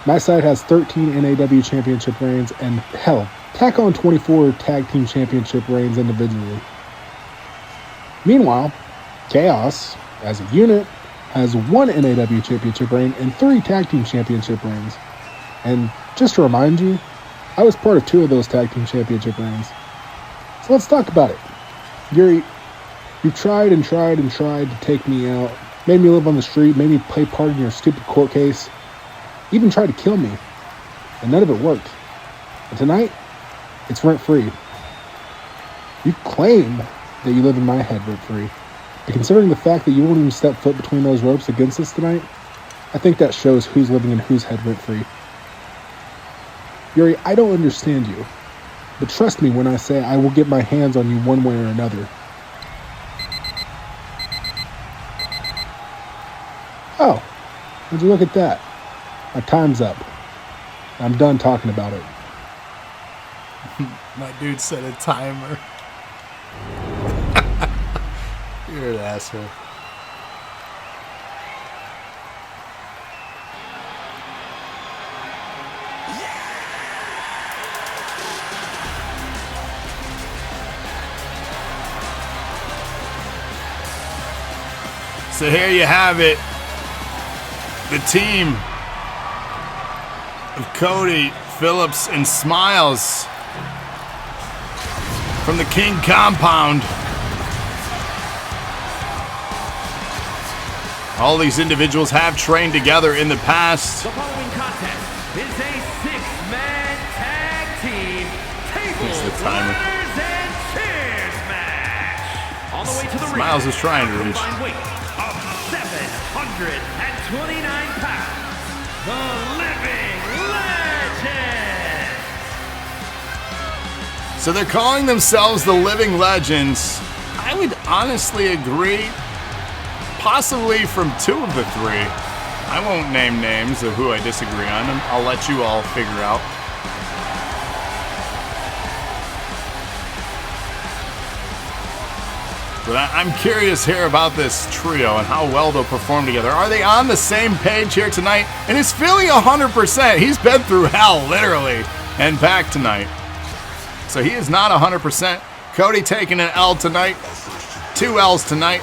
Speaker 16: My side has 13 NAW championship reigns, and hell, tack on 24 tag team championship reigns individually. Meanwhile, Chaos, as a unit, has 1 NAW championship reign and 3 tag team championship reigns. And just to remind you, I was part of 2 of those tag team championship reigns. So let's talk about it. Yuri, you tried and tried and tried to take me out, made me live on the street, made me play part in your stupid court case, even tried to kill me, and none of it worked. And tonight, it's rent-free. You claim that you live in my head rent-free, but considering the fact that you won't even step foot between those ropes against us tonight, I think that shows who's living in whose head rent-free. Yuri, I don't understand you, but trust me when I say I will get my hands on you one way or another. Oh, would you look at that? My time's up. I'm done talking about it.
Speaker 2: My dude set a timer. You're an asshole. So here you have it. The team of Kodi, Phillips, and Smilez from the King Compound. All these individuals have trained together in the past.
Speaker 5: The following contest is a 6-man tag team tables, ladders, and chairs match. On the way to the ring,
Speaker 2: Smilez is trying to reach.
Speaker 5: combined weight of 729 pounds. The Living Legend.
Speaker 2: So they're calling themselves the Living Legends. I would honestly agree, possibly from 2 of the 3. I won't name names of who I disagree on. I'll let you all figure out. But I'm curious here about this trio and how well they'll perform together. Are they on the same page here tonight? And is Philly 100%? He's been through hell, literally, and back tonight. So he is not 100%. Kodi taking an L tonight. 2 L's tonight.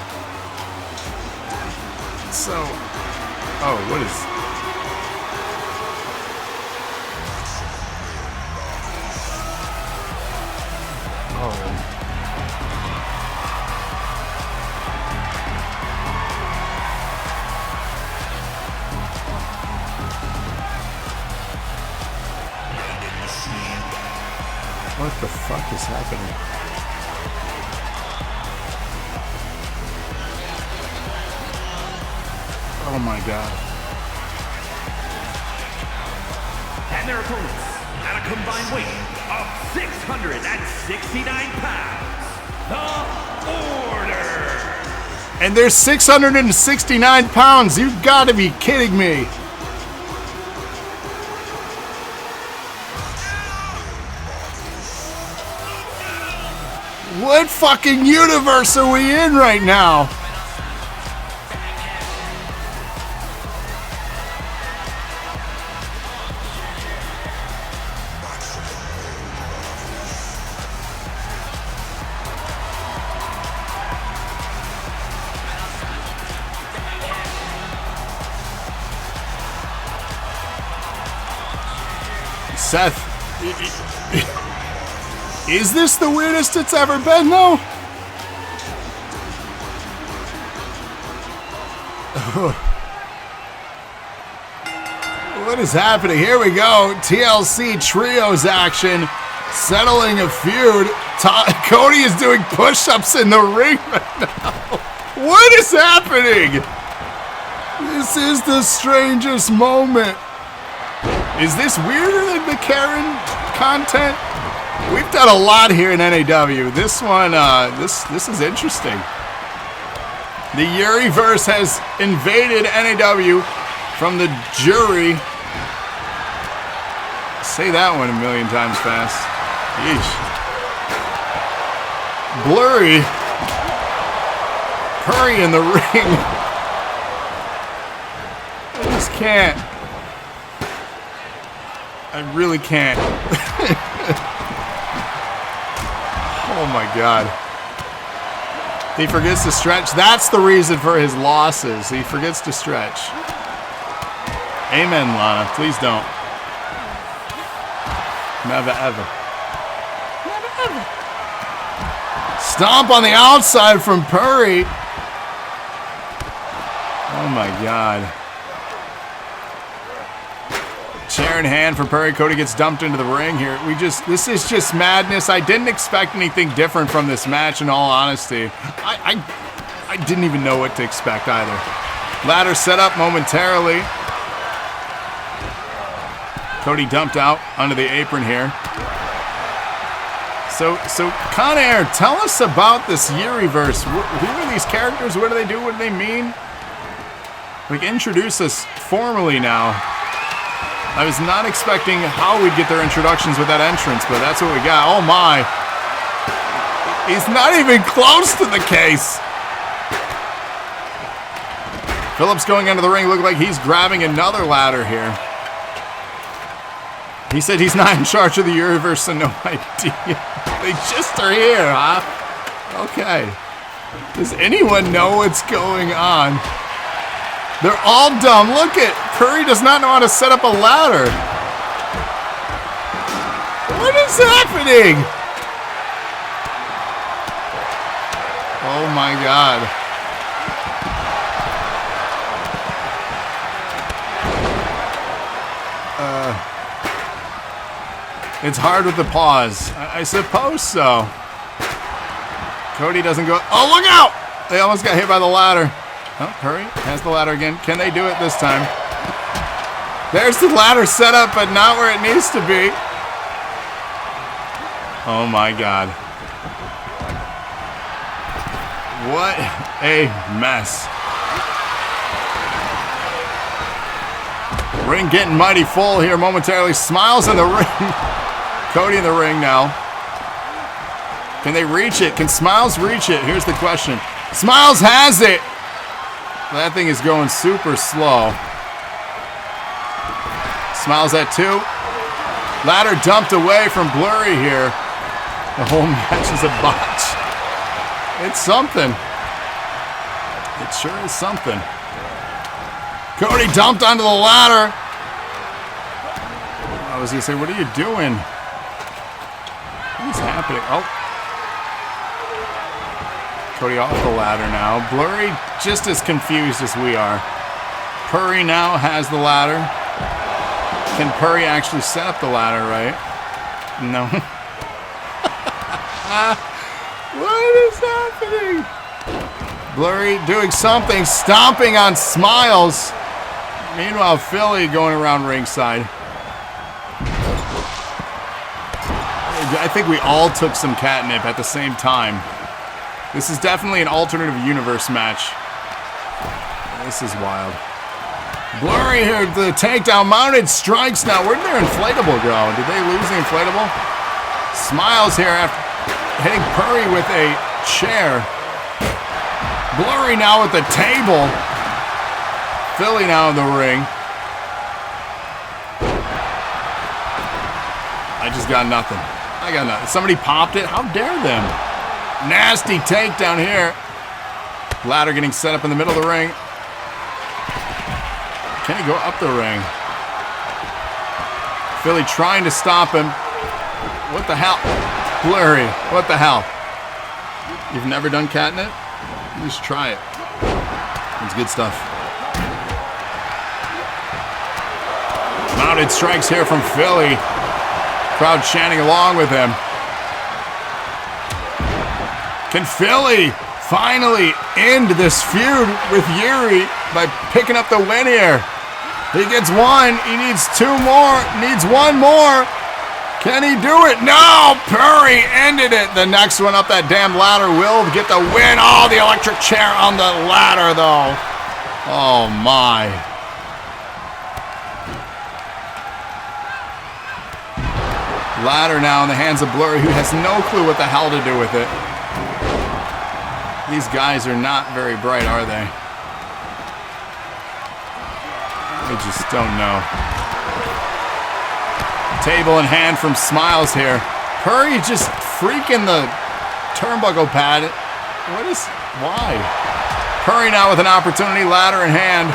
Speaker 2: So, oh, what is... Oh. What the fuck is happening? Oh my god.
Speaker 5: And their opponents at a combined weight of 669 pounds. The Order.
Speaker 2: And they're 669 pounds. You've got to be kidding me. What fucking universe are we in right now? Seth, is this the weirdest it's ever been, though? What is happening? Here we go. TLC Trios action. Settling a feud. Kodi is doing push-ups in the ring right now. What is happening? This is the strangest moment. Is this weirder than the Karen content? We've done a lot here in NAW. This one, this is interesting. The Yuriverse has invaded NAW from the jury. Say that one a million times fast. Yeesh. Blurry. Hurry in the ring. I just can't. I really can't. Oh my god. He forgets to stretch. That's the reason for his losses. He forgets to stretch. Amen, Lana. Please don't. Never ever. Never ever. Stomp on the outside from Purry. Oh my god. Chair in hand for Purry. Kodi gets dumped into the ring here. This is just madness. I didn't expect anything different from this match, in all honesty. I didn't even know what to expect either. Ladder set up momentarily. Kodi dumped out under the apron here. So Conair, tell us about this Yuriverse. Who are these characters? What do they do? What do they mean? Like, introduce us formally now. I was not expecting how we'd get their introductions with that entrance, but that's what we got. Oh my. He's not even close to the case. Phillips going into the ring. Look like he's grabbing another ladder here. He said he's not in charge of the Yuriverse, so no idea. They just are here, huh? Okay. Does anyone know what's going on? They're all dumb. Look at Curry does not know how to set up a ladder. What is happening? Oh my God. It's hard with the pause. I suppose so. Kodi doesn't go. Oh, look out! They almost got hit by the ladder. Oh, Curry has the ladder again. Can they do it this time? There's the ladder set up, but not where it needs to be. Oh my God. What a mess. Ring getting mighty full here momentarily. Smilez in the ring. Kodi in the ring now. Can they reach it? Can Smilez reach it? Here's the question. Smilez has it. That thing is going super slow. Smilez at 2. Ladder dumped away from Blurry here. The whole match is a botch. It's something. It sure is something. Kodi dumped onto the ladder. I was going to say, what are you doing? What's happening? Oh. Kodi off the ladder now. Blurry just as confused as we are. Purry now has the ladder. Can Purry actually set up the ladder right? No. What is happening? Blurry doing something, stomping on Smilez. Meanwhile, Philly going around ringside. I think we all took some catnip at the same time. This is definitely an alternative universe match. This is wild. Blurry here, the takedown, mounted strikes now. Where did their inflatable go? Did they lose the inflatable? Smilez here after hitting Purry with a chair. Blurry now at the table. Philly now in the ring. I just got nothing. I got nothing. Somebody popped it. How dare them? Nasty takedown here. Ladder getting set up in the middle of the ring. Can he go up the ring? Philly trying to stop him. What the hell? Blurry. What the hell? You've never done catnip? You should try it. It's good stuff. Mounted strikes here from Philly. Crowd chanting along with him. Can Philly finally end this feud with Yuri by picking up the win here? He gets one. He needs 2 more. Needs 1 more. Can he do it? No! Purry ended it. The next one up that damn ladder will get the win. Oh, the electric chair on the ladder, though. Oh, my. Ladder now in the hands of Blurry, who has no clue what the hell to do with it. These guys are not very bright, are they? I just don't know. Table in hand from Smilez here. Purry just freaking the turnbuckle pad. What is... Why? Purry now with an opportunity. Ladder in hand.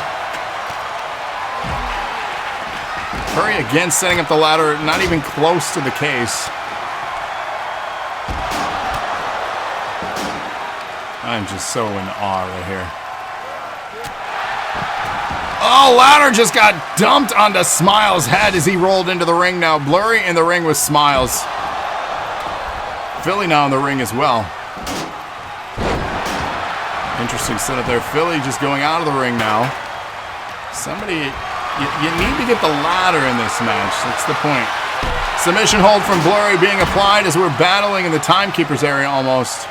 Speaker 2: Purry again setting up the ladder. Not even close to the case. I'm just so in awe right here. Oh, ladder just got dumped onto Smilez's head as he rolled into the ring now. Blurry in the ring with Smilez. Philly now in the ring as well. Interesting setup there. Philly just going out of the ring now. Somebody, you need to get the ladder in this match. That's the point. Submission hold from Blurry being applied as we're battling in the timekeeper's area almost.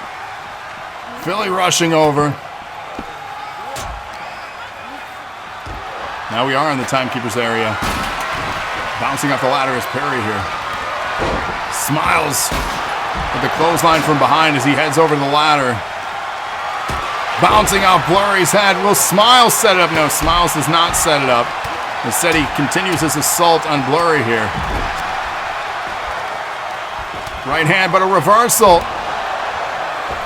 Speaker 2: Philly rushing over. Now we are in the timekeeper's area. Bouncing off the ladder is Perry here. Smilez with the clothesline from behind as he heads over to the ladder. Bouncing off Blurry's head. Will Smilez set it up? No, Smilez does not set it up. Instead, he continues his assault on Blurry here. Right hand, but a reversal.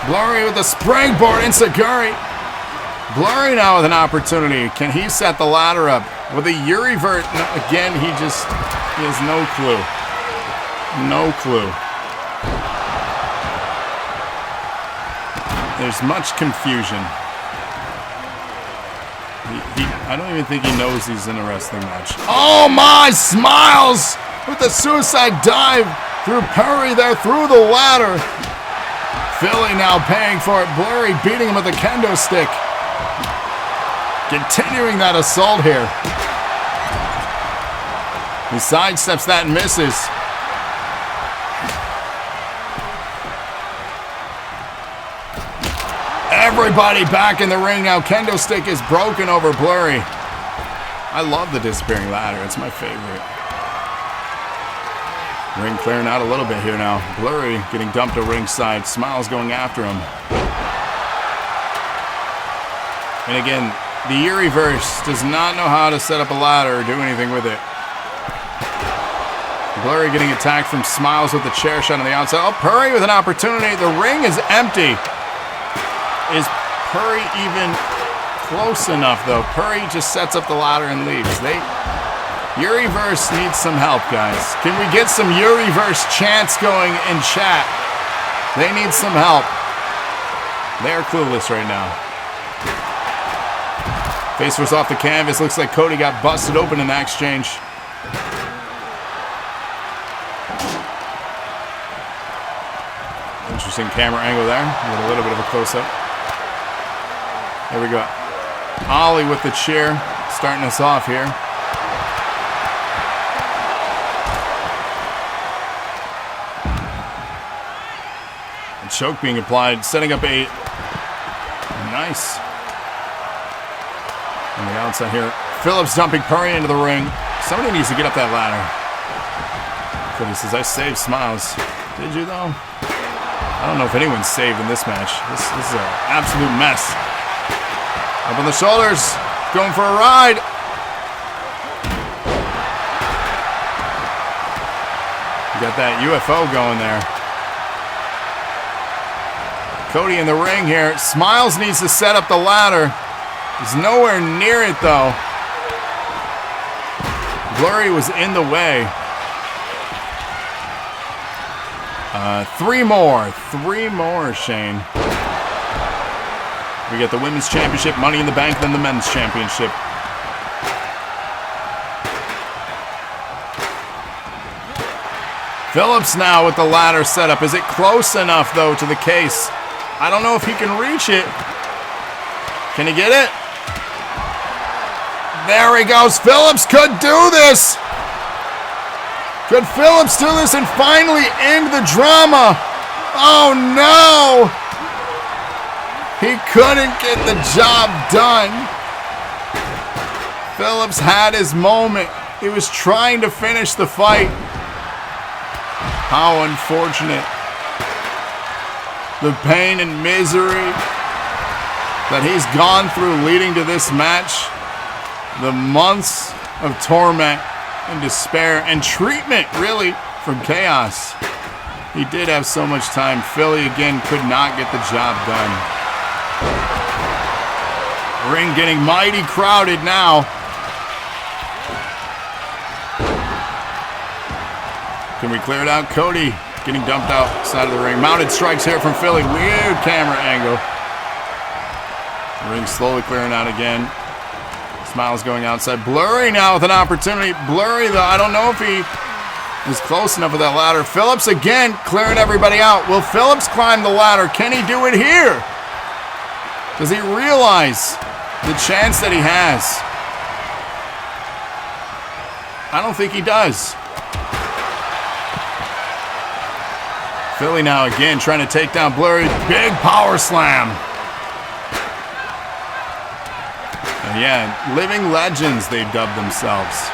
Speaker 2: Blurry with the springboard Insaguri. Blurry now with an opportunity. Can he set the ladder up? With a Yuriverse, no, again, he has no clue. No clue. There's much confusion. I don't even think he knows he's in a wrestling match. Oh my, Smilez with the suicide dive through Perry there, through the ladder. Philly now paying for it. Blurry beating him with a kendo stick. Continuing that assault here. He sidesteps that and misses. Everybody back in the ring now. Kendo stick is broken over Blurry. I love the disappearing ladder. It's my favorite. Ring clearing out a little bit here now. Blurry getting dumped to ringside. Smilez going after him. And again, the Yuriverse does not know how to set up a ladder or do anything with it. Blurry getting attacked from Smilez with the chair shot on the outside. Oh, Perry with an opportunity. The ring is empty. Is Perry even close enough, though? Perry just sets up the ladder and leaves. Yuriverse needs some help, guys. Can we get some Yuriverse chants going in chat? They need some help. They're clueless right now. Face was off the canvas. Looks like Kodi got busted open in that exchange. Interesting camera angle there. With a little bit of a close-up. There we go. Ollie with the chair. Starting us off here. And choke being applied. Setting up a nice... On the outside here. Phillips dumping Perry into the ring. Somebody needs to get up that ladder. Kodi says, I saved Smilez. Did you, though? I don't know if anyone's saved in this match. This is an absolute mess. Up on the shoulders. Going for a ride. You got that UFO going there. Kodi in the ring here. Smilez needs to set up the ladder. He's nowhere near it, though. Blurry was in the way. Three more, Shane. We got the Women's Championship, Money in the Bank, then the Men's Championship. Phillips now with the ladder set up. Is it close enough, though, to the case? I don't know if he can reach it. Can he get it? There he goes. Phillips could do this. Could Phillips do this and finally end the drama? Oh no! He couldn't get the job done. Phillips had his moment. He was trying to finish the fight. How unfortunate. The pain and misery that he's gone through leading to this match. The months of torment and despair and treatment, really, from Chaos. He did have so much time. Philly, again, could not get the job done. Ring getting mighty crowded now. Can we clear it out? Kodi getting dumped outside of the ring. Mounted strikes here from Philly. Weird camera angle. Ring slowly clearing out again. Smilez going outside. Blurry now with an opportunity. Blurry, though, I don't know if he is close enough with that ladder. Phillips again clearing everybody out. Will Phillips climb the ladder? Can he do it here? Does he realize the chance that he has? I don't think he does. Philly now again trying to take down Blurry. Big power slam. And yeah, living legends they've dubbed themselves.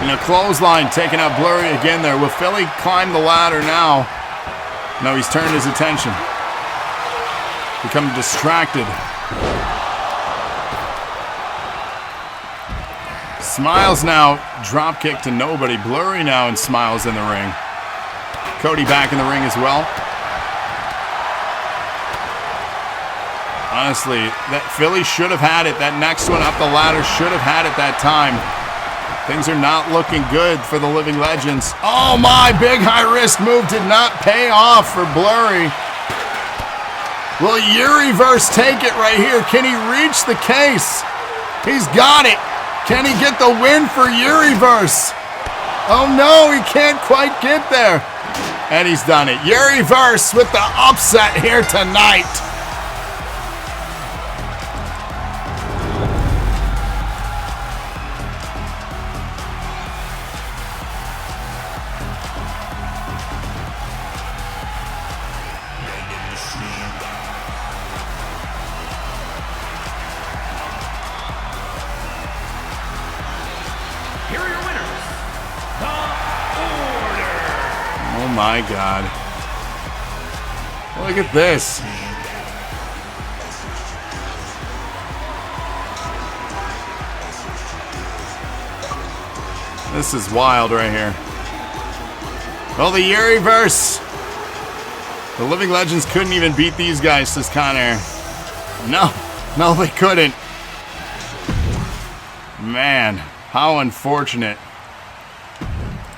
Speaker 2: And a clothesline taking out Blurry again there. Will Philly climb the ladder now? No, he's turned his attention. Become distracted. Smilez now, drop kick to nobody. Blurry now and Smilez in the ring. Kodi back in the ring as well. Honestly, that Philly should have had it. That next one up the ladder should have had it that time. Things are not looking good for the Living Legends. Oh my, big high risk move did not pay off for Blurry. Will Yuriverse take it right here? Can he reach the case? He's got it. Can he get the win for Yuriverse? Oh no, he can't quite get there. And he's done it. Yuriverse with the upset here tonight. My God. Look at this. This is wild right here. Well, the Yuriverse. The Living Legends couldn't even beat these guys, says Conair. No, they couldn't. Man, how unfortunate.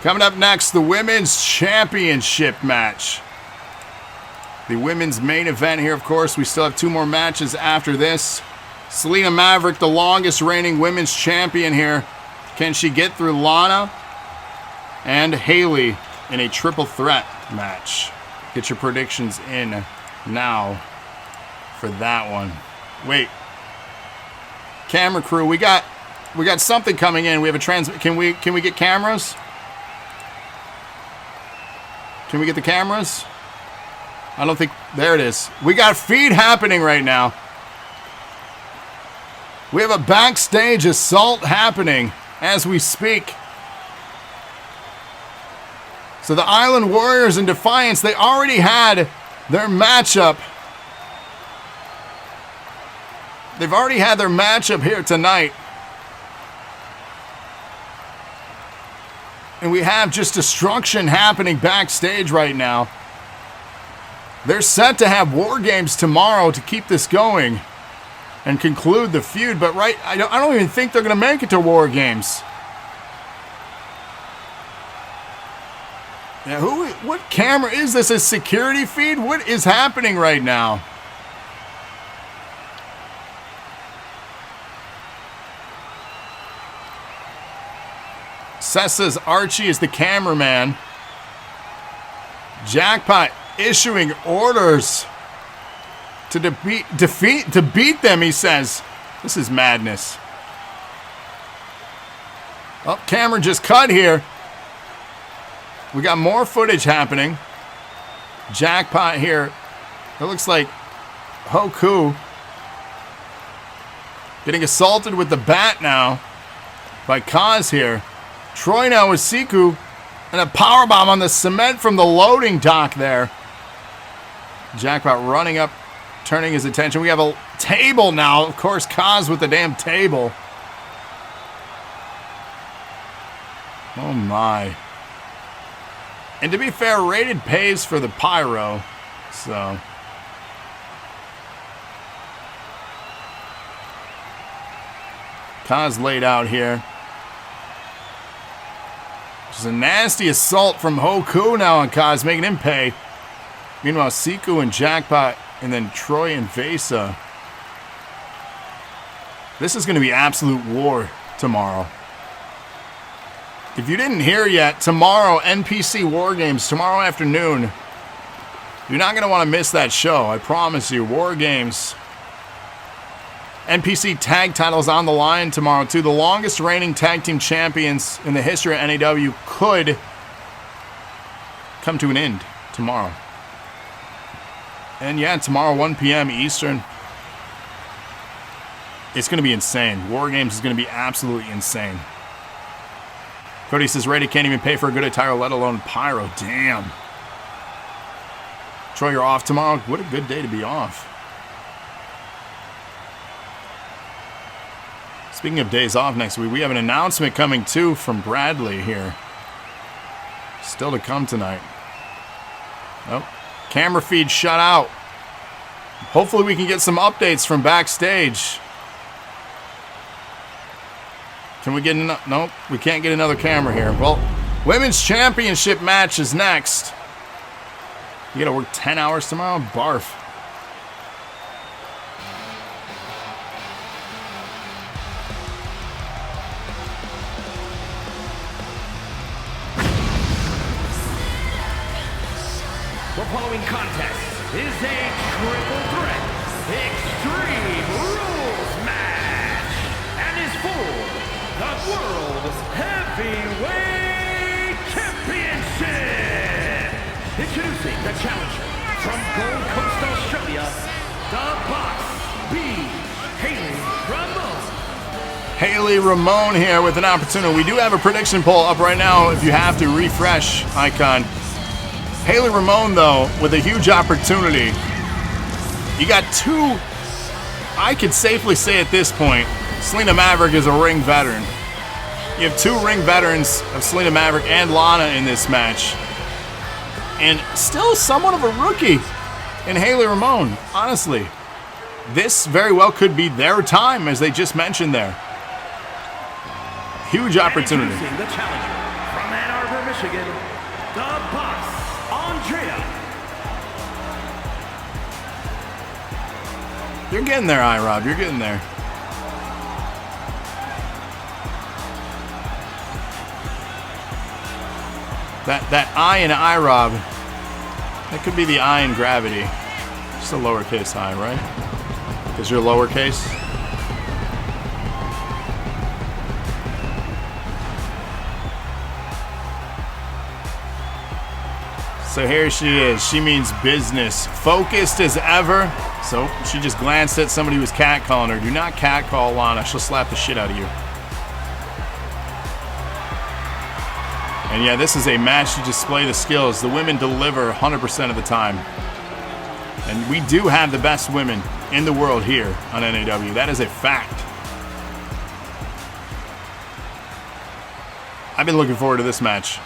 Speaker 2: Coming up next, the Women's Championship match. The women's main event here, of course. We still have 2 more matches after this. Selina Maverick, the longest reigning women's champion here. Can she get through Lana and Haley in a triple threat match? Get your predictions in now for that one. Wait. Camera crew, we got something coming in. We have a can we get cameras? Can we get the cameras? I don't think... There it is. We got feed happening right now. We have a backstage assault happening as we speak. So the Island Warriors and Defiance, they already had their matchup. They've already had their matchup here tonight. And we have just destruction happening backstage right now. They're set to have War Games tomorrow to keep this going and conclude the feud. But I don't even think they're going to make it to War Games. Yeah, what camera is this? A security feed? What is happening right now? Seth says Archie is the cameraman. Jackpot issuing orders to beat them, he says. This is madness. Oh, camera just cut here. We got more footage happening. Jackpot here. It looks like Hoku getting assaulted with the bat now by Kaz here. Troy now with Seko and a powerbomb on the cement from the loading dock there. Jackpot running up, turning his attention. We have a table now. Of course, Kaz with the damn table. Oh my. And to be fair, Rated pays for the pyro. So. Kaz laid out here. Just a nasty assault from Hoku now on Kaz, making him pay. Meanwhile, Seko and Jackpot, and then Troy and Vasa. This is going to be absolute war tomorrow. If you didn't hear yet, tomorrow, NPC War Games, tomorrow afternoon. You're not going to want to miss that show, I promise you. War Games. NPC tag titles on the line tomorrow, too. The longest reigning tag team champions in the history of NAW could come to an end tomorrow. And yeah, tomorrow, 1 p.m. Eastern. It's going to be insane. War Games is going to be absolutely insane. Kodi says, Ready can't even pay for a good attire, let alone pyro. Damn. Troy, you're off tomorrow? What a good day to be off. Speaking of days off next week, we have an announcement coming too from Bradley here. Still to come tonight. Oh, camera feed shut out. Hopefully we can get some updates from backstage. Can we get nope, we can't get another camera here. Well, Women's Championship match is next. You gotta work 10 hours tomorrow? Barf.
Speaker 5: The following contest is a triple threat Extreme Rules match and is for the World Heavyweight Championship. Introducing the challenger from Gold Coast, Australia, the Boss B, Haley Ramone.
Speaker 2: Haley Ramone here with an opportunity. We do have a prediction poll up right now if you have to refresh icon. Haley Ramone, though, with a huge opportunity. You got two, I could safely say at this point, Selina Maverick is a ring veteran. You have two ring veterans of Selina Maverick and Lana in this match. And still somewhat of a rookie in Haley Ramone, honestly. This very well could be their time, as they just mentioned there. Huge opportunity.
Speaker 5: Introducing the challenger from Ann Arbor, Michigan, the Boss, Andrea.
Speaker 2: You're getting there, iRob. You're getting there. That I in iRob, that could be the I in gravity. Just a lowercase I, right? Because you're lowercase. So here she is. She means business. Focused as ever. So she just glanced at somebody who was catcalling her. Do not catcall Lana. She'll slap the shit out of you. And yeah, this is a match to display the skills. The women deliver 100% of the time. And we do have the best women in the world here on NAW. That is a fact. I've been looking forward to this match.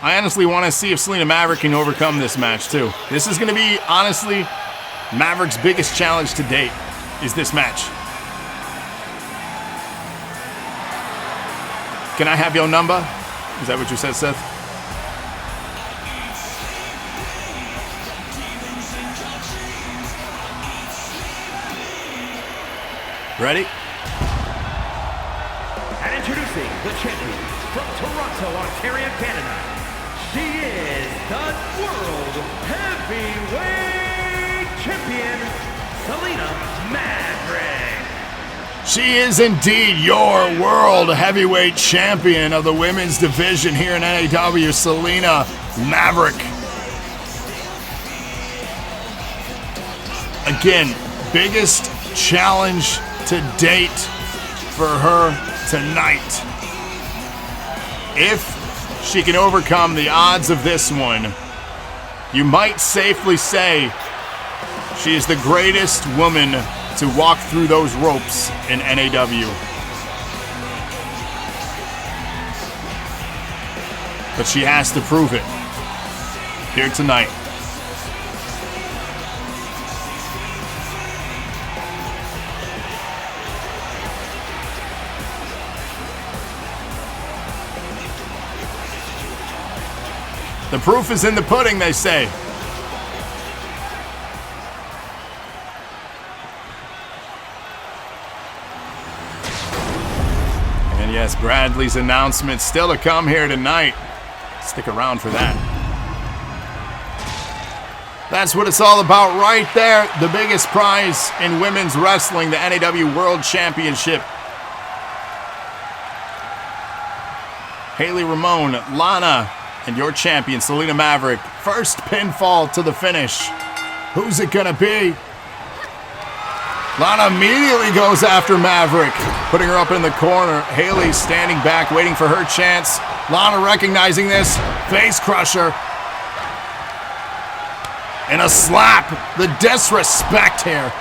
Speaker 2: I honestly want to see if Selina Maverick can overcome this match too. This is going to be, honestly, Maverick's biggest challenge to date is this match. Can I have your number? Is that what you said, Seth? Ready?
Speaker 5: And introducing the champion from Toronto, Ontario, Canada. She is the World Heavyweight Champion, Selina Maverick.
Speaker 2: She is indeed your World Heavyweight Champion of the women's division here in NAW, Selina Maverick. Again, biggest challenge to date for her tonight. If she can overcome the odds of this one, you might safely say she is the greatest woman to walk through those ropes in NAW. But she has to prove it here tonight. The proof is in the pudding, they say. And yes, Bradley's announcement still to come here tonight. Stick around for that. That's what it's all about right there. The biggest prize in women's wrestling, the NAW World Championship. Haley Ramone, Lana, and your champion, Selina Maverick. First pinfall to the finish. Who's it gonna be? Lana immediately goes after Maverick, putting her up in the corner. Haley standing back, waiting for her chance. Lana recognizing this, face crusher. And a slap. The disrespect here.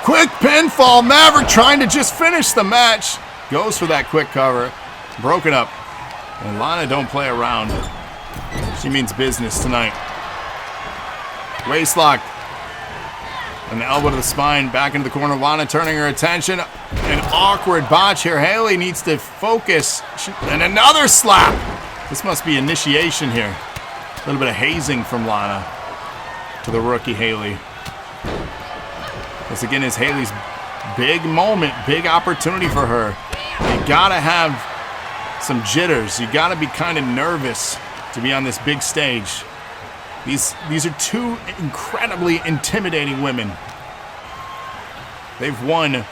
Speaker 2: Quick pinfall. Maverick trying to just finish the match. Goes for that quick cover. Broken up. And Lana don't play around. She means business tonight. Waist lock. An elbow to the spine. Back into the corner. Lana turning her attention. An awkward botch here. Haley needs to focus. And another slap. This must be initiation here. A little bit of hazing from Lana to the rookie Haley. This again is Haley's big moment, big opportunity for her. You gotta have some jitters. You gotta be kind of nervous to be on this big stage. These are two incredibly intimidating women. They've won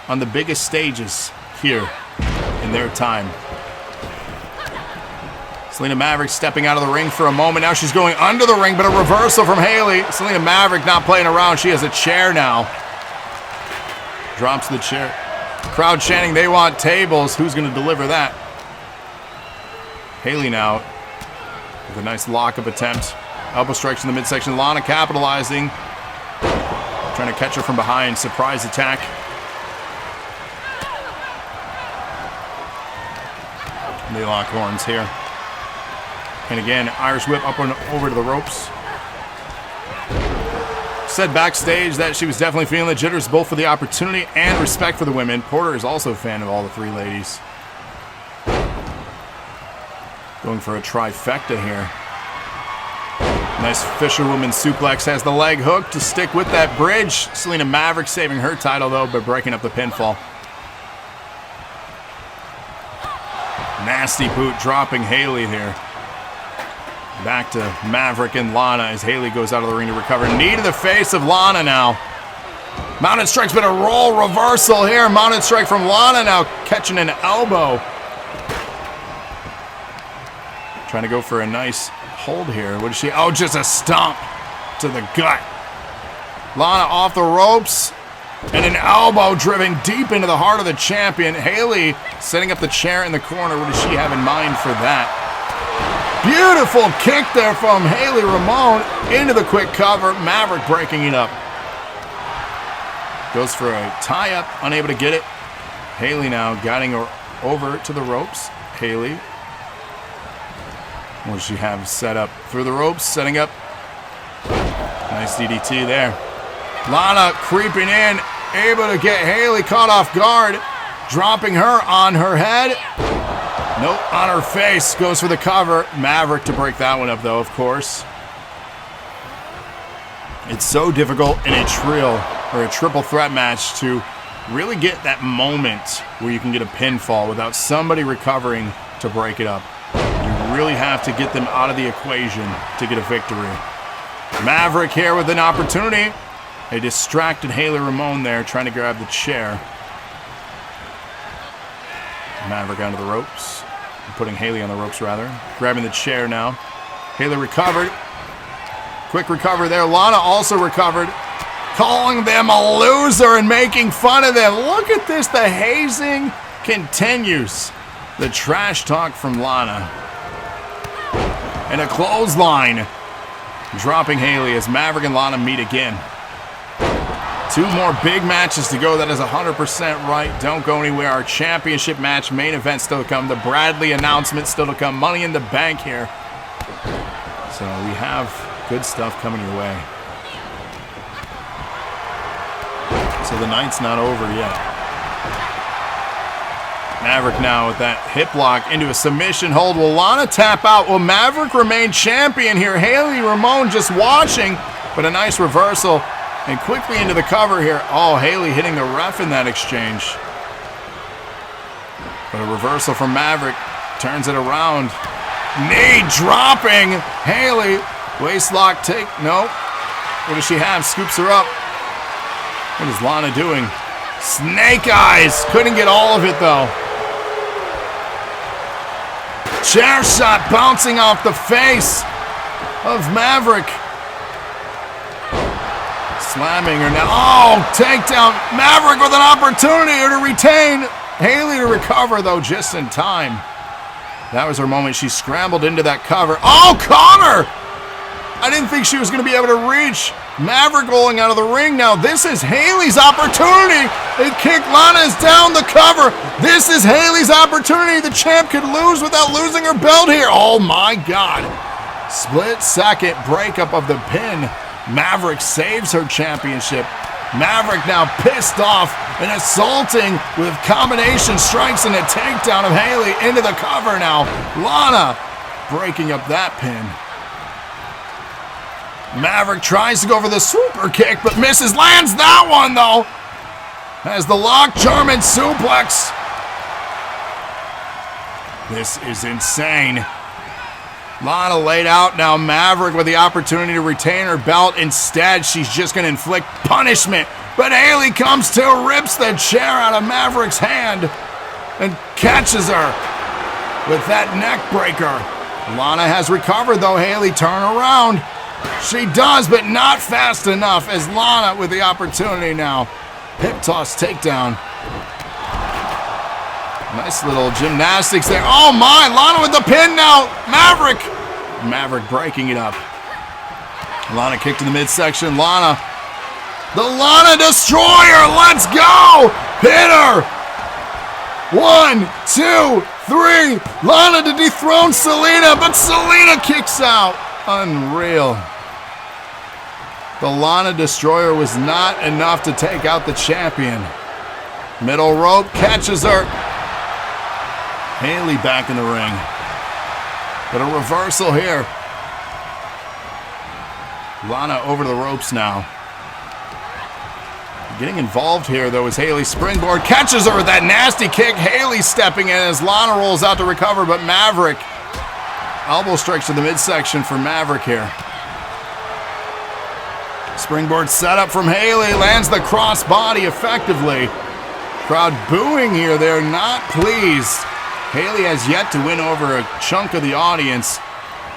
Speaker 2: on the biggest stages here in their time. Selina Maverick stepping out of the ring for a moment. Now she's going under the ring, but a reversal from Haley. Selina Maverick not playing around. She has a chair now. Drops the chair. Crowd chanting, they want tables. Who's going to deliver that? Haley now with a nice lock-up attempt. Elbow strikes in the midsection. Lana capitalizing. Trying to catch her from behind. Surprise attack. They lock horns here. And again, Irish whip up and over to the ropes. Said backstage that she was definitely feeling the jitters, both for the opportunity and respect for the women. Porter is also a fan of all the three ladies. Going for a trifecta here. Nice fisherwoman suplex, has the leg hook to stick with that bridge. Selina Maverick saving her title though by breaking up the pinfall. Nasty boot dropping Haley here. Back to Maverick and Lana as Haley goes out of the ring to recover. Knee to the face of Lana now. Mounted strike's been a roll reversal here. Mounted strike from Lana now catching an elbow. Trying to go for a nice hold here. What is she? Oh, just a stomp to the gut. Lana off the ropes. And an elbow driven deep into the heart of the champion. Haley setting up the chair in the corner. What does she have in mind for that? Beautiful kick there from Haley Ramone into the quick cover. Maverick breaking it up. Goes for a tie-up, unable to get it. Haley now guiding her over to the ropes. Haley. What does she have set up? Through the ropes, setting up. Nice DDT there. Lana creeping in, able to get Haley caught off guard. Dropping her on her head. Nope, on her face. Goes for the cover. Maverick to break that one up, though, of course. It's so difficult in a trio or a triple threat match to really get that moment where you can get a pinfall without somebody recovering to break it up. You really have to get them out of the equation to get a victory. Maverick here with an opportunity. A distracted Haley Ramone there trying to grab the chair. Maverick onto the ropes. Putting Haley on the ropes, rather. Grabbing the chair now. Haley recovered. Quick recover there. Lana also recovered. Calling them a loser and making fun of them. Look at this. The hazing continues. The trash talk from Lana. And a clothesline. Dropping Haley as Maverick and Lana meet again. Two more big matches to go. That is 100% right. Don't go anywhere. Our championship match, main event still to come. The Bradley announcement still to come. Money in the bank here. So we have good stuff coming your way. So the night's not over yet. Maverick now with that hip lock into a submission hold. Will Lana tap out? Will Maverick remain champion here? Haley Ramone just watching, but a nice reversal. And quickly into the cover here. Oh, Haley hitting the ref in that exchange. But a reversal from Maverick. Turns it around. Knee dropping. Haley. Waist lock take. No. What does she have? Scoops her up. What is Lana doing? Snake eyes. Couldn't get all of it though. Chair shot bouncing off the face of Maverick. slamming her now. Oh, takedown. Maverick with an opportunity to retain. Haley to recover, though, just in time. That was her moment. She scrambled into that cover. Oh, caught her! I didn't think she was going to be able to reach. Maverick rolling out of the ring now. This is Haley's opportunity. They kick Lana's down the cover. This is Haley's opportunity. The champ could lose without losing her belt here. Oh, my God. Split second breakup of the pin. Maverick saves her championship. Maverick now pissed off and assaulting with combination strikes and a takedown of Haley into the cover now. Lana breaking up that pin. Maverick tries to go for the super kick but misses. Lands that one though. Has the lock German suplex. This is insane. Lana laid out now. Maverick with the opportunity to retain her belt. Instead, she's just going to inflict punishment. But Haley comes to, rips the chair out of Maverick's hand and catches her with that neck breaker. Lana has recovered though. Haley, turn around. She does, but not fast enough as Lana with the opportunity now. Hip toss takedown. Nice little gymnastics there. Oh my, Lana with the pin now. Maverick breaking it up. Lana kicked in the midsection. Lana, the Lana Destroyer. Let's go. Pin her. 1, 2, 3. Lana to dethrone Selina, but Selina kicks out. Unreal. The Lana Destroyer was not enough to take out the champion. Middle rope catches her. Haley back in the ring. But a reversal here. Lana over the ropes now. Getting involved here though is Haley. Springboard catches her with that nasty kick. Haley stepping in as Lana rolls out to recover, but Maverick. Elbow strikes to the midsection for Maverick here. Springboard setup from Haley. Lands the crossbody effectively. Crowd booing here. They're not pleased. Haley has yet to win over a chunk of the audience.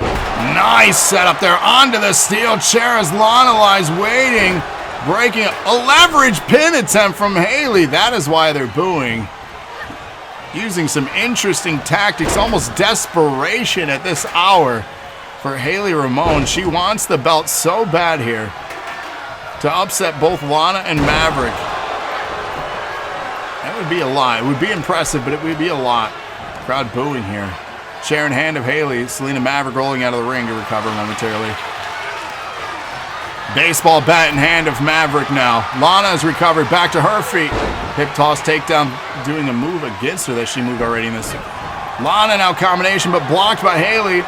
Speaker 2: Nice setup there onto the steel chair as Lana lies waiting. Breaking a leverage pin attempt from Haley. That is why they're booing. Using some interesting tactics, almost desperation at this hour for Haley Ramone. She wants the belt so bad here to upset both Lana and Maverick. That would be a lot. It would be impressive, but it would be a lot. Crowd booing here. Chair in hand of Haley. Selina Maverick rolling out of the ring to recover momentarily. Baseball bat in hand of Maverick now. Lana has recovered back to her feet. Hip toss takedown, doing a move against her that she moved already in this. Lana now combination, but blocked by Haley.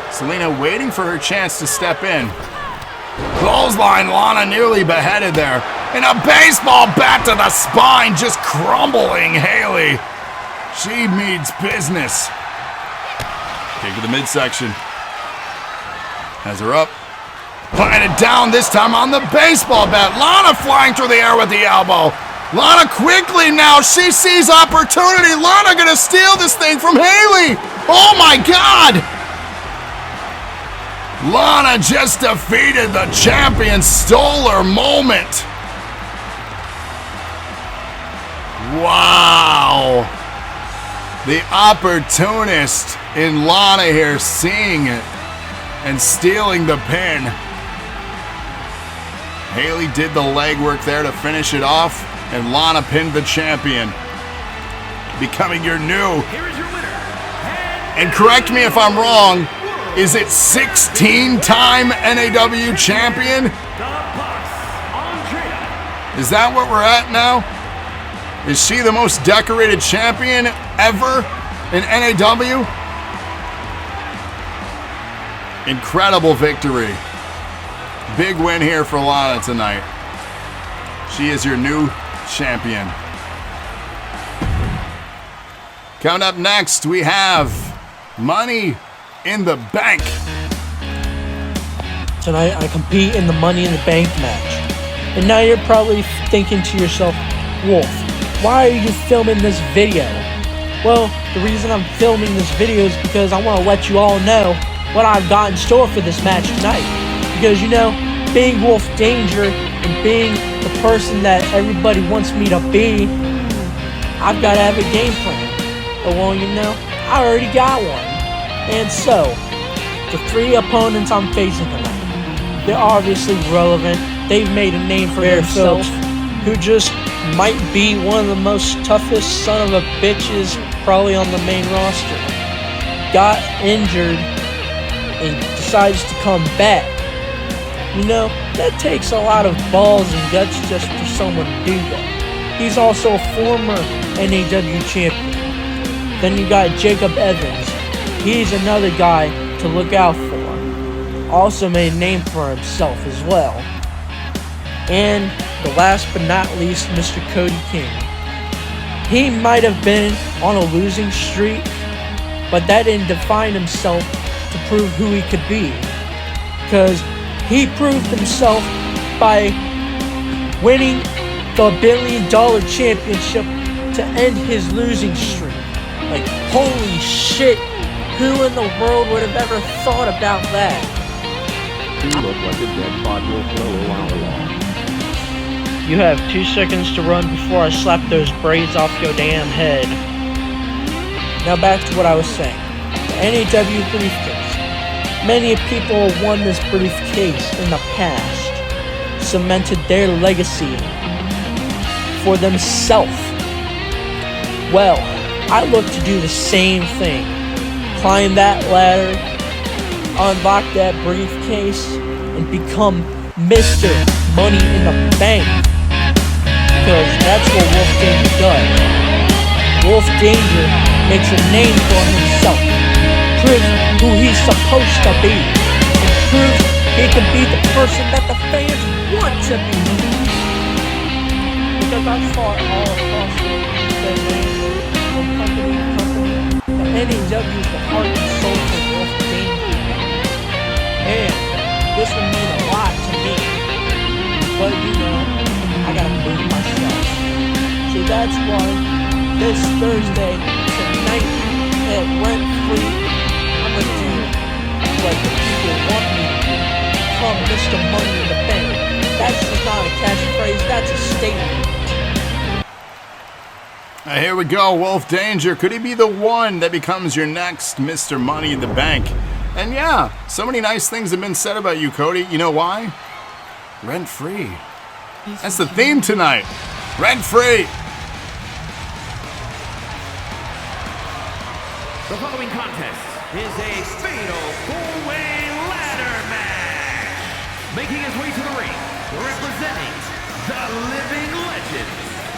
Speaker 2: Selina waiting for her chance to step in. Clothesline, Lana nearly beheaded there. And a baseball bat to the spine, just crumbling Haley. She means business. Kick to the midsection. Has her up. Planted down this time on the baseball bat. Lana flying through the air with the elbow. Lana quickly now. She sees opportunity. Lana gonna steal this thing from Haley. Oh my God. Lana just defeated the champion. Stole her moment. Wow. The opportunist in Lana here, seeing it and stealing the pin. Haley did the legwork there to finish it off, and Lana pinned the champion, becoming your new. And correct me if I'm wrong, is it 16-time NAW champion? Is that what we're at now? Is she the most decorated champion ever in NAW? Incredible victory. Big win here for Lana tonight. She is your new champion. Coming up next, we have Money in the Bank.
Speaker 4: Tonight, I compete in the Money in the Bank match. And now you're probably thinking to yourself, Wolf, why are you filming this video? Well, the reason I'm filming this video is because I want to let you all know what I've got in store for this match tonight. Because, you know, Big Wolf Danger And being the person that everybody wants me to be, I've got to have a game plan. But well, you know, I already got one. And so, the 3 opponents I'm facing tonight, they're obviously relevant. They've made a name for themselves, who just might be one of the most toughest son of a bitches probably on the main roster. Got injured and decides to come back. You know, that takes a lot of balls and guts just for someone to do that. He's also a former NAW champion. Then you got Jacob Evans. He's another guy to look out for. Also made a name for himself as well. And the last but not least, Mr. Kodi King. He might have been on a losing streak, but that didn't define himself to prove who he could be. Because he proved himself by winning the $1 billion championship to end his losing streak. Like, holy shit, who in the world would have ever thought about that?
Speaker 3: You look like a dead body will flow a while along.
Speaker 4: You have 2 seconds to run before I slap those braids off your damn head. Now back to what I was saying. The NAW briefcase. Many people have won this briefcase in the past, cemented their legacy for themselves. Well, I look to do the same thing. Climb that ladder, unlock that briefcase, and become Mr. Money in the Bank. Because that's what Wolf Danger does. Wolf Danger makes a name for himself. Proves who he's supposed to be. And proves he can be the person that the fans want to be. Because I've fought all across the land, from company to company. The NAW is the heart and soul for Wolf Danger. And this will mean a lot to me. But you know, I gotta prove myself. So that's why this Thursday, tonight, at Rent Free, I'm gonna do what the people want me to do. From Mr. Money in the Bank. That's just not a catchphrase, that's a statement.
Speaker 2: Here we go, Wolf Danger. Could he be the one that becomes your next Mr. Money in the Bank? And yeah, so many nice things have been said about you, Kodi. You know why? Rent free. That's the theme tonight. Rent free.
Speaker 5: The following contest is a fatal four-way ladder match. Making his way to the ring, representing the living legend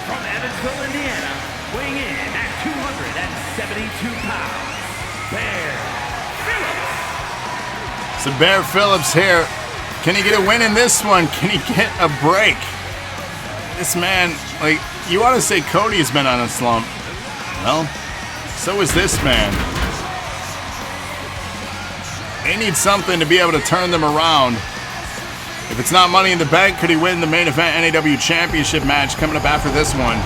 Speaker 5: from Evansville, Indiana, weighing in at 272 pounds, Bear Phillips.
Speaker 2: So Bear Phillips here. Can he get a win in this one? Can he get a break? This man, like, you want to say Kodi's been on a slump. Well, so is this man. They need something to be able to turn them around. If it's not Money in the Bank, could he win the main event NAW Championship match coming up after this one?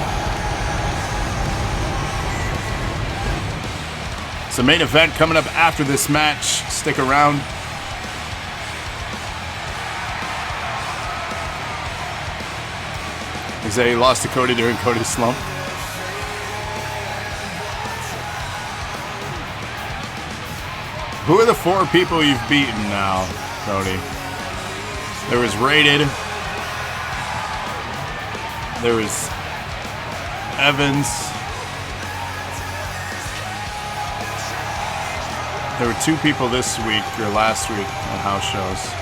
Speaker 2: So main event coming up after this match. Stick around. He said he lost to Kodi during Kodi's slump. Who are the 4 people you've beaten now, Kodi? There was Rated. There was Evans. There were 2 people this week, or last week, on house shows.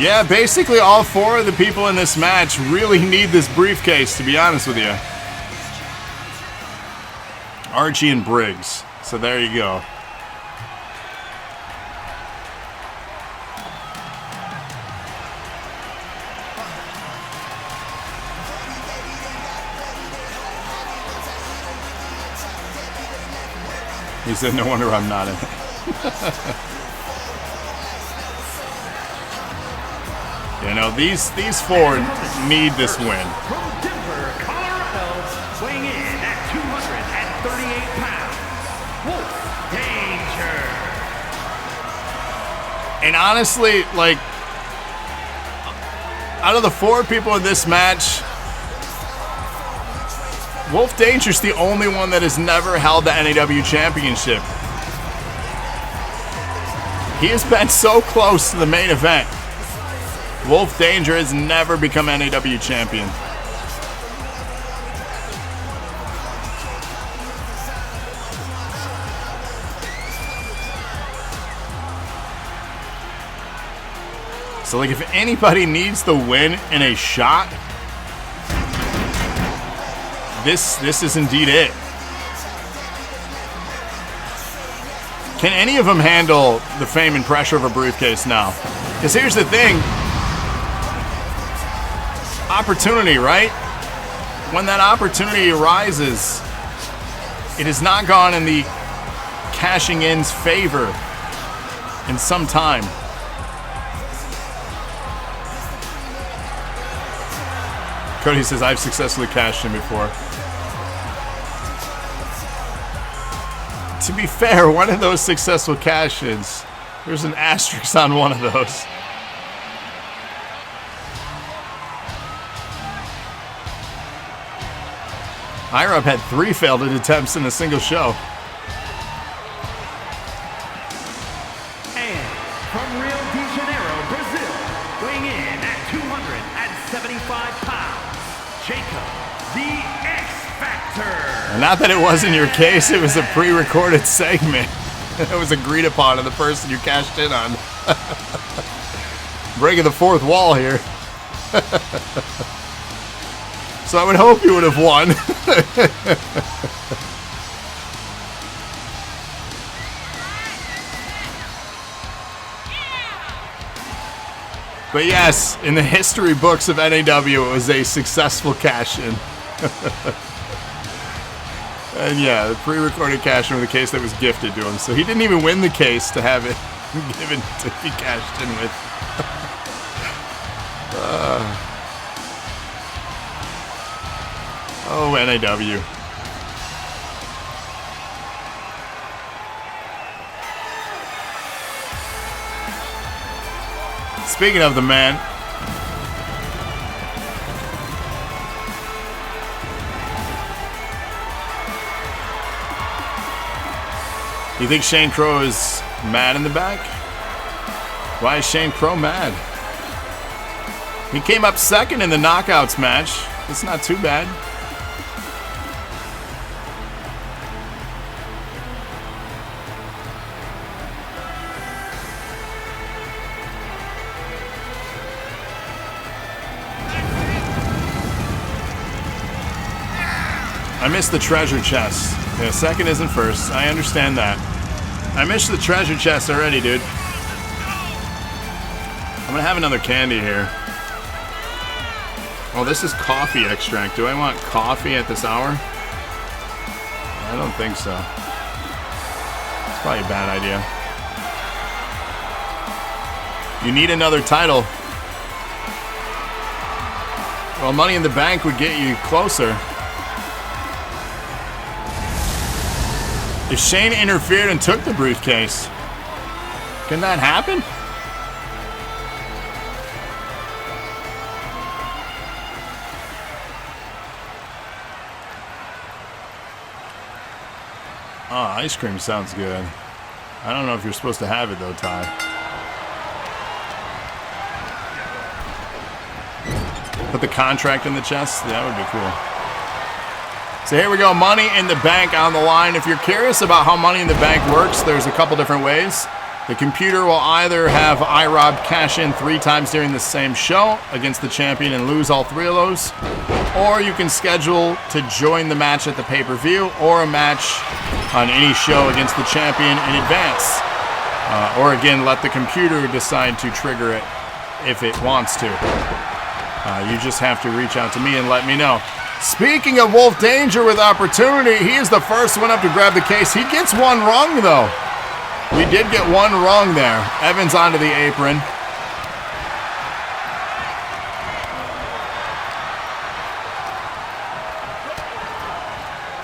Speaker 2: Yeah, basically all 4 of the people in this match really need this briefcase, to be honest with you. Archie and Briggs. So there you go. He said, no wonder I'm not in it. You know, these 4 need this win.
Speaker 5: From Denver, Colorado, weighing in at 238 pounds, Wolf Danger.
Speaker 2: And honestly, like, out of the 4 people in this match, Wolf Danger's the only one that has never held the NAW championship. He has been so close to the main event. Wolf Danger has never become NAW champion. So, like, if anybody needs the win in a shot, this is indeed it. Can any of them handle the fame and pressure of a briefcase now? Because here's the thing. Opportunity, right? When that opportunity arises, it has not gone in the cashing in's favor in some time. Kodi says, I've successfully cashed in before. To be fair, one of those successful cash-ins, there's an asterisk on one of those. IROB had 3 failed attempts in a single show.
Speaker 5: And from Rio de Janeiro, Brazil, weighing in at 275 pounds, Jacob, the X Factor.
Speaker 2: And not that it wasn't your case, it was a pre-recorded segment. It was agreed upon of the person you cashed in on. Breaking the 4th wall here. So I would hope you would have won. But yes, in the history books of NAW, it was a successful cash-in. And yeah, the pre-recorded cash-in was the case that was gifted to him. So he didn't even win the case to have it given to be cashed in with. Oh, NAW. Speaking of the man, you think Shane Crow is mad in the back? Why is Shane Crow mad? He came up second in the Knockouts match. It's not too bad. I missed the treasure chest. Yeah, second isn't first. I understand that. I missed the treasure chest already, dude. I'm gonna have another candy here. Oh, this is coffee extract. Do I want coffee at this hour? I don't think so. It's probably a bad idea. You need another title. Well, Money in the Bank would get you closer. If Shane interfered and took the briefcase, can that happen? Oh, ice cream sounds good. I don't know if you're supposed to have it though, Ty. Put the contract in the chest? That would be cool. So here we go, Money in the Bank on the line. If you're curious about how Money in the Bank works, there's a couple different ways. The computer will either have IROB cash in 3 times during the same show against the champion and lose all 3 of those, or you can schedule to join the match at the pay-per-view or a match on any show against the champion in advance. Or again, let the computer decide to trigger it if it wants to. You just have to reach out to me and let me know. Speaking of Wolf Danger with opportunity, he is the first one up to grab the case. He gets one wrong, though. We did get one wrong there. Evans onto the apron.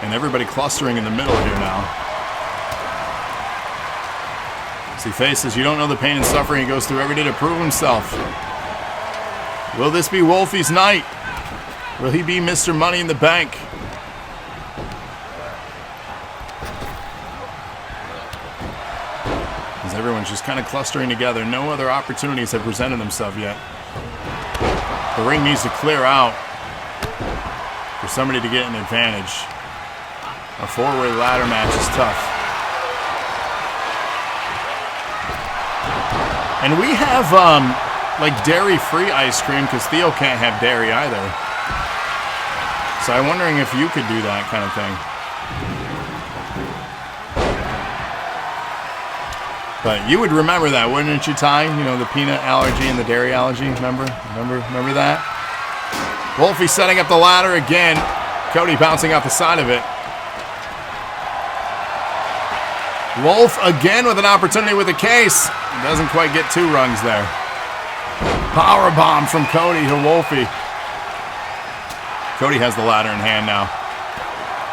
Speaker 2: And everybody clustering in the middle here now. As he faces, you don't know the pain and suffering he goes through every day to prove himself. Will this be Wolfie's night? Will he be Mr. Money in the Bank? As everyone's just kind of clustering together, no other opportunities have presented themselves yet. The ring needs to clear out for somebody to get an advantage. A four-way ladder match is tough. And we have like dairy-free ice cream because Theo can't have dairy either. So I'm wondering if you could do that kind of thing. But you would remember that, wouldn't you, Ty? You know, the peanut allergy and the dairy allergy. Remember that? Wolfie setting up the ladder again. Kodi bouncing off the side of it. Wolf again with an opportunity with a case. Doesn't quite get 2 rungs there. Power bomb from Kodi to Wolfie. Kodi has the ladder in hand now.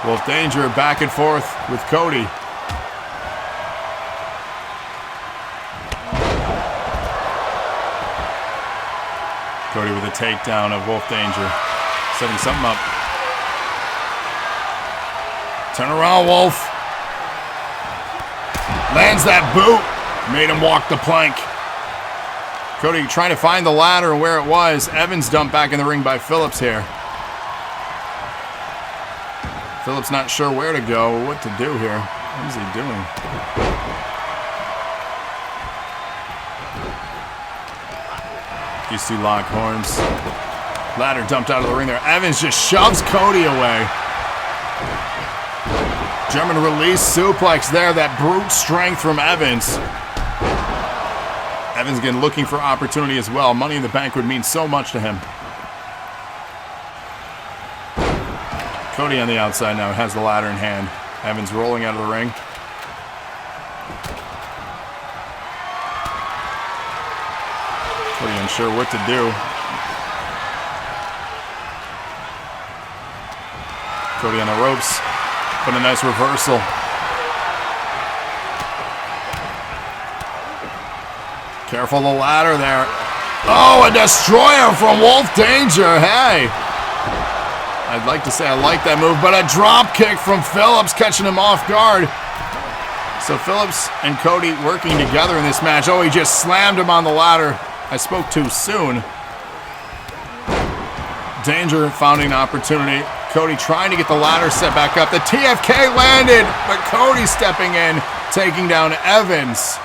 Speaker 2: Wolf Danger back and forth with Kodi. Kodi with a takedown of Wolf Danger. Setting something up. Turn around, Wolf. Lands that boot. Made him walk the plank. Kodi trying to find the ladder and where it was. Evans dumped back in the ring by Phillips here. Phillips not sure where to go or what to do here. What is he doing? These 2 lock horns. Ladder dumped out of the ring there. Evans just shoves Kodi away. German release suplex there. That brute strength from Evans. Evans again looking for opportunity as well. Money in the Bank would mean so much to him. Kodi on the outside now has the ladder in hand. Evans rolling out of the ring. Kodi unsure what to do. Kodi on the ropes. But a nice reversal. Careful the ladder there. Oh, a destroyer from Wolf Danger. Hey. I'd like to say I like that move, but a drop kick from Phillips catching him off guard. So Phillips and Kodi working together in this match. Oh, he just slammed him on the ladder. I spoke too soon. Danger finding an opportunity. Kodi trying to get the ladder set back up. The TFK landed, but Kodi stepping in, taking down Evans.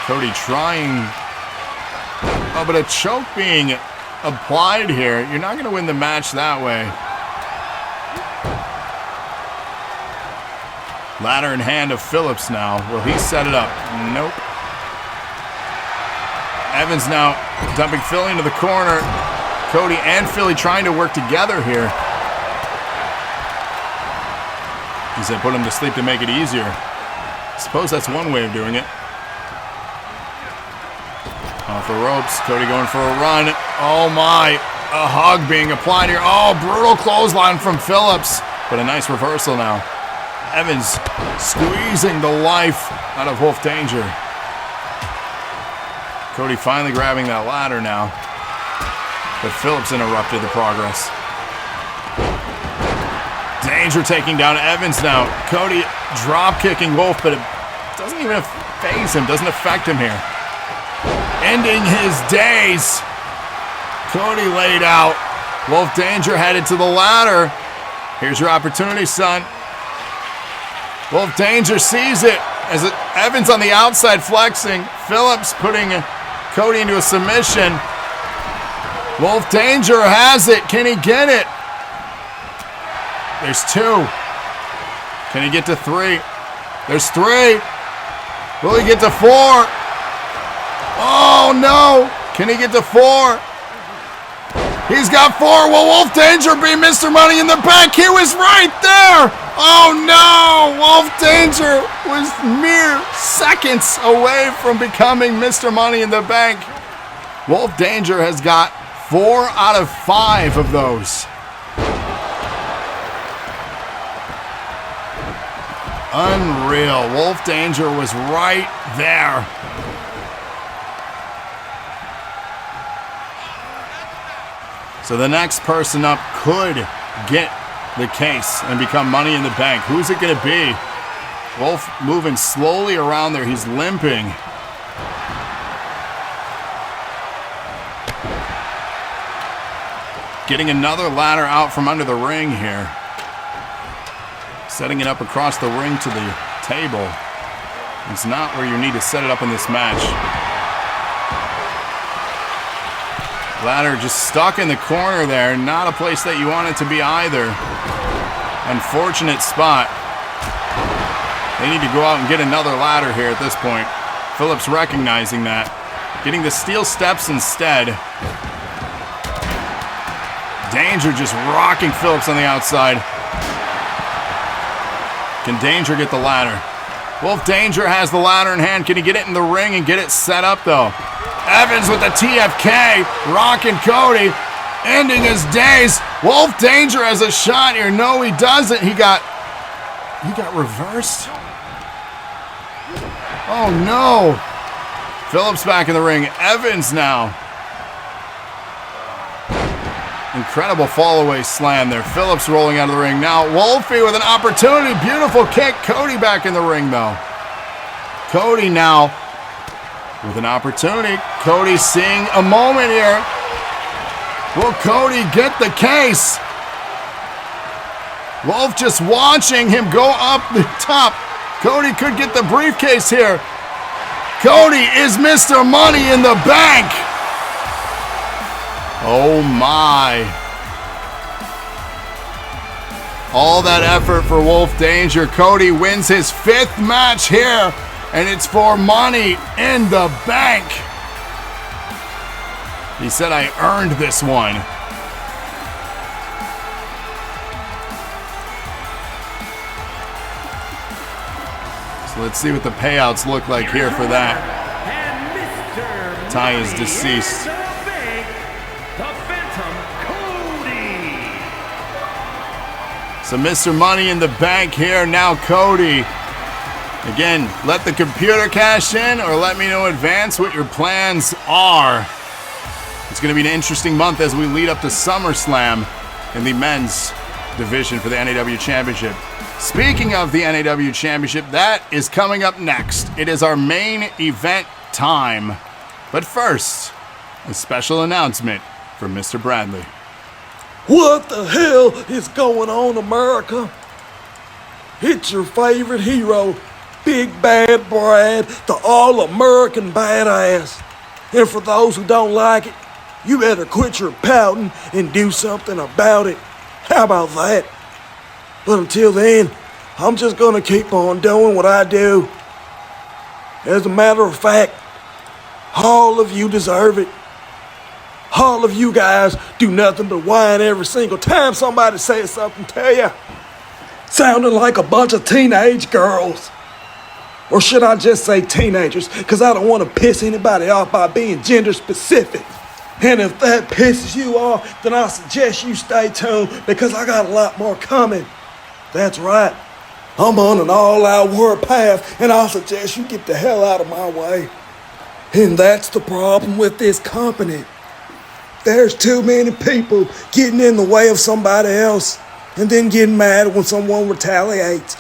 Speaker 2: Kodi trying. Oh, but a choke being applied here. You're not going to win the match that way. Ladder in hand of Phillips now. Will he set it up? Nope. Evans now dumping Philly into the corner. Kodi and Philly trying to work together here. He said put him to sleep to make it easier. Suppose that's one way of doing it. Off the ropes. Kodi going for a run. Oh my. A hug being applied here. Oh, brutal clothesline from Phillips. But a nice reversal now. Evans squeezing the life out of Wolf Danger. Kodi finally grabbing that ladder now. But Phillips interrupted the progress. Danger taking down Evans now. Kodi drop kicking Wolf, but it doesn't even phase him, doesn't affect him here. Ending his days. Kodi laid out. Wolf Danger headed to the ladder. Here's your opportunity, son. Wolf Danger sees it as Evans on the outside flexing. Phillips putting Kodi into a submission. Wolf Danger has it. Can he get it? There's 2. Can he get to 3? There's 3. Will he get to 4? Oh no! Can he get to 4? He's got 4. Will Wolf Danger be Mr. Money in the Bank? He was right there! Oh no! Wolf Danger was mere seconds away from becoming Mr. Money in the Bank. Wolf Danger has got 4 out of 5 of those. Unreal. Wolf Danger was right there. So the next person up could get the case and become Money in the Bank. Who's it going to be? Wolf moving slowly around there. He's limping. Getting another ladder out from under the ring here. Setting it up across the ring to the table. It's not where you need to set it up in this match. Ladder just stuck in the corner there. Not a place that you want it to be either. Unfortunate spot. They need to go out and get another ladder here at this point. Phillips recognizing that. Getting the steel steps instead. Danger just rocking Phillips on the outside. Can Danger get the ladder? Wolf Danger has the ladder in hand. Can he get it in the ring and get it set up though? Evans with the TFK, rocking Kodi, ending his days. Wolf Danger has a shot here. No, he doesn't. He got reversed. Oh no. Phillips back in the ring. Evans now. Incredible fall-away slam there. Phillips rolling out of the ring. Now Wolfie with an opportunity. Beautiful kick. Kodi back in the ring though. Kodi now with an opportunity. Kodi seeing a moment here. Will Kodi get the case? Wolf just watching him go up the top. Kodi could get the briefcase here. Kodi is Mr. Money in the Bank. Oh my. All that effort for Wolf Danger. Kodi wins his 5th match here, and it's for Money in the Bank. He said, I earned this one. So let's see what the payouts look like here for that. Ty is deceased. So Mr. Money in the Bank here, now Kodi. Again, let the computer cash in or let me know in advance what your plans are. It's going to be an interesting month as we lead up to SummerSlam in the men's division for the NAW Championship. Speaking of the NAW Championship, that is coming up next. It is our main event time. But first, a special announcement from Mr. Bradley.
Speaker 17: What the hell is going on, America? It's your favorite hero, Big Bad Brad, the all-American badass. And for those who don't like it, you better quit your pouting and do something about it. How about that? But until then, I'm just gonna keep on doing what I do. As a matter of fact, all of you deserve it. All of you guys do nothing but whine every single time somebody says something to you. Sounding like a bunch of teenage girls. Or should I just say teenagers? Because I don't want to piss anybody off by being gender specific. And if that pisses you off, then I suggest you stay tuned because I got a lot more coming. That's right. I'm on an all-out warpath and I suggest you get the hell out of my way. And that's the problem with this company. There's too many people getting in the way of somebody else and then getting mad when someone retaliates.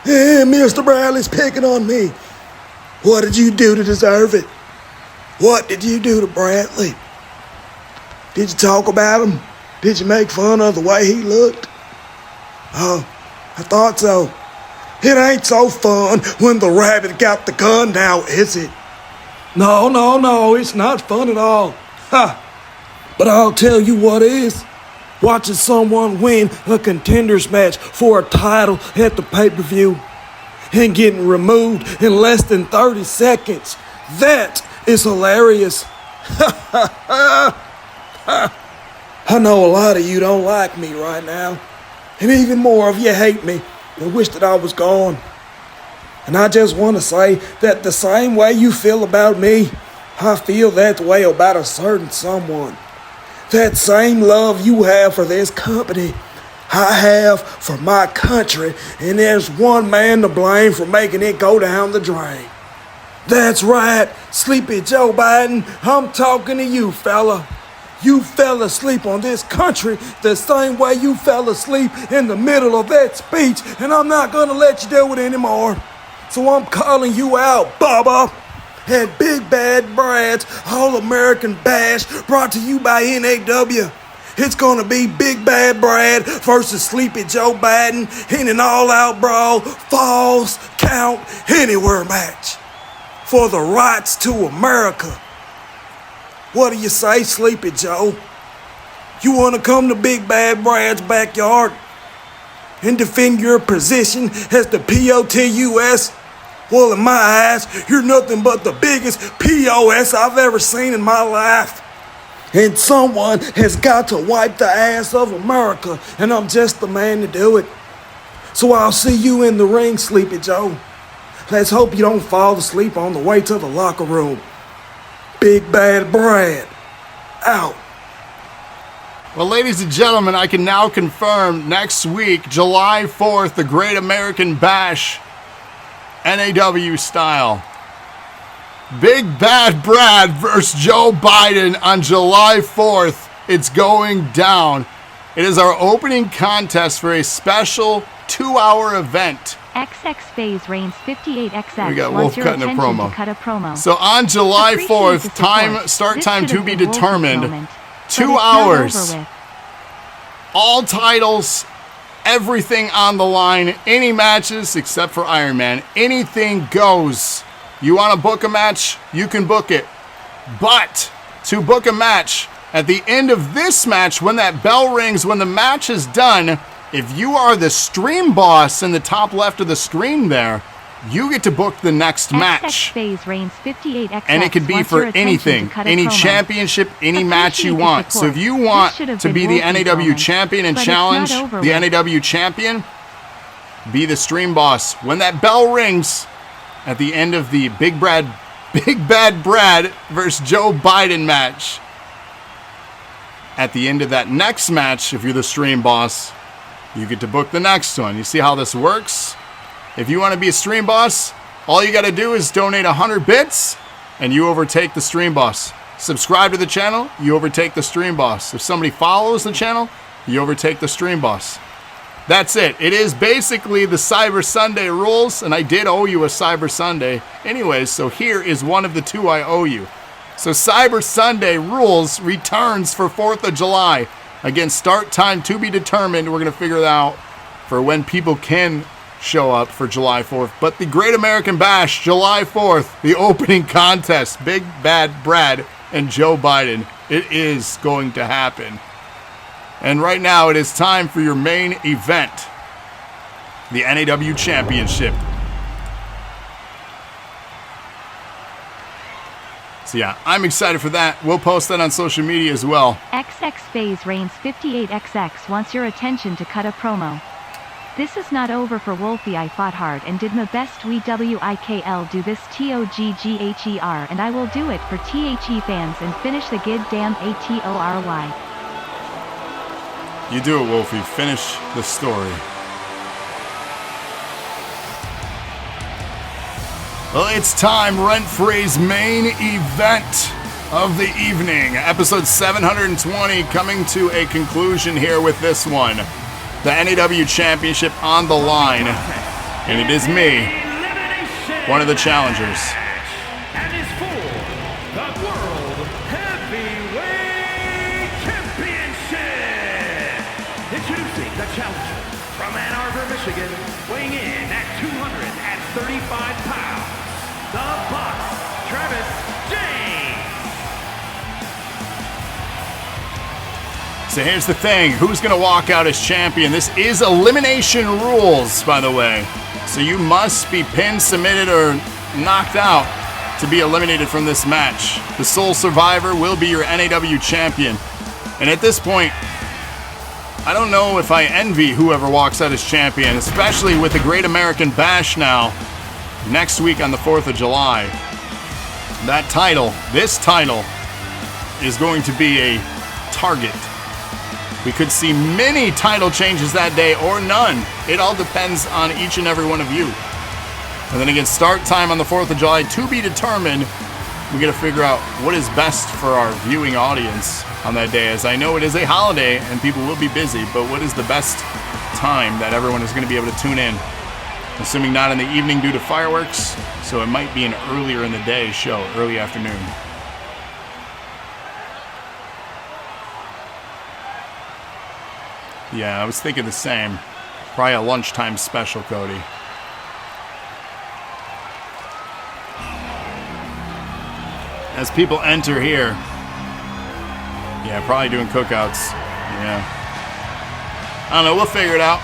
Speaker 17: Hey, Mr. Bradley's picking on me. What did you do to deserve it? What did you do to Bradley? Did you talk about him? Did you make fun of the way he looked? Oh, I thought so. It ain't so fun when the rabbit got the gun now, is it? No, it's not fun at all. Ha! But I'll tell you what is. Watching someone win a contenders match for a title at the pay-per-view and getting removed in less than 30 seconds. That is hilarious. I know a lot of you don't like me right now. And even more of you hate me and wish that I was gone. And I just want to say that the same way you feel about me, I feel that way about a certain someone. That same love you have for this company, I have for my country, and there's one man to blame for making it go down the drain. That's right, Sleepy Joe Biden, I'm talking to you, fella. You fell asleep on this country the same way you fell asleep in the middle of that speech, and I'm not gonna let you do it anymore. So I'm calling you out, Bubba. At Big Bad Brad's All-American Bash, brought to you by NAW. It's gonna be Big Bad Brad versus Sleepy Joe Biden in an all-out brawl, falls count anywhere match for the rights to America. What do you say, Sleepy Joe? You wanna come to Big Bad Brad's backyard and defend your position as the POTUS? Well, in my eyes, you're nothing but the biggest POS I've ever seen in my life. And someone has got to wipe the ass of America, and I'm just the man to do it. So I'll see you in the ring, Sleepy Joe. Let's hope you don't fall asleep on the way to the locker room. Big Bad Brad, out.
Speaker 2: Well, ladies and gentlemen, I can now confirm next week, July 4th, the Great American Bash, NAW style. Big Bad Brad versus Joe Biden on July 4th. It's going down. It is our opening contest for a special 2-hour event.
Speaker 18: XX Phase Reigns 58XX.
Speaker 2: We got Wolf cutting a promo.
Speaker 18: To cut a promo.
Speaker 2: So on July 4th, start time to be determined. 2 hours. All titles, everything on the line. Any matches except for Iron Man. Anything goes. You want to book a match? You can book it. But to book a match, at the end of this match, when that bell rings, when the match is done, if you are the stream boss in the top left of the screen there, you get to book the next match.
Speaker 18: Phase Reigns 58XX.
Speaker 2: And it could be for anything, any championship, any match you want. So if you want to be the NAW champion and challenge the NAW champion, be the stream boss. When that bell rings, at the end of the Big Bad Brad versus Joe Biden match, at the end of that next match, if you're the stream boss, you get to book the next one. You see how this works? If you want to be a stream boss, all you got to do is donate 100 bits and you overtake the stream boss. Subscribe to the channel, you overtake the stream boss. If somebody follows the channel, you overtake the stream boss. That's it. It is basically the Cyber Sunday rules, and I did owe you a Cyber Sunday. Anyways, so here is one of the two I owe you. So Cyber Sunday rules returns for 4th of July. Again, start time to be determined. We're going to figure it out for when people can show up for July 4th. But the Great American Bash, July 4th, the opening contest, Big Bad Brad and Joe Biden. It is going to happen. And right now, it is time for your main event, the NAW Championship. So yeah, I'm excited for that. We'll post that on social media as well.
Speaker 18: XX Phase Reigns 58XX wants your attention to cut a promo. This is not over for Wolfie. I fought hard and did my best. We WIKL do this TOGGHER, and I will do it for THE fans and finish the good damn ATORY.
Speaker 2: You do it, Wolfie. Finish the story. Well, it's time. Rent-Free's main event of the evening. Episode 720 coming to a conclusion here with this one. The NAW Championship on the line. And it is me, one of the challengers.
Speaker 5: And is for the World Heavyweight Championship. Introducing the challenger from Ann Arbor, Michigan, weighing in at 235 pounds, the Boss, Travis James.
Speaker 2: So here's the thing, who's going to walk out as champion? This is elimination rules, by the way. So you must be pinned, submitted, or knocked out to be eliminated from this match. The sole survivor will be your NAW champion. And at this point, I don't know if I envy whoever walks out as champion, especially with the Great American Bash now, next week on the 4th of July. That title, this title, is going to be a target We could see many title changes that day or none. It all depends on each and every one of you. And then again, start time on the 4th of July to be determined. We got to figure out what is best for our viewing audience on that day, as I know it is a holiday and people will be busy, but what is the best time that everyone is going to be able to tune in? Assuming not in the evening due to fireworks, so it might be an earlier in the day show, early afternoon. Yeah, I was thinking the same. Probably a lunchtime special, Kodi. As people enter here, yeah, probably doing cookouts. Yeah. I don't know, we'll figure it out.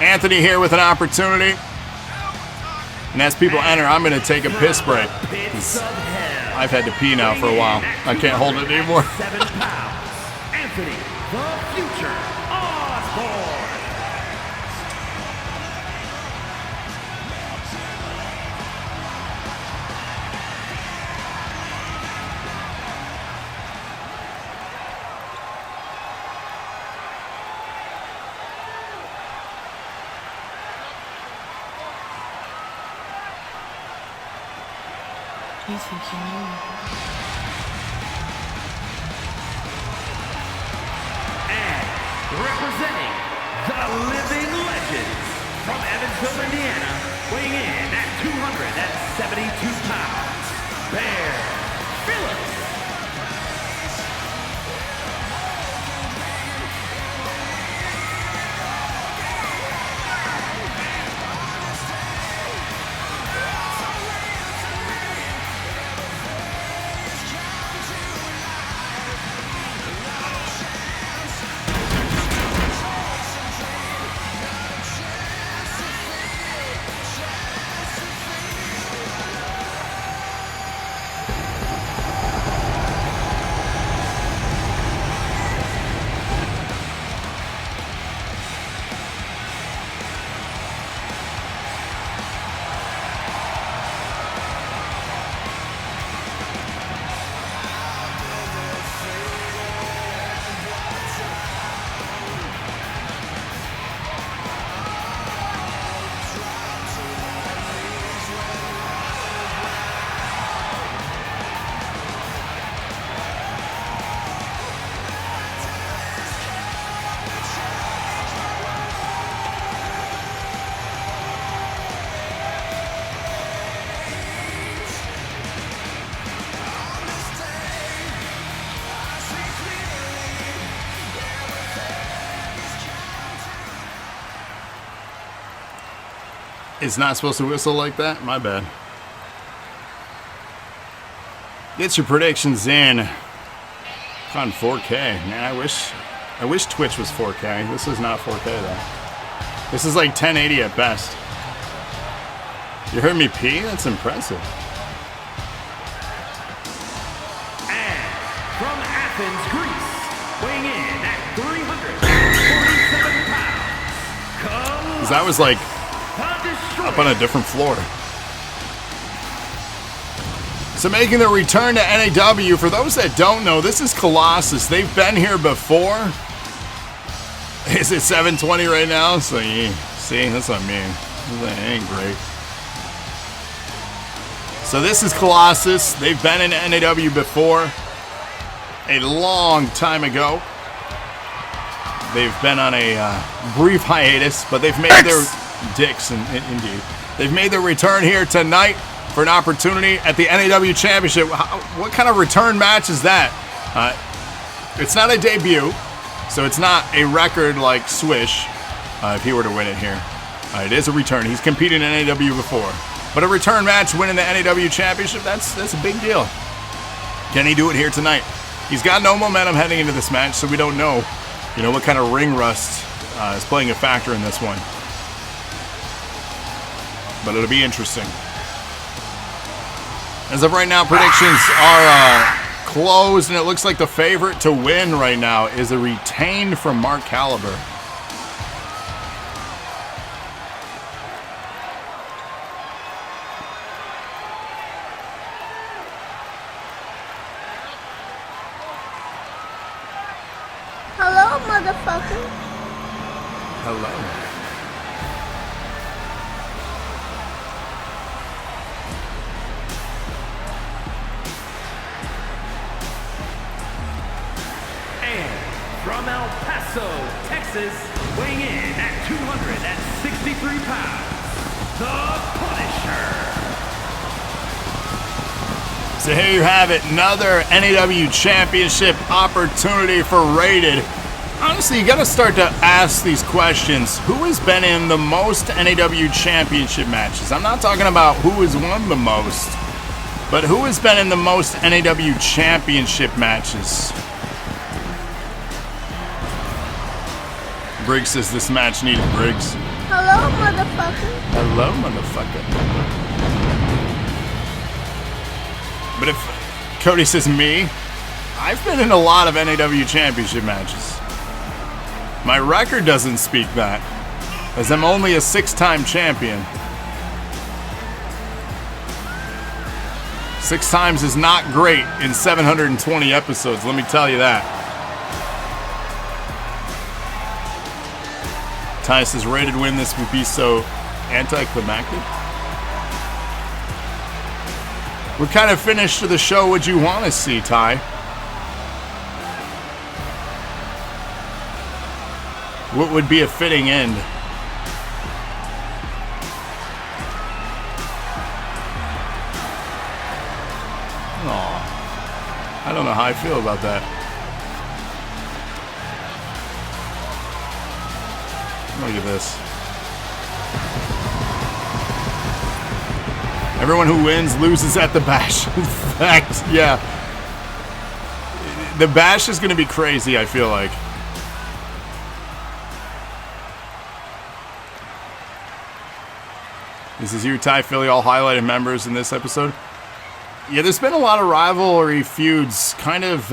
Speaker 2: Anthony here with an opportunity. And as people enter, I'm going to take a piss break. I've had to pee now for a while. I can't hold it anymore.
Speaker 5: 7 pounds, Anthony, the Future Osborne.
Speaker 12: You think you know me?
Speaker 5: And representing the Living Legends from Evansville, Indiana, weighing in at 272 pounds, Bear Phillips.
Speaker 2: It's not supposed to whistle like that? My bad. Get your predictions in. On 4K. Man, I wish Twitch was 4K. This is not 4K though. This is like 1080 at best. You heard me pee? That's impressive.
Speaker 5: And from Athens, Greece, weighing in at 347 pounds,
Speaker 2: Because I was like up on a different floor. So making their return to NAW, for those that don't know, this is Colossus. They've been here before. Is it 720 right now? So yeah, see, that's what I mean. That ain't great. So this is Colossus. They've been in NAW before. A long time ago. They've been on a brief hiatus, but they've made their dicks, indeed. They've made their return here tonight for an opportunity at the NAW Championship. What kind of return match is that? It's not a debut, so it's not a record like Swish if he were to win it here. It is a return. He's competed in NAW before. But a return match winning the NAW Championship, that's a big deal. Can he do it here tonight? He's got no momentum heading into this match, so we don't know, what kind of ring rust is playing a factor in this one. But it'll be interesting. As of right now, predictions are closed, and it looks like the favorite to win right now is a retained from Mark Caliber.
Speaker 19: motherfucker.
Speaker 2: Hello.
Speaker 5: And from El Paso, Texas, weighing in at 263 pounds, the Punisher.
Speaker 2: So here you have it, another NAW Championship opportunity for Rated. Honestly, you gotta start to ask these questions. Who has been in the most NAW Championship matches? I'm not talking about who has won the most, but who has been in the most NAW Championship matches? Briggs says this match needed Briggs.
Speaker 19: Hello, motherfucker.
Speaker 2: Hello, motherfucker. But if Kodi says me, I've been in a lot of NAW Championship matches. My record doesn't speak that, as I'm only a 6-time champion. 6 times is not great in 720 episodes, let me tell you that. Ty says, Rated win this would be so anticlimactic. What kind of finish to the show would you want to see, Ty? What would be a fitting end? Aw, I don't know how I feel about that. Look at this. Everyone who wins loses at the bash. In fact, yeah. The bash is going to be crazy, I feel like. This is you, Ty Philly, all highlighted members in this episode. Yeah, there's been a lot of rivalry feuds kind of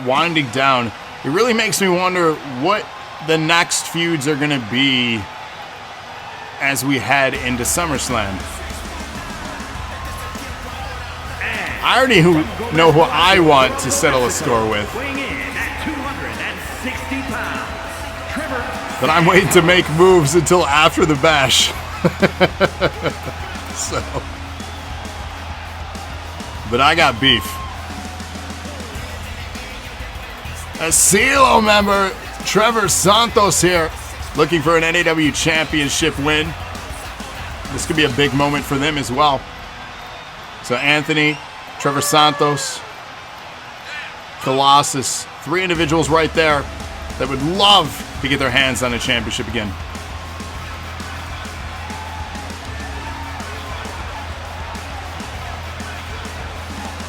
Speaker 2: winding down. It really makes me wonder what the next feuds are going to be as we head into SummerSlam. I already know who I want to settle a score with. But I'm waiting to make moves until after the bash. So, but I got beef. A CeeLo member, Trevor Santos here, looking for an NAW Championship win. This could be a big moment for them as well. So Anthony, Trevor Santos, Colossus, 3 individuals right there that would love to get their hands on a championship again.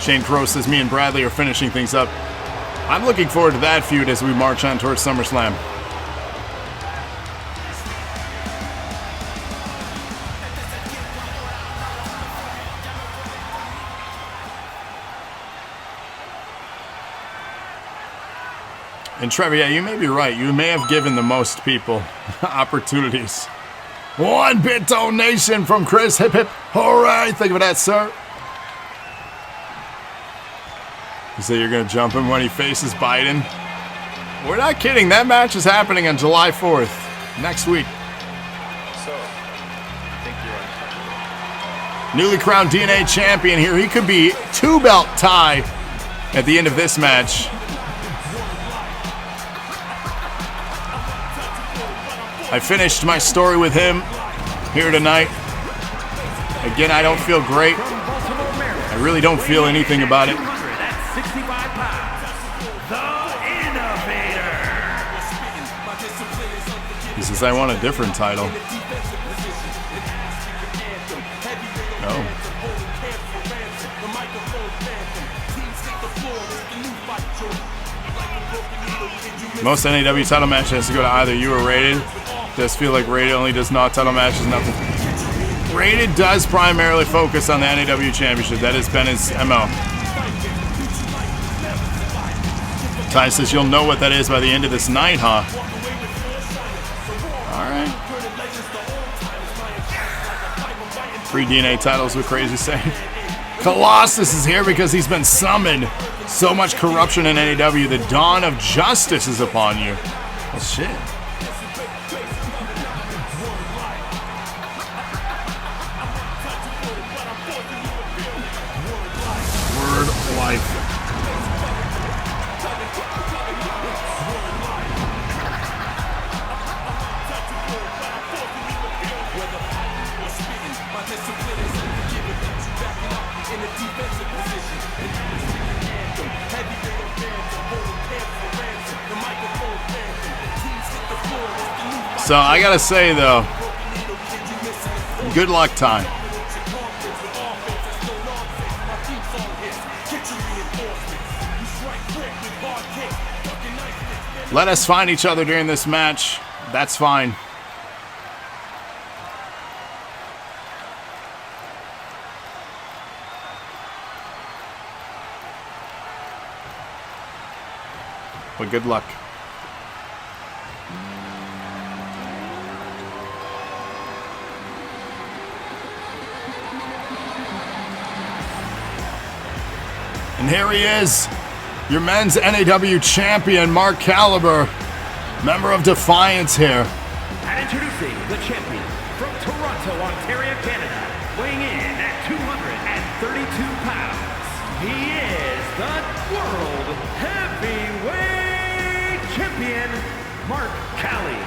Speaker 2: Shane Crow says me and Bradley are finishing things up. I'm looking forward to that feud as we march on towards SummerSlam. And Trevor, yeah, you may be right. You may have given the most people opportunities. 1-bit donation from Chris. Hip hip. Hooray. Think of that, sir. You say you're going to jump him when he faces Biden? We're not kidding. That match is happening on July 4th. Next week.
Speaker 8: So, I think you're right.
Speaker 2: Newly crowned DNA champion here. He could be 2-belt Ty at the end of this match. I finished my story with him here tonight. Again, I don't feel great. I really don't feel anything about it.
Speaker 5: 65 pounds, the Innovator.
Speaker 2: He says, I want a different title. Oh. Most NAW title match has to go to either you or Rated. Does feel like Rated only does not title matches, nothing. Rated does primarily focus on the NAW Championship. That has been his MO. Ty says you'll know what that is by the end of this night, huh? Alright. 3 DNA titles with Crazy saying. Colossus is here because he's been summoned. So much corruption in NAW. The dawn of justice is upon you. Well, shit. Word life. So I gotta say though, good luck, Ty. Let us find each other during this match. That's fine. But good luck. And here he is, your men's NAW champion, Mark Caliber, member of Defiance here.
Speaker 5: And introducing the champion from Toronto, Ontario, Canada, weighing in at 232 pounds. He is the World Heavyweight Champion, Mark Caliber.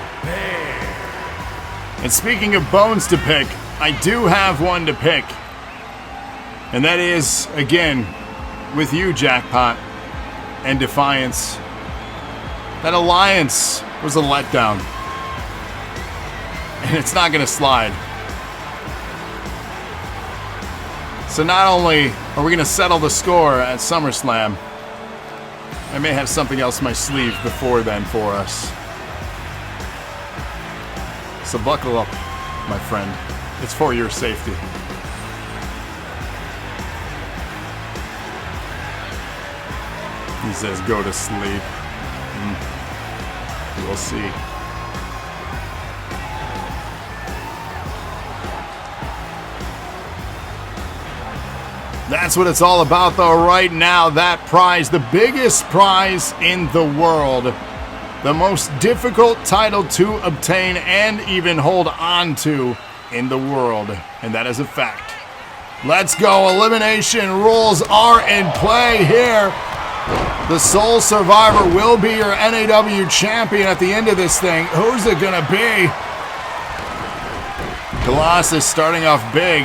Speaker 2: And speaking of bones to pick, I do have one to pick. And that is, again, with you, Jackpot, and Defiance. That alliance was a letdown. And it's not going to slide. So not only are we going to settle the score at SummerSlam, I may have something else in my sleeve before then for us. So buckle up, my friend. It's for your safety. He says, go to sleep. We'll see. That's what it's all about, though, right now. That prize, the biggest prize in the world. The most difficult title to obtain and even hold on to in the world. And that is a fact. Let's go. Elimination rules are in play here. The sole survivor will be your NAW champion at the end of this thing. Who's it gonna be? Colossus starting off big.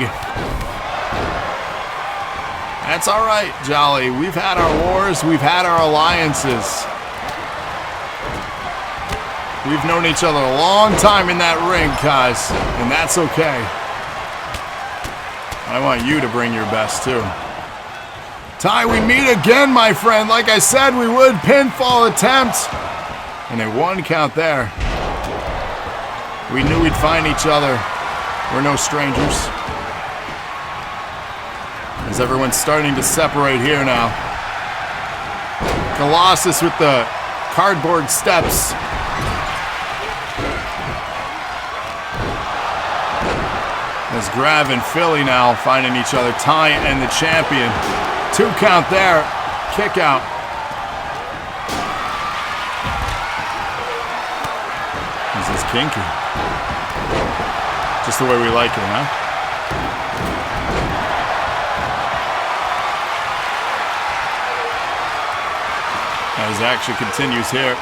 Speaker 2: That's all right, Jolly. We've had our wars. We've had our alliances. We've known each other a long time in that ring, guys, and that's okay. I want you to bring your best, too. Ty, we meet again, my friend. Like I said, we would. Pinfall attempt. And a 1 count there. We knew we'd find each other. We're no strangers. As everyone's starting to separate here now. Colossus with the cardboard steps. As Grav and Philly now finding each other. Ty and the champion. 2 count there. Kick out. This is kinky. Just the way we like it, huh? As action continues here.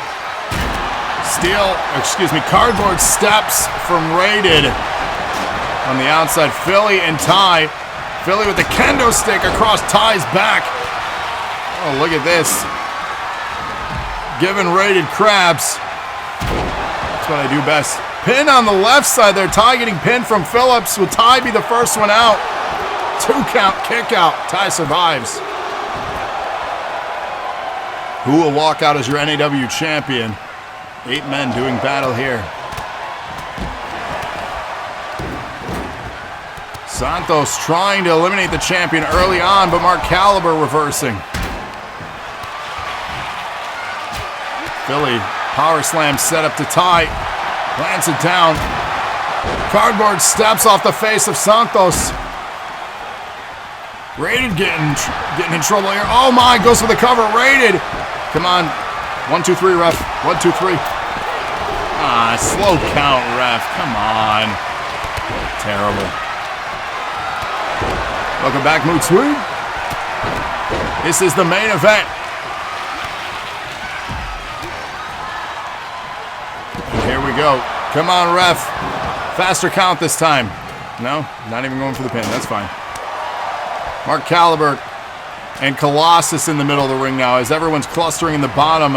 Speaker 2: Cardboard steps from Rated. On the outside, Philly and Ty. Philly with the kendo stick across Ty's back. Oh, look at this. Giving Rated crabs. That's what I do best. Pin on the left side there. Ty getting pinned from Phillips. Will Ty be the first one out? 2 count kick out. Ty survives. Who will walk out as your NAW champion? 8 men doing battle here. Santos trying to eliminate the champion early on, but Mark Caliber reversing. Philly, power slam set up to Ty. Plants it down. Cardboard steps off the face of Santos. Rated getting in trouble here. Oh my, goes for the cover. Rated. Come on. 1, 2, 3, ref. 1, 2, 3. Ah, slow count, ref. Come on. Terrible. Welcome back, Mood Swing. This is the main event. And here we go. Come on, ref. Faster count this time. No, not even going for the pin. That's fine. Mark Caliber and Colossus in the middle of the ring now as everyone's clustering in the bottom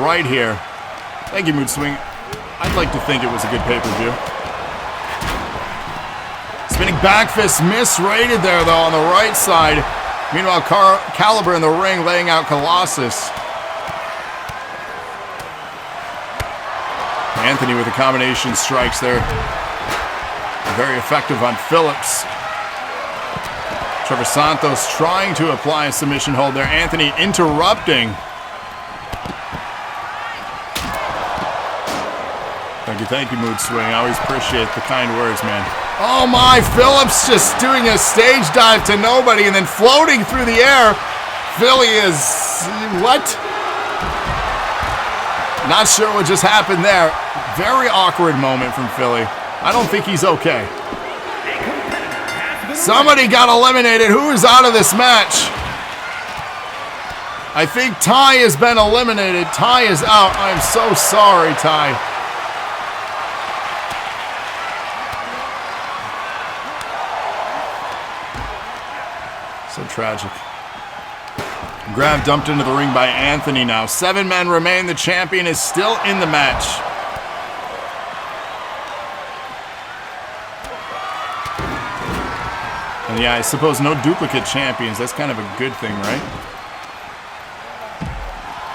Speaker 2: right here. Thank you, Mood Swing. I'd like to think it was a good pay-per-view. Spinning back fist misrated there, though, on the right side. Meanwhile, Caliber in the ring laying out Colossus. Anthony with the combination strikes there. Very effective on Phillips. Trevor Santos trying to apply a submission hold there. Anthony interrupting. Thank you, Mood Swing. I always appreciate the kind words, man. Oh my, Phillips just doing a stage dive to nobody and then floating through the air. Philly is... what? Not sure what just happened there. Very awkward moment from Philly. I don't think he's okay. Somebody got eliminated. Who is out of this match? I think Ty has been eliminated. Ty is out. I am so sorry, Ty. So tragic. Grav dumped into the ring by Anthony now. 7 men remain. The champion is still in the match. And yeah, I suppose no duplicate champions. That's kind of a good thing, right?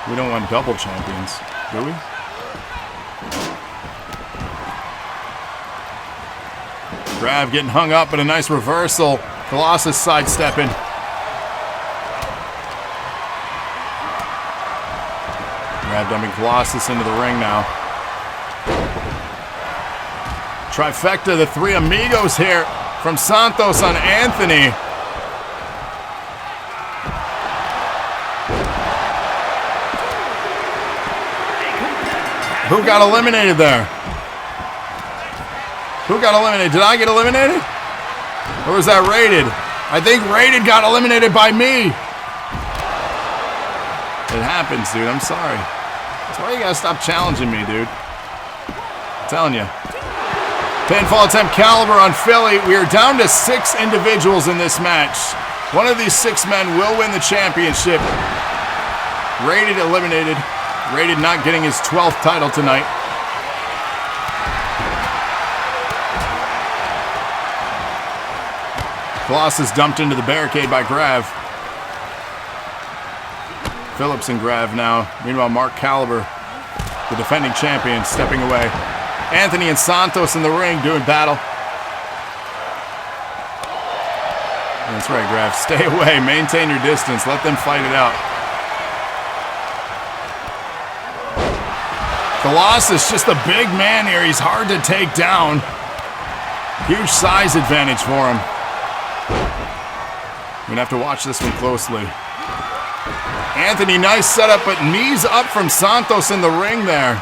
Speaker 2: We don't want double champions, do we? Grav getting hung up, but a nice reversal. Colossus sidestepping. Grav dumping Colossus into the ring now. Trifecta, the 3 amigos here from Santos on Anthony. Who got eliminated there? Who got eliminated? Did I get eliminated? Or was that Rated? I think Rated got eliminated by me. It happens, dude. I'm sorry. That's why you gotta stop challenging me, dude. I'm telling you. Pinfall attempt Caliber on Philly. We are down to 6 individuals in this match. One of these 6 men will win the championship. Rated eliminated. Rated not getting his 12th title tonight. Colossus dumped into the barricade by Grav. Phillips and Grav now. Meanwhile, Mark Caliber, the defending champion, stepping away. Anthony and Santos in the ring doing battle. That's right, Grav. Stay away. Maintain your distance. Let them fight it out. Colossus, just a big man here. He's hard to take down. Huge size advantage for him. We're going to have to watch this one closely. Anthony, nice setup, but knees up from Santos in the ring there.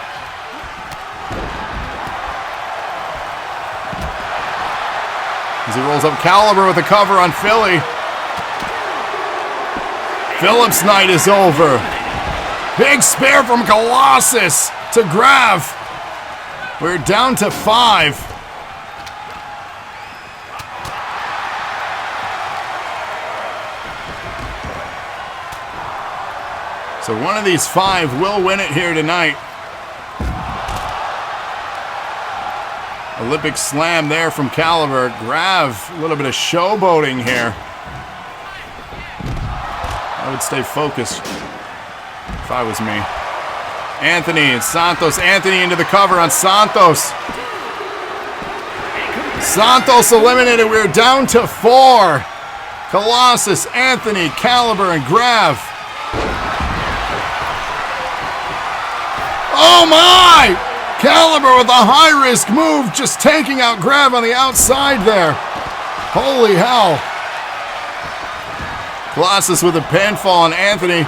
Speaker 2: As he rolls up Caliber with a cover on Philly. Phillips' night is over. Big spear from Colossus to Grav. We're down to 5. So one of these 5 will win it here tonight. Olympic slam there from Caliber. Grav, a little bit of showboating here. I would stay focused if I was me. Anthony and Santos. Anthony into the cover on Santos. Santos eliminated. We're down to 4. Colossus, Anthony, Caliber, and Grav. Oh my! Caliber with a high-risk move, just taking out Grav on the outside there. Holy hell. Colossus with a pinfall on Anthony.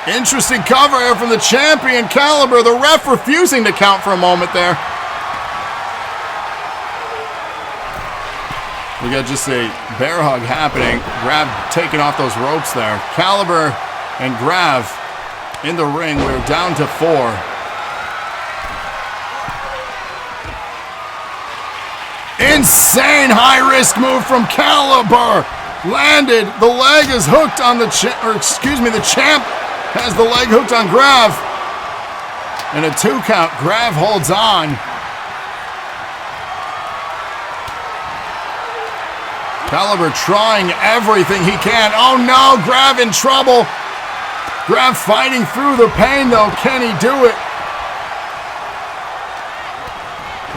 Speaker 2: Interesting cover here from the champion, Caliber. The ref refusing to count for a moment there. We got just a bear hug happening. Grav taking off those ropes there. Caliber and Grav in the ring. We're down to 4. Insane high-risk move from Caliber. Landed. The leg is hooked on the the champ has the leg hooked on Grav. And a 2 count. Grav holds on. Caliber trying everything he can. Oh no, Grav in trouble. Grav fighting through the pain though. Can he do it?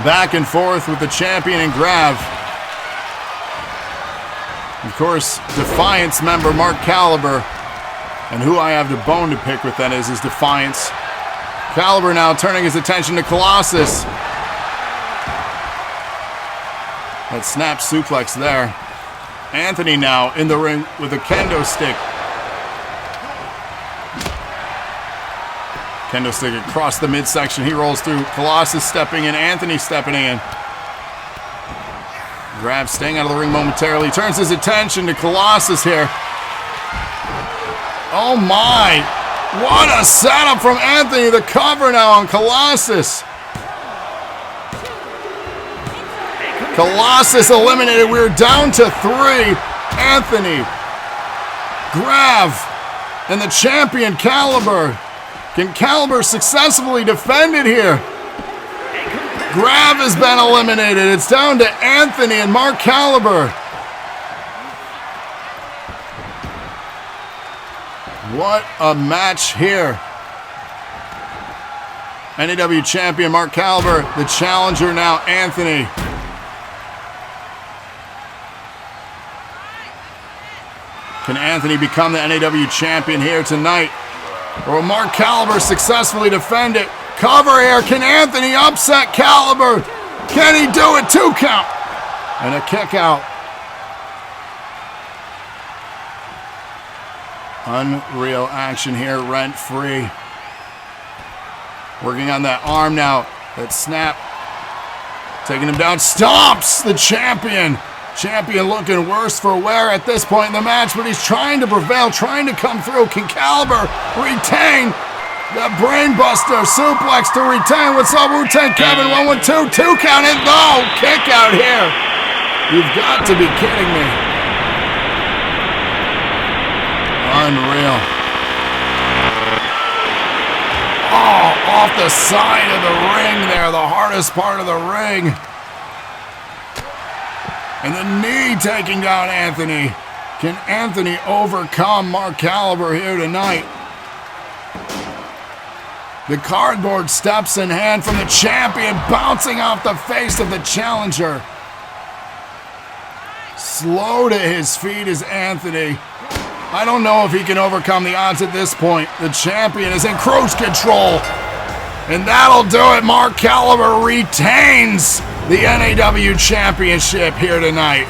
Speaker 2: Back and forth with the champion and Grav. Of course, Defiance member Mark Caliber. And who I have the bone to pick with then is Defiance. Caliber now turning his attention to Colossus. That snap suplex there. Anthony now in the ring with a kendo stick. Kendo stick across the midsection. He rolls through. Colossus stepping in. Anthony stepping in. Grav staying out of the ring momentarily. Turns his attention to Colossus here. Oh my. What a setup from Anthony. The cover now on Colossus. Colossus eliminated. We're down to 3. Anthony, Grav, and the champion Caliber. Can Caliber successfully defend it here? Grav has been eliminated. It's down to Anthony and Mark Caliber. What a match here. NAW champion Mark Caliber, the challenger now Anthony. Can Anthony become the NAW champion here tonight? Or will Mark Caliber successfully defend it? Cover here. Can Anthony upset Caliber? Can he do it? 2 count. And a kick out. Unreal action here, rent free. Working on that arm now. That snap. Taking him down. Stomps the champion. Champion looking worse for wear at this point in the match, but he's trying to prevail, trying to come through. Can Caliber retain the brainbuster suplex to retain? What's up, Wu-Tang Kevin? 1-1-2, 2 count in. No, kick out here. You've got to be kidding me. Unreal. Oh, off the side of the ring there, the hardest part of the ring. And the knee taking down Anthony. Can Anthony overcome Mark Caliber here tonight? The cardboard steps in hand from the champion, bouncing off the face of the challenger. Slow to his feet is Anthony. I don't know if he can overcome the odds at this point. The champion is in cruise control. And that'll do it. Mark Caliber retains the NAW Championship here tonight.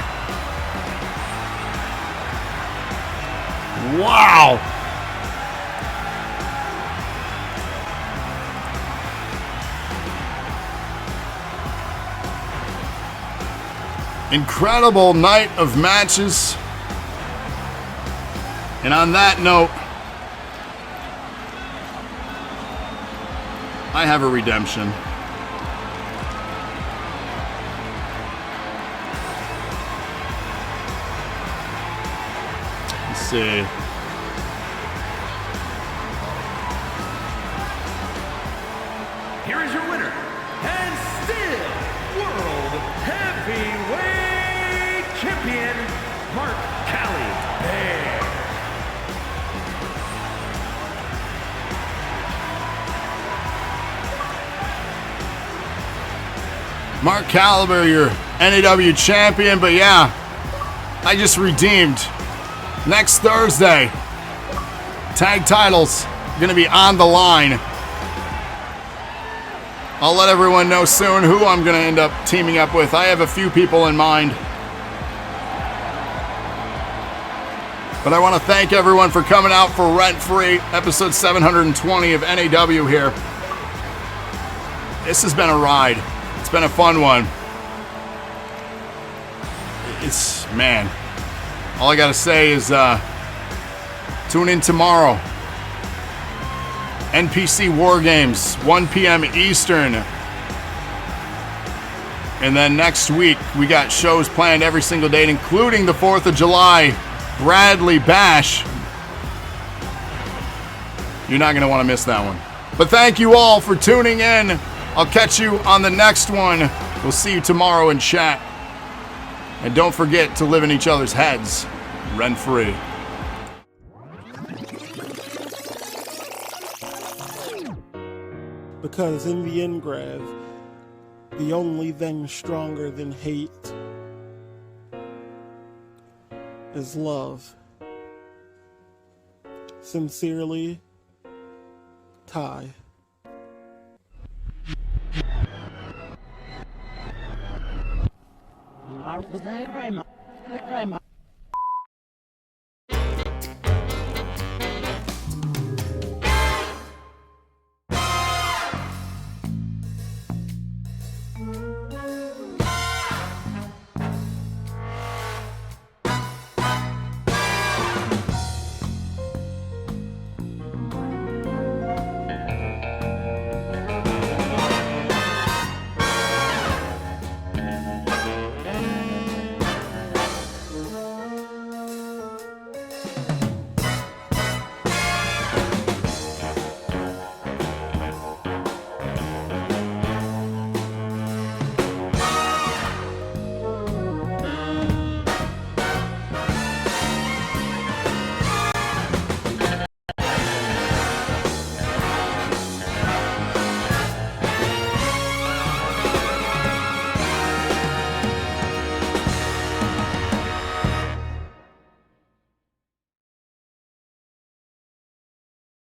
Speaker 2: Wow. Incredible night of matches. And on that note, I have a redemption. Let's see.
Speaker 5: Here is your winner, and still World Heavyweight Champion, Mark Caliber.
Speaker 2: Mark Caliber, your NAW champion, but yeah, I just redeemed. Next Thursday, tag titles gonna be on the line. I'll let everyone know soon who I'm gonna end up teaming up with. I have a few people in mind. But I want to thank everyone for coming out for Rent Free, episode 720 of NAW here. This has been a ride. It's been a fun one. Man, all I got to say is tune in tomorrow. NPC War Games, 1 p.m. Eastern. And then next week, we got shows planned every single day, including the 4th of July Bradley Bash. You're not going to want to miss that one. But thank you all for tuning in. I'll catch you on the next one. We'll see you tomorrow in chat. And don't forget to live in each other's heads, rent free.
Speaker 14: Because in the end, Grav, the only thing stronger than hate is love. Sincerely, Ty.
Speaker 13: Grandma.